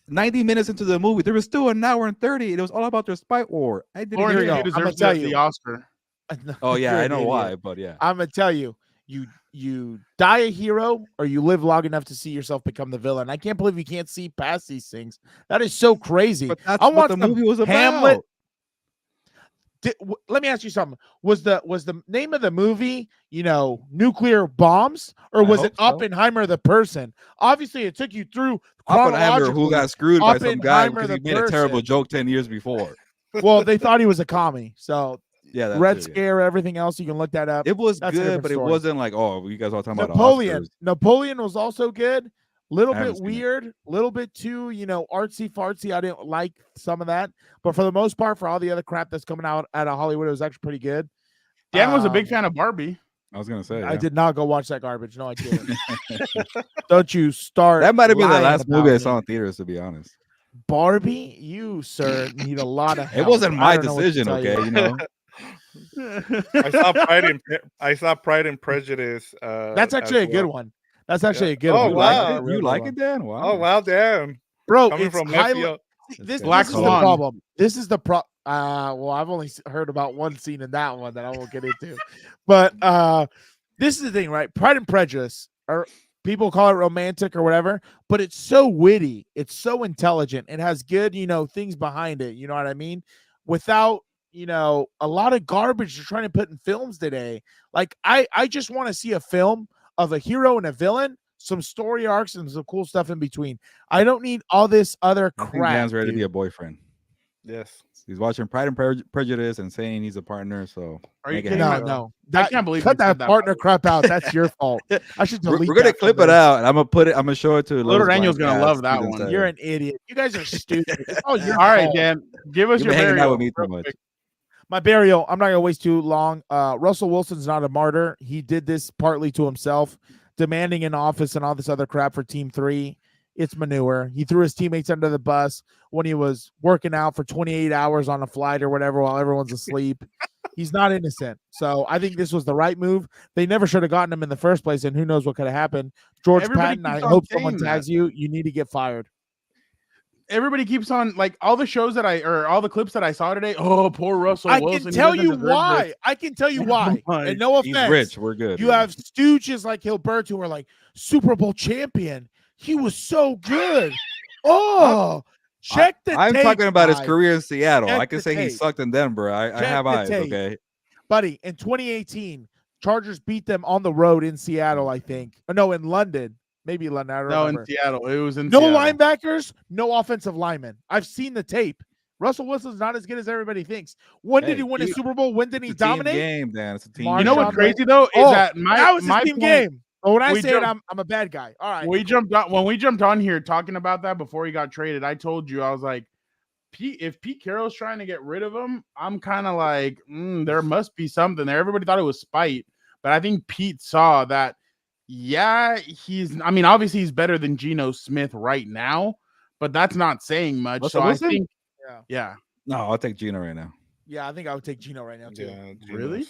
[SPEAKER 2] 90 minutes into the movie. There was still an hour and 30. It was all about their spite war. I didn't hear you.
[SPEAKER 1] I'm gonna tell you the Oscar.
[SPEAKER 2] Oh yeah, I know why, but yeah.
[SPEAKER 3] I'm gonna tell you, you die a hero or you live long enough to see yourself become the villain. I can't believe you can't see past these things. That is so crazy.
[SPEAKER 2] But that's what the movie was about.
[SPEAKER 3] Hamlet. Let me ask you something. Was the name of the movie, you know, Nuclear Bombs, or was it Oppenheimer the person? Obviously, it took you through
[SPEAKER 2] Oppenheimer, who got screwed by some guy because he made a terrible joke 10 years before.
[SPEAKER 3] Well, they thought he was a commie, so
[SPEAKER 2] yeah,
[SPEAKER 3] Red Scare, everything else, you can look that up.
[SPEAKER 2] It was good, but it wasn't like, oh, you guys all talking about
[SPEAKER 3] Napoleon.
[SPEAKER 2] Oscars.
[SPEAKER 3] Napoleon was also good. Little bit weird, little bit too, you know, artsy fartsy. I didn't like some of that, but for the most part, for all the other crap that's coming out of Hollywood, it was actually pretty good.
[SPEAKER 1] Dan was a big fan of Barbie.
[SPEAKER 2] I was gonna say
[SPEAKER 3] I did not go watch that garbage. No, I didn't. Don't you start?
[SPEAKER 2] That might have been the last movie I saw in theaters, to be honest.
[SPEAKER 3] Barbie, you sir need a lot of help.
[SPEAKER 2] It wasn't my decision, okay? You know.
[SPEAKER 4] I saw Pride and Prejudice.
[SPEAKER 3] That's actually a good one. That's actually a good
[SPEAKER 4] one.
[SPEAKER 2] Wow. You like it, Dan? Wow.
[SPEAKER 4] Oh, wow, Dan.
[SPEAKER 3] Bro,
[SPEAKER 4] Coming
[SPEAKER 3] it's
[SPEAKER 4] from
[SPEAKER 3] highly, this
[SPEAKER 1] Black
[SPEAKER 3] is the
[SPEAKER 1] Swan.
[SPEAKER 3] problem. This is the well, I've only heard about one scene in that one that I won't get into, but this is the thing, right? Pride and Prejudice, or people call it romantic or whatever, but it's so witty, it's so intelligent, it has good, things behind it. You know what I mean? Without a lot of garbage they're trying to put in films today. Like I just want to see a film of a hero and a villain, some story arcs, and some cool stuff in between. I don't need all this other
[SPEAKER 2] I think
[SPEAKER 3] crap.
[SPEAKER 2] Dan's ready to be
[SPEAKER 3] dude.
[SPEAKER 2] a boyfriend.
[SPEAKER 4] Yes.
[SPEAKER 2] He's watching Pride and Prejudice and saying he's a partner. So
[SPEAKER 1] Are you
[SPEAKER 2] make it
[SPEAKER 1] kidding
[SPEAKER 2] happen.
[SPEAKER 1] me?
[SPEAKER 3] No,
[SPEAKER 1] I can't believe
[SPEAKER 3] cut
[SPEAKER 1] you said
[SPEAKER 3] that
[SPEAKER 1] that,
[SPEAKER 3] partner
[SPEAKER 1] by the way.
[SPEAKER 3] crap out. That's your fault. I should delete.
[SPEAKER 2] We're gonna
[SPEAKER 3] that from
[SPEAKER 2] clip it
[SPEAKER 3] this.
[SPEAKER 2] out, and I'm gonna show it to
[SPEAKER 1] Little
[SPEAKER 2] Lowe's
[SPEAKER 1] Daniel's
[SPEAKER 2] Blind
[SPEAKER 1] gonna
[SPEAKER 2] Cast,
[SPEAKER 1] love that
[SPEAKER 2] Steven
[SPEAKER 1] one.
[SPEAKER 2] said.
[SPEAKER 3] You're an idiot. You guys are stupid. Oh, you're
[SPEAKER 1] All right, Dan, give us
[SPEAKER 2] You've
[SPEAKER 1] your
[SPEAKER 2] been hanging out
[SPEAKER 1] burial.
[SPEAKER 2] with me too
[SPEAKER 1] real
[SPEAKER 2] much.
[SPEAKER 1] quick.
[SPEAKER 3] My burial. I'm not gonna waste too long. Russell Wilson's not a martyr. He did this partly to himself, demanding an office and all this other crap for Team 3. It's manure. He threw his teammates under the bus when he was working out for 28 hours on a flight or whatever while everyone's asleep. He's not innocent. So I think this was the right move. They never should have gotten him in the first place, and who knows what could have happened. George
[SPEAKER 1] Everybody
[SPEAKER 3] Patton, I
[SPEAKER 1] keeps on
[SPEAKER 3] hope someone
[SPEAKER 1] saying
[SPEAKER 3] tags you. You need to get fired.
[SPEAKER 1] Everybody keeps on, like, all the shows or all the clips that I saw today. Oh, poor Russell
[SPEAKER 3] I
[SPEAKER 1] Wilson.
[SPEAKER 3] can
[SPEAKER 1] He
[SPEAKER 3] tell
[SPEAKER 1] doesn't
[SPEAKER 3] you
[SPEAKER 1] deserve
[SPEAKER 3] why.
[SPEAKER 1] this.
[SPEAKER 3] I can tell you
[SPEAKER 1] Never
[SPEAKER 3] why.
[SPEAKER 1] mind.
[SPEAKER 3] And no offense.
[SPEAKER 2] He's rich. We're good.
[SPEAKER 3] You
[SPEAKER 2] man.
[SPEAKER 3] have stooges like Gilberto who are like Super Bowl champion. He was so good. Oh, check the
[SPEAKER 2] I'm
[SPEAKER 3] tape,
[SPEAKER 2] talking about his
[SPEAKER 3] guys.
[SPEAKER 2] career in Seattle.
[SPEAKER 3] Check
[SPEAKER 2] I can
[SPEAKER 3] the
[SPEAKER 2] say he
[SPEAKER 3] tape.
[SPEAKER 2] sucked in Denver. I
[SPEAKER 3] Check
[SPEAKER 2] have
[SPEAKER 3] the
[SPEAKER 2] eyes.
[SPEAKER 3] tape.
[SPEAKER 2] Okay.
[SPEAKER 3] Buddy, in 2018, Chargers beat them on the road in Seattle, I think. No, in London. Maybe London. I don't
[SPEAKER 1] No,
[SPEAKER 3] remember.
[SPEAKER 1] in Seattle. It was in
[SPEAKER 3] No
[SPEAKER 1] Seattle.
[SPEAKER 3] linebackers, no offensive linemen. I've seen the tape. Russell Wilson's not as good as everybody thinks. When did
[SPEAKER 2] Hey,
[SPEAKER 3] he win a
[SPEAKER 2] he-
[SPEAKER 3] Super Bowl? When did he
[SPEAKER 2] It's a team
[SPEAKER 3] dominate?
[SPEAKER 2] game, Dan. It's a team.
[SPEAKER 3] Marshawn
[SPEAKER 1] You know what's
[SPEAKER 3] Sean
[SPEAKER 1] crazy though is
[SPEAKER 3] Oh,
[SPEAKER 1] that
[SPEAKER 3] that was his
[SPEAKER 1] my
[SPEAKER 3] team
[SPEAKER 1] point,
[SPEAKER 3] game. But when I
[SPEAKER 1] we
[SPEAKER 3] say it,
[SPEAKER 1] jumped-
[SPEAKER 3] I'm a bad guy. All right.
[SPEAKER 1] when we jumped on here talking about that before he got traded, I told you, I was like, if Pete Carroll's trying to get rid of him, I'm kind of like, there must be something there. Everybody thought it was spite, but I think Pete saw that. Yeah, obviously he's better than Geno Smith right now, but that's not saying much.
[SPEAKER 2] Russell
[SPEAKER 1] so
[SPEAKER 2] Wilson?
[SPEAKER 1] I think,
[SPEAKER 3] Yeah.
[SPEAKER 2] No, I'll take Gino right now.
[SPEAKER 3] Yeah, I think I would take Geno right now too.
[SPEAKER 4] Yeah,
[SPEAKER 1] Really?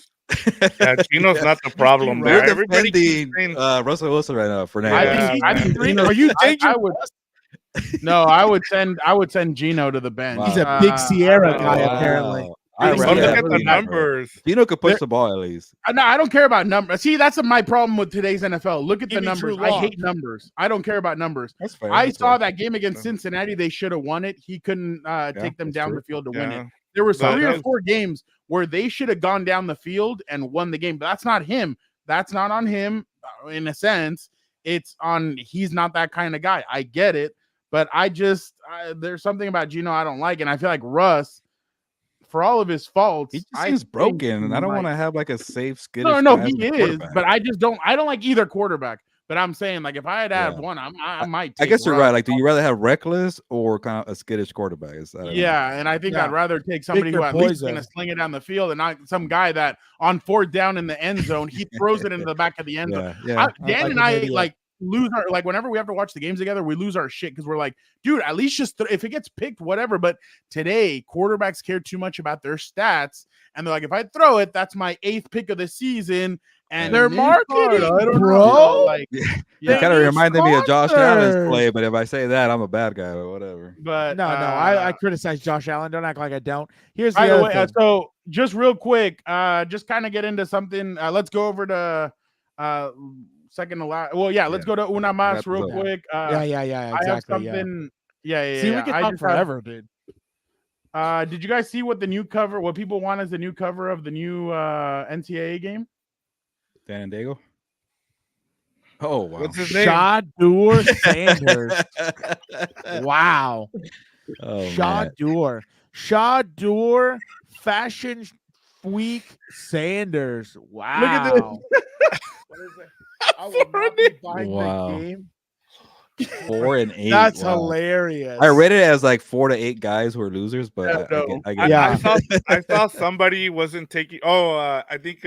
[SPEAKER 4] Yeah, Gino's not the problem
[SPEAKER 2] We're
[SPEAKER 4] there. Everybody keeps
[SPEAKER 2] defending
[SPEAKER 4] saying,
[SPEAKER 2] Russell Wilson right now, Fernando.
[SPEAKER 1] I think Geno-
[SPEAKER 3] Are you
[SPEAKER 1] I
[SPEAKER 3] dangerous?
[SPEAKER 1] would. No, I would send Geno to the bench.
[SPEAKER 2] Wow.
[SPEAKER 3] He's a big Sierra
[SPEAKER 1] I-
[SPEAKER 3] guy,
[SPEAKER 2] Wow.
[SPEAKER 3] apparently.
[SPEAKER 2] I'd
[SPEAKER 1] Really?
[SPEAKER 4] oh,
[SPEAKER 2] rather
[SPEAKER 4] look
[SPEAKER 2] have
[SPEAKER 4] at the
[SPEAKER 2] Gino, bro.
[SPEAKER 4] numbers.
[SPEAKER 2] Gino could push
[SPEAKER 1] There-
[SPEAKER 2] the ball at least.
[SPEAKER 1] No, I don't care about numbers. See, that's my problem with today's NFL. Look at
[SPEAKER 3] Give
[SPEAKER 1] the
[SPEAKER 3] me Drew
[SPEAKER 1] numbers. I
[SPEAKER 3] Lock.
[SPEAKER 1] hate numbers. I don't care about numbers.
[SPEAKER 2] That's fair.
[SPEAKER 1] I
[SPEAKER 2] That's
[SPEAKER 1] saw
[SPEAKER 2] fair.
[SPEAKER 1] that game against Cincinnati. They should have won it. He couldn't take them
[SPEAKER 2] that's
[SPEAKER 1] down
[SPEAKER 2] true.
[SPEAKER 1] the field to win it.
[SPEAKER 4] Yeah.
[SPEAKER 1] There were
[SPEAKER 4] But
[SPEAKER 1] 3 or
[SPEAKER 4] that-
[SPEAKER 1] 4 games where they should have gone down the field and won the game. But that's not him. That's not on him. In a sense, it's on. He's not that kind of guy. I get it, but there's something about Geno I don't like, and I feel like Russ, for all of his faults,
[SPEAKER 2] He just
[SPEAKER 1] I
[SPEAKER 2] seems
[SPEAKER 1] think
[SPEAKER 2] broken, and I don't
[SPEAKER 1] might-
[SPEAKER 2] want to have like a safe, skittish.
[SPEAKER 1] No,
[SPEAKER 2] guy
[SPEAKER 1] he
[SPEAKER 2] as a
[SPEAKER 1] is,
[SPEAKER 2] quarterback.
[SPEAKER 1] but I don't like either quarterback. But I'm saying, like, if I had
[SPEAKER 2] Yeah.
[SPEAKER 1] one, I might.
[SPEAKER 2] I
[SPEAKER 1] Take
[SPEAKER 2] guess you're
[SPEAKER 1] Russ.
[SPEAKER 2] right. Like, do you rather have reckless or kind of a skittish quarterback? I don't know.
[SPEAKER 1] Yeah, and I think
[SPEAKER 3] Yeah.
[SPEAKER 1] I'd rather take somebody
[SPEAKER 3] Victor
[SPEAKER 1] who at least is
[SPEAKER 3] Poison.
[SPEAKER 1] going to sling it down the field and not some guy that on 4th down in the end zone, he throws it into the back of the end zone.
[SPEAKER 2] Yeah, yeah.
[SPEAKER 1] Dan
[SPEAKER 3] like
[SPEAKER 1] and
[SPEAKER 3] an
[SPEAKER 1] I
[SPEAKER 3] idiot.
[SPEAKER 1] lose our, whenever we have to watch the games together, we lose our shit because we're like, dude, at least just if it gets picked, whatever. But today, quarterbacks care too much about their stats, and they're like, if I throw it, that's my 8th pick of the season. And
[SPEAKER 3] They're
[SPEAKER 1] this part,
[SPEAKER 3] marketing,
[SPEAKER 1] I don't know,
[SPEAKER 3] bro.
[SPEAKER 1] like,
[SPEAKER 2] You
[SPEAKER 1] yeah.
[SPEAKER 2] kind of
[SPEAKER 3] need
[SPEAKER 2] reminded me of Josh Allen's
[SPEAKER 3] sponsors.
[SPEAKER 2] play, but if I say that, I'm a bad guy or whatever.
[SPEAKER 1] But
[SPEAKER 3] No, I criticize Josh Allen. Don't act like I don't. Here's the
[SPEAKER 1] by the
[SPEAKER 3] other
[SPEAKER 1] way,
[SPEAKER 3] thing.
[SPEAKER 1] so just real quick, just kind of get into something. Let's go over to second to last. Well, yeah, let's go to Una Mas
[SPEAKER 2] Wrap
[SPEAKER 1] real
[SPEAKER 2] this up.
[SPEAKER 1] quick.
[SPEAKER 3] yeah,
[SPEAKER 1] I have
[SPEAKER 3] exactly. Yeah.
[SPEAKER 1] something. Yeah.
[SPEAKER 3] See, we can
[SPEAKER 1] I
[SPEAKER 3] talk
[SPEAKER 1] just have-
[SPEAKER 3] forever, dude.
[SPEAKER 1] Did you guys see what people want as the new cover of the new NCAA game?
[SPEAKER 2] Dan and Daygo. Oh wow.
[SPEAKER 4] What's his name?
[SPEAKER 3] Shadur Sanders. Wow.
[SPEAKER 2] Oh, man.
[SPEAKER 3] Shadur Fashion Week Sanders. Wow.
[SPEAKER 1] Look at this.
[SPEAKER 3] What is it? I will not be buying
[SPEAKER 2] Wow.
[SPEAKER 3] the game.
[SPEAKER 2] 4 and 8.
[SPEAKER 3] That's
[SPEAKER 2] wow.
[SPEAKER 3] hilarious.
[SPEAKER 2] I read it as like 4 to 8 guys who are losers, but
[SPEAKER 1] No.
[SPEAKER 2] I get
[SPEAKER 3] Yeah.
[SPEAKER 4] I saw somebody wasn't taking. I think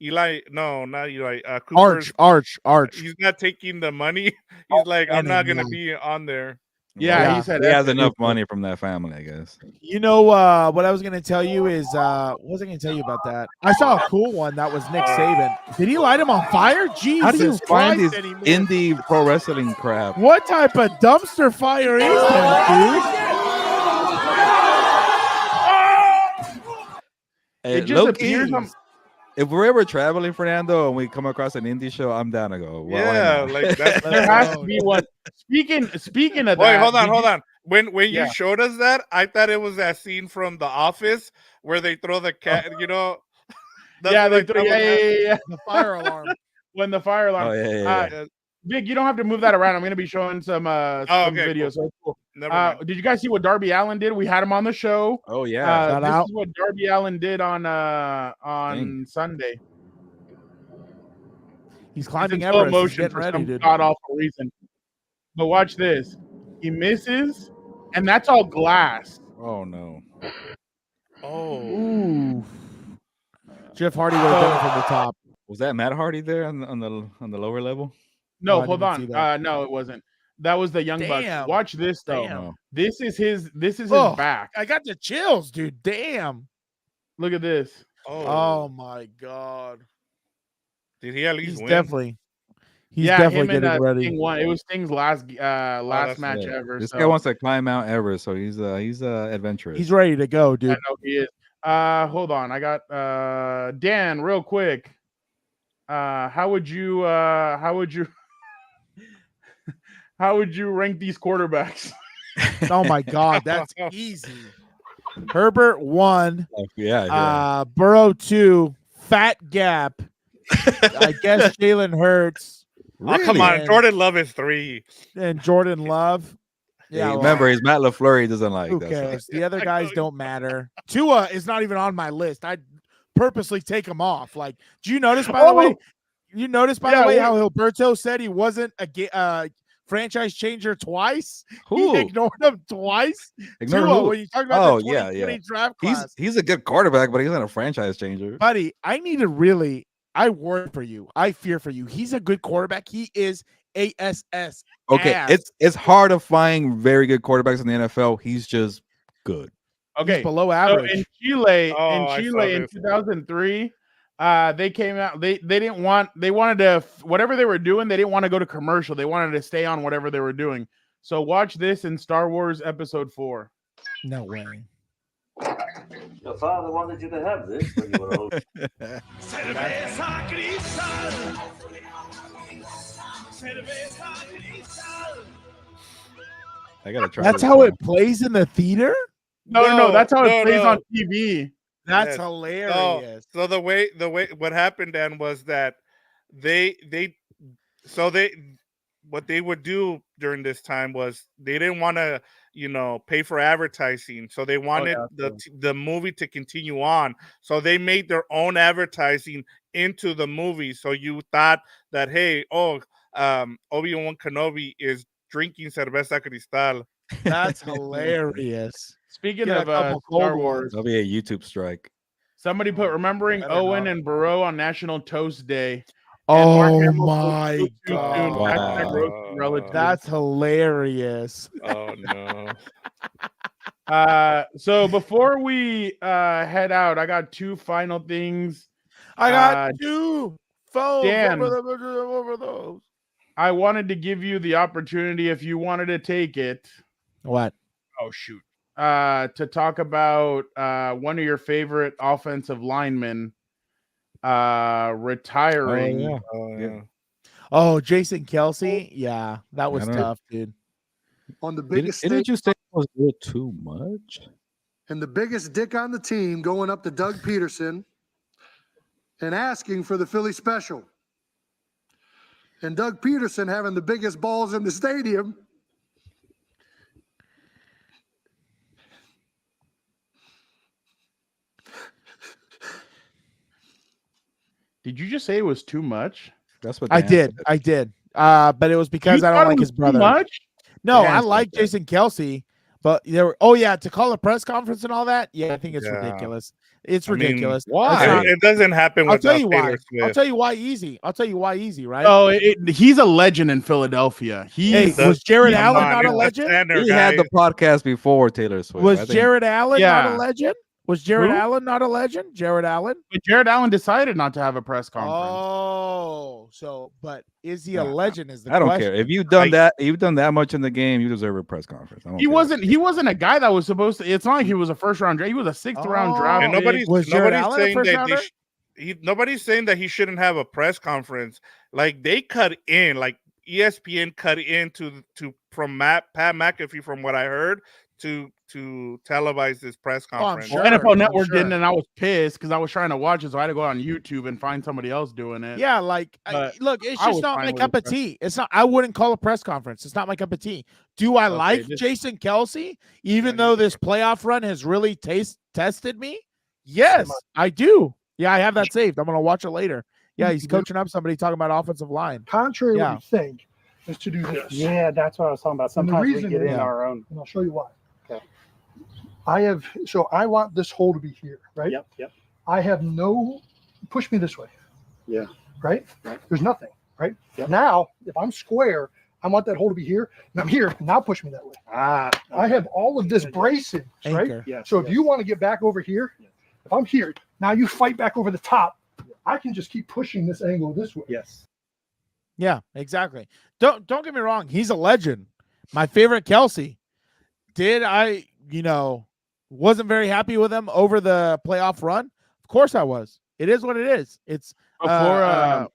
[SPEAKER 4] Eli. No, not Eli. Cooper's,
[SPEAKER 3] Arch.
[SPEAKER 4] He's not taking the money. He's like, I'm not gonna
[SPEAKER 3] yeah.
[SPEAKER 4] be on there.
[SPEAKER 1] Yeah,
[SPEAKER 3] Yeah.
[SPEAKER 1] he said
[SPEAKER 2] he has
[SPEAKER 1] F it.
[SPEAKER 2] enough money from that family, I guess.
[SPEAKER 3] You know what I was gonna tell you is what was I gonna tell you about that? I saw a cool one that was Nick Saban. Did he light him on fire? Jesus
[SPEAKER 2] How do you find
[SPEAKER 3] Christ,
[SPEAKER 2] this
[SPEAKER 3] and he missed.
[SPEAKER 2] indie pro wrestling crap?
[SPEAKER 3] What type of dumpster fire is that, dude?
[SPEAKER 2] Hey,
[SPEAKER 1] It just
[SPEAKER 2] low
[SPEAKER 1] appears
[SPEAKER 2] key,
[SPEAKER 1] on.
[SPEAKER 2] if we're ever traveling, Fernando, and we come across an indie show, I'm down to go. Why
[SPEAKER 4] Yeah,
[SPEAKER 2] not?
[SPEAKER 4] like that's
[SPEAKER 1] There has to be one. Speaking of that.
[SPEAKER 4] Wait, hold
[SPEAKER 1] did you-
[SPEAKER 4] on. When
[SPEAKER 1] Yeah.
[SPEAKER 4] you showed us that, I thought it was that scene from The Office where they throw the cat. You know, that's
[SPEAKER 1] Yeah,
[SPEAKER 4] what
[SPEAKER 1] they
[SPEAKER 4] I
[SPEAKER 1] threw.
[SPEAKER 4] thought was happening.
[SPEAKER 1] Yeah.
[SPEAKER 3] The fire alarm.
[SPEAKER 1] When the fire alarm.
[SPEAKER 2] Oh yeah.
[SPEAKER 4] Yeah.
[SPEAKER 1] Big, you don't have to move that around. I'm going to be showing some
[SPEAKER 4] okay,
[SPEAKER 1] videos. So cool.
[SPEAKER 4] Never mind.
[SPEAKER 1] Did you guys see what Darby Allin did? We had him on the show.
[SPEAKER 2] Oh yeah.
[SPEAKER 3] Shout
[SPEAKER 1] This
[SPEAKER 3] out.
[SPEAKER 1] is what Darby Allin did on Sunday.
[SPEAKER 3] He's
[SPEAKER 1] It's
[SPEAKER 3] climbing
[SPEAKER 1] in slow
[SPEAKER 3] Everest. He's
[SPEAKER 1] motion
[SPEAKER 3] getting
[SPEAKER 1] for
[SPEAKER 3] ready,
[SPEAKER 1] some
[SPEAKER 3] dude.
[SPEAKER 1] god awful reason. But watch this. He misses, and that's all glass.
[SPEAKER 2] Oh no.
[SPEAKER 4] Oh,
[SPEAKER 3] Ooh. Jeff Hardy would have done it from the top.
[SPEAKER 2] Was that Matt Hardy there on the lower level?
[SPEAKER 1] No,
[SPEAKER 3] Oh, I
[SPEAKER 1] hold
[SPEAKER 3] didn't see
[SPEAKER 1] on.
[SPEAKER 3] that.
[SPEAKER 1] No, it wasn't. That was the Young Bucks.
[SPEAKER 3] Damn.
[SPEAKER 1] Watch this though.
[SPEAKER 3] Damn.
[SPEAKER 2] No.
[SPEAKER 1] This is his
[SPEAKER 3] Oh,
[SPEAKER 1] back.
[SPEAKER 3] I got the chills, dude. Damn.
[SPEAKER 1] Look at this.
[SPEAKER 3] Oh my God.
[SPEAKER 4] Did he at least
[SPEAKER 3] He's
[SPEAKER 4] win?
[SPEAKER 3] definitely
[SPEAKER 1] Yeah,
[SPEAKER 3] definitely
[SPEAKER 1] him and
[SPEAKER 3] getting ready.
[SPEAKER 1] Sting won. It was Sting's last
[SPEAKER 4] that's
[SPEAKER 1] match
[SPEAKER 2] Yeah.
[SPEAKER 1] ever.
[SPEAKER 2] This
[SPEAKER 1] so.
[SPEAKER 2] guy wants to climb Mount Everest, so he's adventurous.
[SPEAKER 3] He's ready to go,
[SPEAKER 1] I
[SPEAKER 3] dude.
[SPEAKER 1] know he is. Hold on. I got Dan real quick. How would you rank these quarterbacks?
[SPEAKER 3] Oh my God, that's easy. Herbert 1,
[SPEAKER 2] Yeah.
[SPEAKER 3] Burrow 2, Fat Gap. I guess Jalen Hurts
[SPEAKER 4] Oh, come on.
[SPEAKER 3] And-
[SPEAKER 4] Jordan Love is 3.
[SPEAKER 3] and Jordan Love.
[SPEAKER 2] Yeah,
[SPEAKER 3] well,
[SPEAKER 2] remember, he's Matt LaFleur. He doesn't like
[SPEAKER 3] who
[SPEAKER 2] that.
[SPEAKER 3] cares? The other guys don't matter. Tua is not even on my list. I purposely take him off. Like, do you notice by the way? You notice by the way how Gilberto said he wasn't a franchise changer twice?
[SPEAKER 2] Who?
[SPEAKER 3] He ignored him twice.
[SPEAKER 2] Ignore
[SPEAKER 3] Tua,
[SPEAKER 2] who?
[SPEAKER 3] when you talk about
[SPEAKER 2] Oh,
[SPEAKER 3] the
[SPEAKER 2] yeah,
[SPEAKER 3] 2020 draft class.
[SPEAKER 2] He's a good quarterback, but he's not a franchise changer.
[SPEAKER 3] Buddy, I worry for you. I fear for you. He's a good quarterback. He is ASS.
[SPEAKER 2] Okay,
[SPEAKER 3] ass.
[SPEAKER 2] it's hard to find very good quarterbacks in the NFL. He's just good.
[SPEAKER 1] Okay,
[SPEAKER 3] He's below
[SPEAKER 1] so
[SPEAKER 3] average.
[SPEAKER 1] in Chile,
[SPEAKER 4] I saw
[SPEAKER 1] in
[SPEAKER 4] this.
[SPEAKER 1] 2003, they came out. They wanted to whatever they were doing. They didn't want to go to commercial. They wanted to stay on whatever they were doing. So watch this in Star Wars Episode 4.
[SPEAKER 3] No way.
[SPEAKER 9] Your father wanted you to have this when you were old.
[SPEAKER 2] I gotta try.
[SPEAKER 3] That's
[SPEAKER 2] this
[SPEAKER 3] how
[SPEAKER 2] one.
[SPEAKER 3] it plays in the theater?
[SPEAKER 1] No, that's how it plays
[SPEAKER 4] no.
[SPEAKER 1] on TV.
[SPEAKER 3] That's
[SPEAKER 4] Yes.
[SPEAKER 3] hilarious.
[SPEAKER 4] So the way what happened then was that what they would do during this time was they didn't want to pay for advertising, so they wanted the movie to continue on, so they made their own advertising into the movie. So you thought that, hey, Obi-Wan Kenobi is drinking cerveza cristal.
[SPEAKER 3] That's hilarious.
[SPEAKER 1] Speaking
[SPEAKER 3] Get a
[SPEAKER 1] of
[SPEAKER 3] couple cold
[SPEAKER 1] Star
[SPEAKER 3] ones.
[SPEAKER 1] Wars,
[SPEAKER 2] That'll be a YouTube strike.
[SPEAKER 1] somebody put remembering
[SPEAKER 3] Better
[SPEAKER 1] Owen
[SPEAKER 3] not.
[SPEAKER 1] and Burrow on National Toast Day.
[SPEAKER 3] Oh
[SPEAKER 1] And Mark Hamill
[SPEAKER 3] my
[SPEAKER 1] too soon.
[SPEAKER 3] God.
[SPEAKER 1] Hashtag roasting relatives.
[SPEAKER 3] That's hilarious.
[SPEAKER 4] Oh no.
[SPEAKER 1] So before we head out, I got two final things.
[SPEAKER 3] I got two phones.
[SPEAKER 1] Dan.
[SPEAKER 3] Over those.
[SPEAKER 1] I wanted to give you the opportunity, if you wanted to take it.
[SPEAKER 3] What?
[SPEAKER 1] Oh shoot. To talk about one of your favorite offensive linemen retiring.
[SPEAKER 2] Oh, yeah.
[SPEAKER 3] Oh, Jason Kelsey. Yeah, that was
[SPEAKER 2] I don't know.
[SPEAKER 3] tough, dude.
[SPEAKER 10] On the biggest
[SPEAKER 2] Didn't
[SPEAKER 10] stage
[SPEAKER 2] you say it was a little too much?
[SPEAKER 10] and the biggest dick on the team going up to Doug Peterson and asking for the Philly special. And Doug Peterson having the biggest balls in the stadium.
[SPEAKER 1] Did you just say it was too much?
[SPEAKER 2] That's what
[SPEAKER 3] I
[SPEAKER 2] Dan
[SPEAKER 3] did.
[SPEAKER 2] said.
[SPEAKER 3] I did. But it was because
[SPEAKER 1] You
[SPEAKER 3] I
[SPEAKER 1] thought
[SPEAKER 3] don't
[SPEAKER 1] it
[SPEAKER 3] like
[SPEAKER 1] was
[SPEAKER 3] his
[SPEAKER 1] too
[SPEAKER 3] brother.
[SPEAKER 1] much?
[SPEAKER 3] No,
[SPEAKER 2] Dan
[SPEAKER 3] I
[SPEAKER 2] said
[SPEAKER 3] like
[SPEAKER 2] that.
[SPEAKER 3] Jason Kelsey, But to call a press conference and all that. Yeah, I think it's
[SPEAKER 4] Yeah.
[SPEAKER 3] ridiculous. It's
[SPEAKER 4] I mean,
[SPEAKER 3] ridiculous.
[SPEAKER 2] why?
[SPEAKER 4] It doesn't happen
[SPEAKER 3] I'll tell
[SPEAKER 4] without
[SPEAKER 3] you why.
[SPEAKER 4] Taylor Swift.
[SPEAKER 3] I'll tell you why easy. Right?
[SPEAKER 1] Oh, he's a legend in Philadelphia.
[SPEAKER 3] Hey,
[SPEAKER 4] The-
[SPEAKER 3] was Jared
[SPEAKER 4] Come
[SPEAKER 3] Allen
[SPEAKER 4] on,
[SPEAKER 3] not a
[SPEAKER 4] he's the
[SPEAKER 3] legend?
[SPEAKER 4] center,
[SPEAKER 2] He had the
[SPEAKER 4] guys.
[SPEAKER 2] podcast before Taylor Swift. I
[SPEAKER 3] Was
[SPEAKER 2] think-
[SPEAKER 3] Jared Allen not a
[SPEAKER 1] Yeah.
[SPEAKER 3] legend? Was Jared
[SPEAKER 1] Who?
[SPEAKER 3] Allen not a legend? Jared Allen?
[SPEAKER 1] But Jared Allen decided not to have a press conference.
[SPEAKER 3] Oh, but is he a legend? Is the
[SPEAKER 2] I don't
[SPEAKER 3] question.
[SPEAKER 2] care. If you've done that much in the game, you deserve a press conference. I don't
[SPEAKER 1] He
[SPEAKER 2] care.
[SPEAKER 1] wasn't a guy that was supposed to. It's not like he was a first round draft. He was a sixth round draft.
[SPEAKER 4] And
[SPEAKER 1] pick.
[SPEAKER 3] Was Jared Allen a first rounder?
[SPEAKER 4] Nobody's saying that he shouldn't have a press conference. Like they cut in, like ESPN cut in from Pat McAfee, from what I heard, to televise this press conference.
[SPEAKER 3] sure.
[SPEAKER 1] NFL Network
[SPEAKER 3] sure.
[SPEAKER 1] didn't, and I was pissed because I was trying to watch it, so I had to go on YouTube and find somebody else doing it.
[SPEAKER 3] Yeah,
[SPEAKER 1] But
[SPEAKER 3] look, it's
[SPEAKER 1] I
[SPEAKER 3] just
[SPEAKER 1] was
[SPEAKER 3] not
[SPEAKER 1] fine
[SPEAKER 3] my
[SPEAKER 1] with
[SPEAKER 3] cup
[SPEAKER 1] the
[SPEAKER 3] of
[SPEAKER 1] press-
[SPEAKER 3] tea. It's not. I wouldn't call a press conference. It's not my cup of tea. Do I like
[SPEAKER 1] this-
[SPEAKER 3] Jason Kelsey, even though this playoff run has really tested me? Yes, I do. Yeah, I have that saved. I'm gonna watch it later. Yeah, he's coaching up somebody talking about offensive line.
[SPEAKER 10] Contrary to
[SPEAKER 3] Yeah.
[SPEAKER 10] what you think, is to do this.
[SPEAKER 11] Yeah, that's what I was talking about.
[SPEAKER 10] And the
[SPEAKER 11] Sometimes we
[SPEAKER 10] reason
[SPEAKER 11] get
[SPEAKER 10] is-
[SPEAKER 11] in our own.
[SPEAKER 10] And I'll show you why.
[SPEAKER 11] Okay.
[SPEAKER 10] I want this hole to be here, right?
[SPEAKER 11] Yep.
[SPEAKER 10] I have no, push me this way.
[SPEAKER 11] Yeah.
[SPEAKER 10] Right? There's nothing, right?
[SPEAKER 11] Yep.
[SPEAKER 10] Now, if I'm square, I want that hole to be here, and I'm here. Now push me that way. I have all of this bracing, right?
[SPEAKER 3] Anchor.
[SPEAKER 11] Yes,
[SPEAKER 10] So if
[SPEAKER 11] yes.
[SPEAKER 10] you want to get back over here, if I'm here, now you fight back over the top. I can just keep pushing this angle this way.
[SPEAKER 11] Yes.
[SPEAKER 3] Yeah, exactly. Don't get me wrong. He's a legend. My favorite Kelsey. Did I, wasn't very happy with him over the playoff run? Of course I was. It is what it is. It's
[SPEAKER 1] Before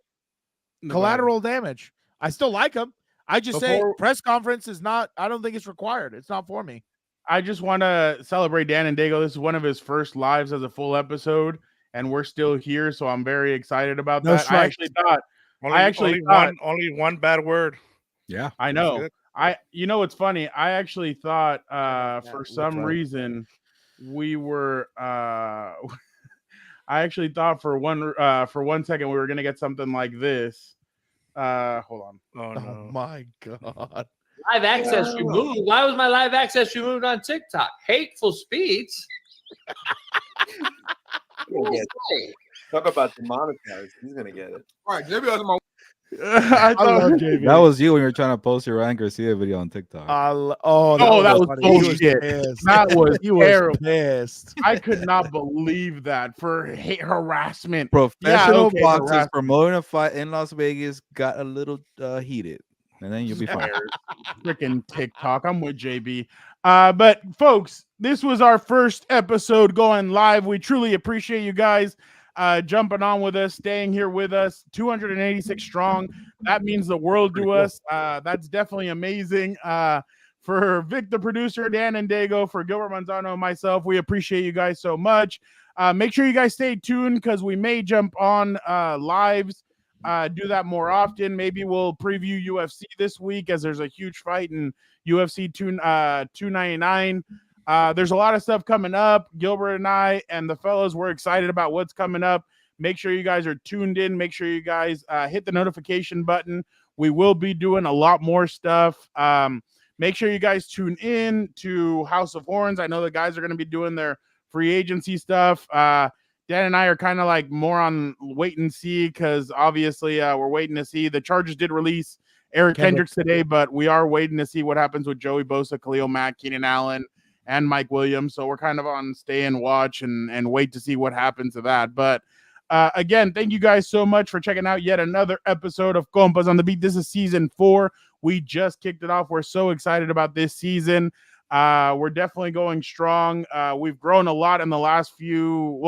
[SPEAKER 3] collateral damage. I still like him. I just say
[SPEAKER 1] Before-
[SPEAKER 3] press conference is not, I don't think it's required. It's not for me.
[SPEAKER 1] I just want to celebrate Dan and Daygo. This is one of his first lives as a full episode, and we're still here, so I'm very excited about
[SPEAKER 3] No
[SPEAKER 1] that. I
[SPEAKER 3] strikes.
[SPEAKER 1] actually thought
[SPEAKER 4] only one bad word.
[SPEAKER 2] Yeah.
[SPEAKER 1] I know. What's funny? I actually thought for some reason we were I actually thought for one second we were gonna get something like this. Hold on.
[SPEAKER 4] Oh no.
[SPEAKER 3] My God.
[SPEAKER 12] Live access removed. Why was my live access removed on TikTok? Hateful speech.
[SPEAKER 6] Talk about demonetized. He's gonna get it.
[SPEAKER 13] All right, maybe that's my.
[SPEAKER 1] I
[SPEAKER 3] love JV.
[SPEAKER 2] That was you when you were trying to post your Ryan Garcia video on TikTok.
[SPEAKER 3] That
[SPEAKER 1] was
[SPEAKER 3] funny. He
[SPEAKER 1] bullshit.
[SPEAKER 3] pissed.
[SPEAKER 1] That was
[SPEAKER 3] He was
[SPEAKER 1] terrible.
[SPEAKER 3] pissed.
[SPEAKER 1] I could not believe that for harassment.
[SPEAKER 2] Professional
[SPEAKER 1] okay,
[SPEAKER 2] boxers
[SPEAKER 1] harassment.
[SPEAKER 2] promoting a fight in Las Vegas got a little heated, and then you'll be fine.
[SPEAKER 1] Freaking TikTok. I'm with JB. But folks, this was our first episode going live. We truly appreciate you guys jumping on with us, staying here with us. 286 strong. That means the world to us. That's definitely amazing. For Vic, the producer, Dan and Daygo, for Gilbert Manzano and myself, we appreciate you guys so much. Make sure you guys stay tuned because we may jump on lives. Do that more often. Maybe we'll preview UFC this week as there's a huge fight in UFC 299. There's a lot of stuff coming up. Gilbert and I and the fellas, we're excited about what's coming up. Make sure you guys are tuned in. Make sure you guys hit the notification button. We will be doing a lot more stuff. Make sure you guys tune in to House of Horns. I know the guys are going to be doing their free agency stuff. Dan and I are kind of like more on wait and see because obviously we're waiting to see. The Chargers did release Eric Kendricks today, but we are waiting to see what happens with Joey Bosa, Khalil Mack, Keenan Allen, and Mike Williams. So we're kind of on stay and watch and wait to see what happens to that. But again, thank you guys so much for checking out yet another episode of Compas on the Beat. This is season 4. We just kicked it off. We're so excited about this season. We're definitely going strong. We've grown a lot in the last in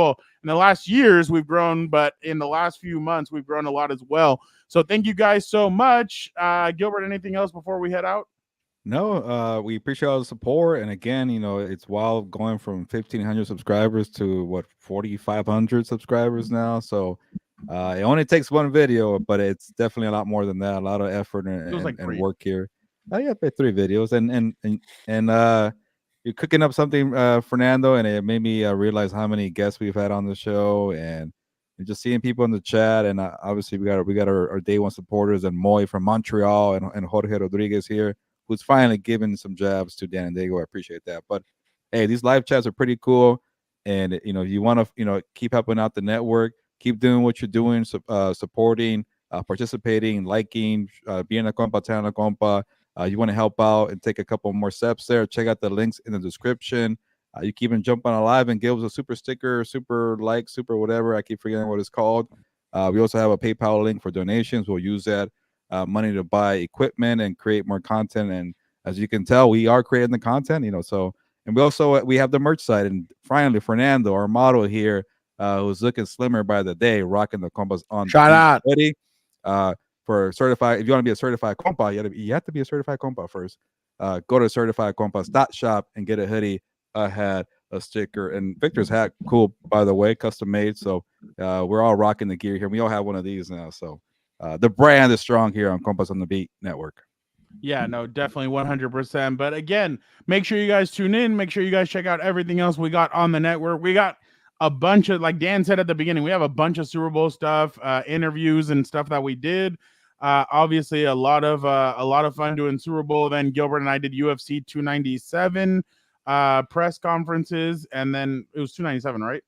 [SPEAKER 1] the last years we've grown, but in the last few months we've grown a lot as well. So thank you guys so much. Gilbert, anything else before we head out?
[SPEAKER 2] No, we appreciate all the support. And again, it's wild going from 1,500 subscribers to 4,500 subscribers now. So it only takes one video, but it's definitely a lot more than that. A lot of effort and work here. Yeah, 3 videos, and you're cooking up something, Fernando, and it made me realize how many guests we've had on the show, and just seeing people in the chat, and obviously we got our day one supporters and Moy from Montreal and Jorge Rodriguez here. who's finally giving some jabs to Dan and Daygo. I appreciate that. But hey, these live chats are pretty cool. And you want to keep helping out the network, keep doing what you're doing, supporting, participating, liking, being a compa, telling a compa. You want to help out and take a couple more steps there. Check out the links in the description. You can even jump on a live and give us a super sticker, super like, super whatever. I keep forgetting what it's called. We also have a PayPal link for donations. We'll use that money to buy equipment and create more content. And as you can tell, we are creating the content, so. And we have the merch site. And finally, Fernando, our model here, who's looking slimmer by the day, rocking the compas on
[SPEAKER 3] Shout out.
[SPEAKER 2] hoodie. For certified, if you want to be a certified compa, you have to be a certified compa first. Go to certifiedcompas.shop and get a hoodie, a hat, a sticker, and Victor's hat, cool, by the way, custom made. So we're all rocking the gear here. We all have one of these now. So the brand is strong here on Compas on the Beat Network.
[SPEAKER 1] Yeah, no, definitely 100%. But again, make sure you guys tune in. Make sure you guys check out everything else we got on the network. We got a bunch of, like Dan said at the beginning, we have a bunch of Super Bowl stuff, interviews and stuff that we did. Obviously, a lot of fun doing Super Bowl. Then Gilbert and I did UFC 297 press conferences, and then it was 297, right?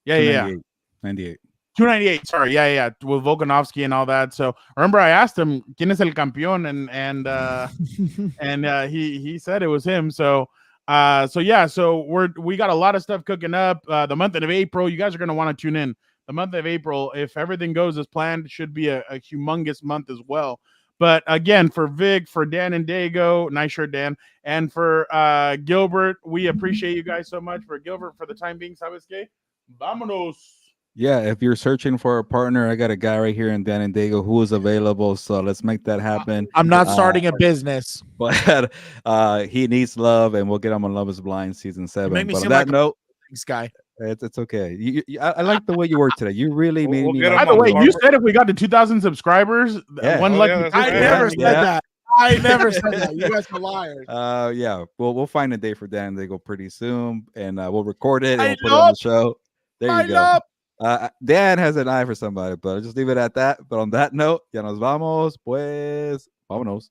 [SPEAKER 1] Yeah.
[SPEAKER 2] 98.
[SPEAKER 1] 298. Sorry, yeah, with Volkanovski and all that. So remember, I asked him, "Quién es el campeón?" and he said it was him. So we got a lot of stuff cooking up. The month of April, you guys are gonna want to tune in. The month of April, if everything goes as planned, should be a humongous month as well. But again, for Vic, for Dan and Daygo, nice shirt, Dan, and for Gilbert, we appreciate you guys so much. For Gilbert, for the time being, ¿sabes qué? Vámonos.
[SPEAKER 2] Yeah, if you're searching for a partner, I got a guy right here in Dan and Daygo who is available. So let's make that happen.
[SPEAKER 3] I'm not starting a business,
[SPEAKER 2] but he needs love, and we'll get him on Love Is Blind season 7.
[SPEAKER 3] make me
[SPEAKER 2] But on
[SPEAKER 3] seem
[SPEAKER 2] that
[SPEAKER 3] like
[SPEAKER 2] note,
[SPEAKER 3] this guy.
[SPEAKER 2] it's okay. I like the way you work today. You really made me.
[SPEAKER 4] get
[SPEAKER 2] Like,
[SPEAKER 1] By the way,
[SPEAKER 4] on
[SPEAKER 1] you said if we got to 2,000 subscribers,
[SPEAKER 2] Yeah.
[SPEAKER 1] one
[SPEAKER 4] Oh,
[SPEAKER 1] lucky.
[SPEAKER 4] yeah, that's
[SPEAKER 3] I
[SPEAKER 4] right.
[SPEAKER 3] never said
[SPEAKER 2] Yeah.
[SPEAKER 3] that. I never said that. You guys are liars.
[SPEAKER 2] Yeah. We'll find a day for Dan and Daygo pretty soon, and we'll record it and
[SPEAKER 3] I
[SPEAKER 2] we'll put it on the
[SPEAKER 3] know.
[SPEAKER 2] show. There
[SPEAKER 3] I
[SPEAKER 2] you go.
[SPEAKER 3] know.
[SPEAKER 2] Dan has an eye for somebody, but I'll just leave it at that. But on that note, ya nos vamos, pues, vámonos.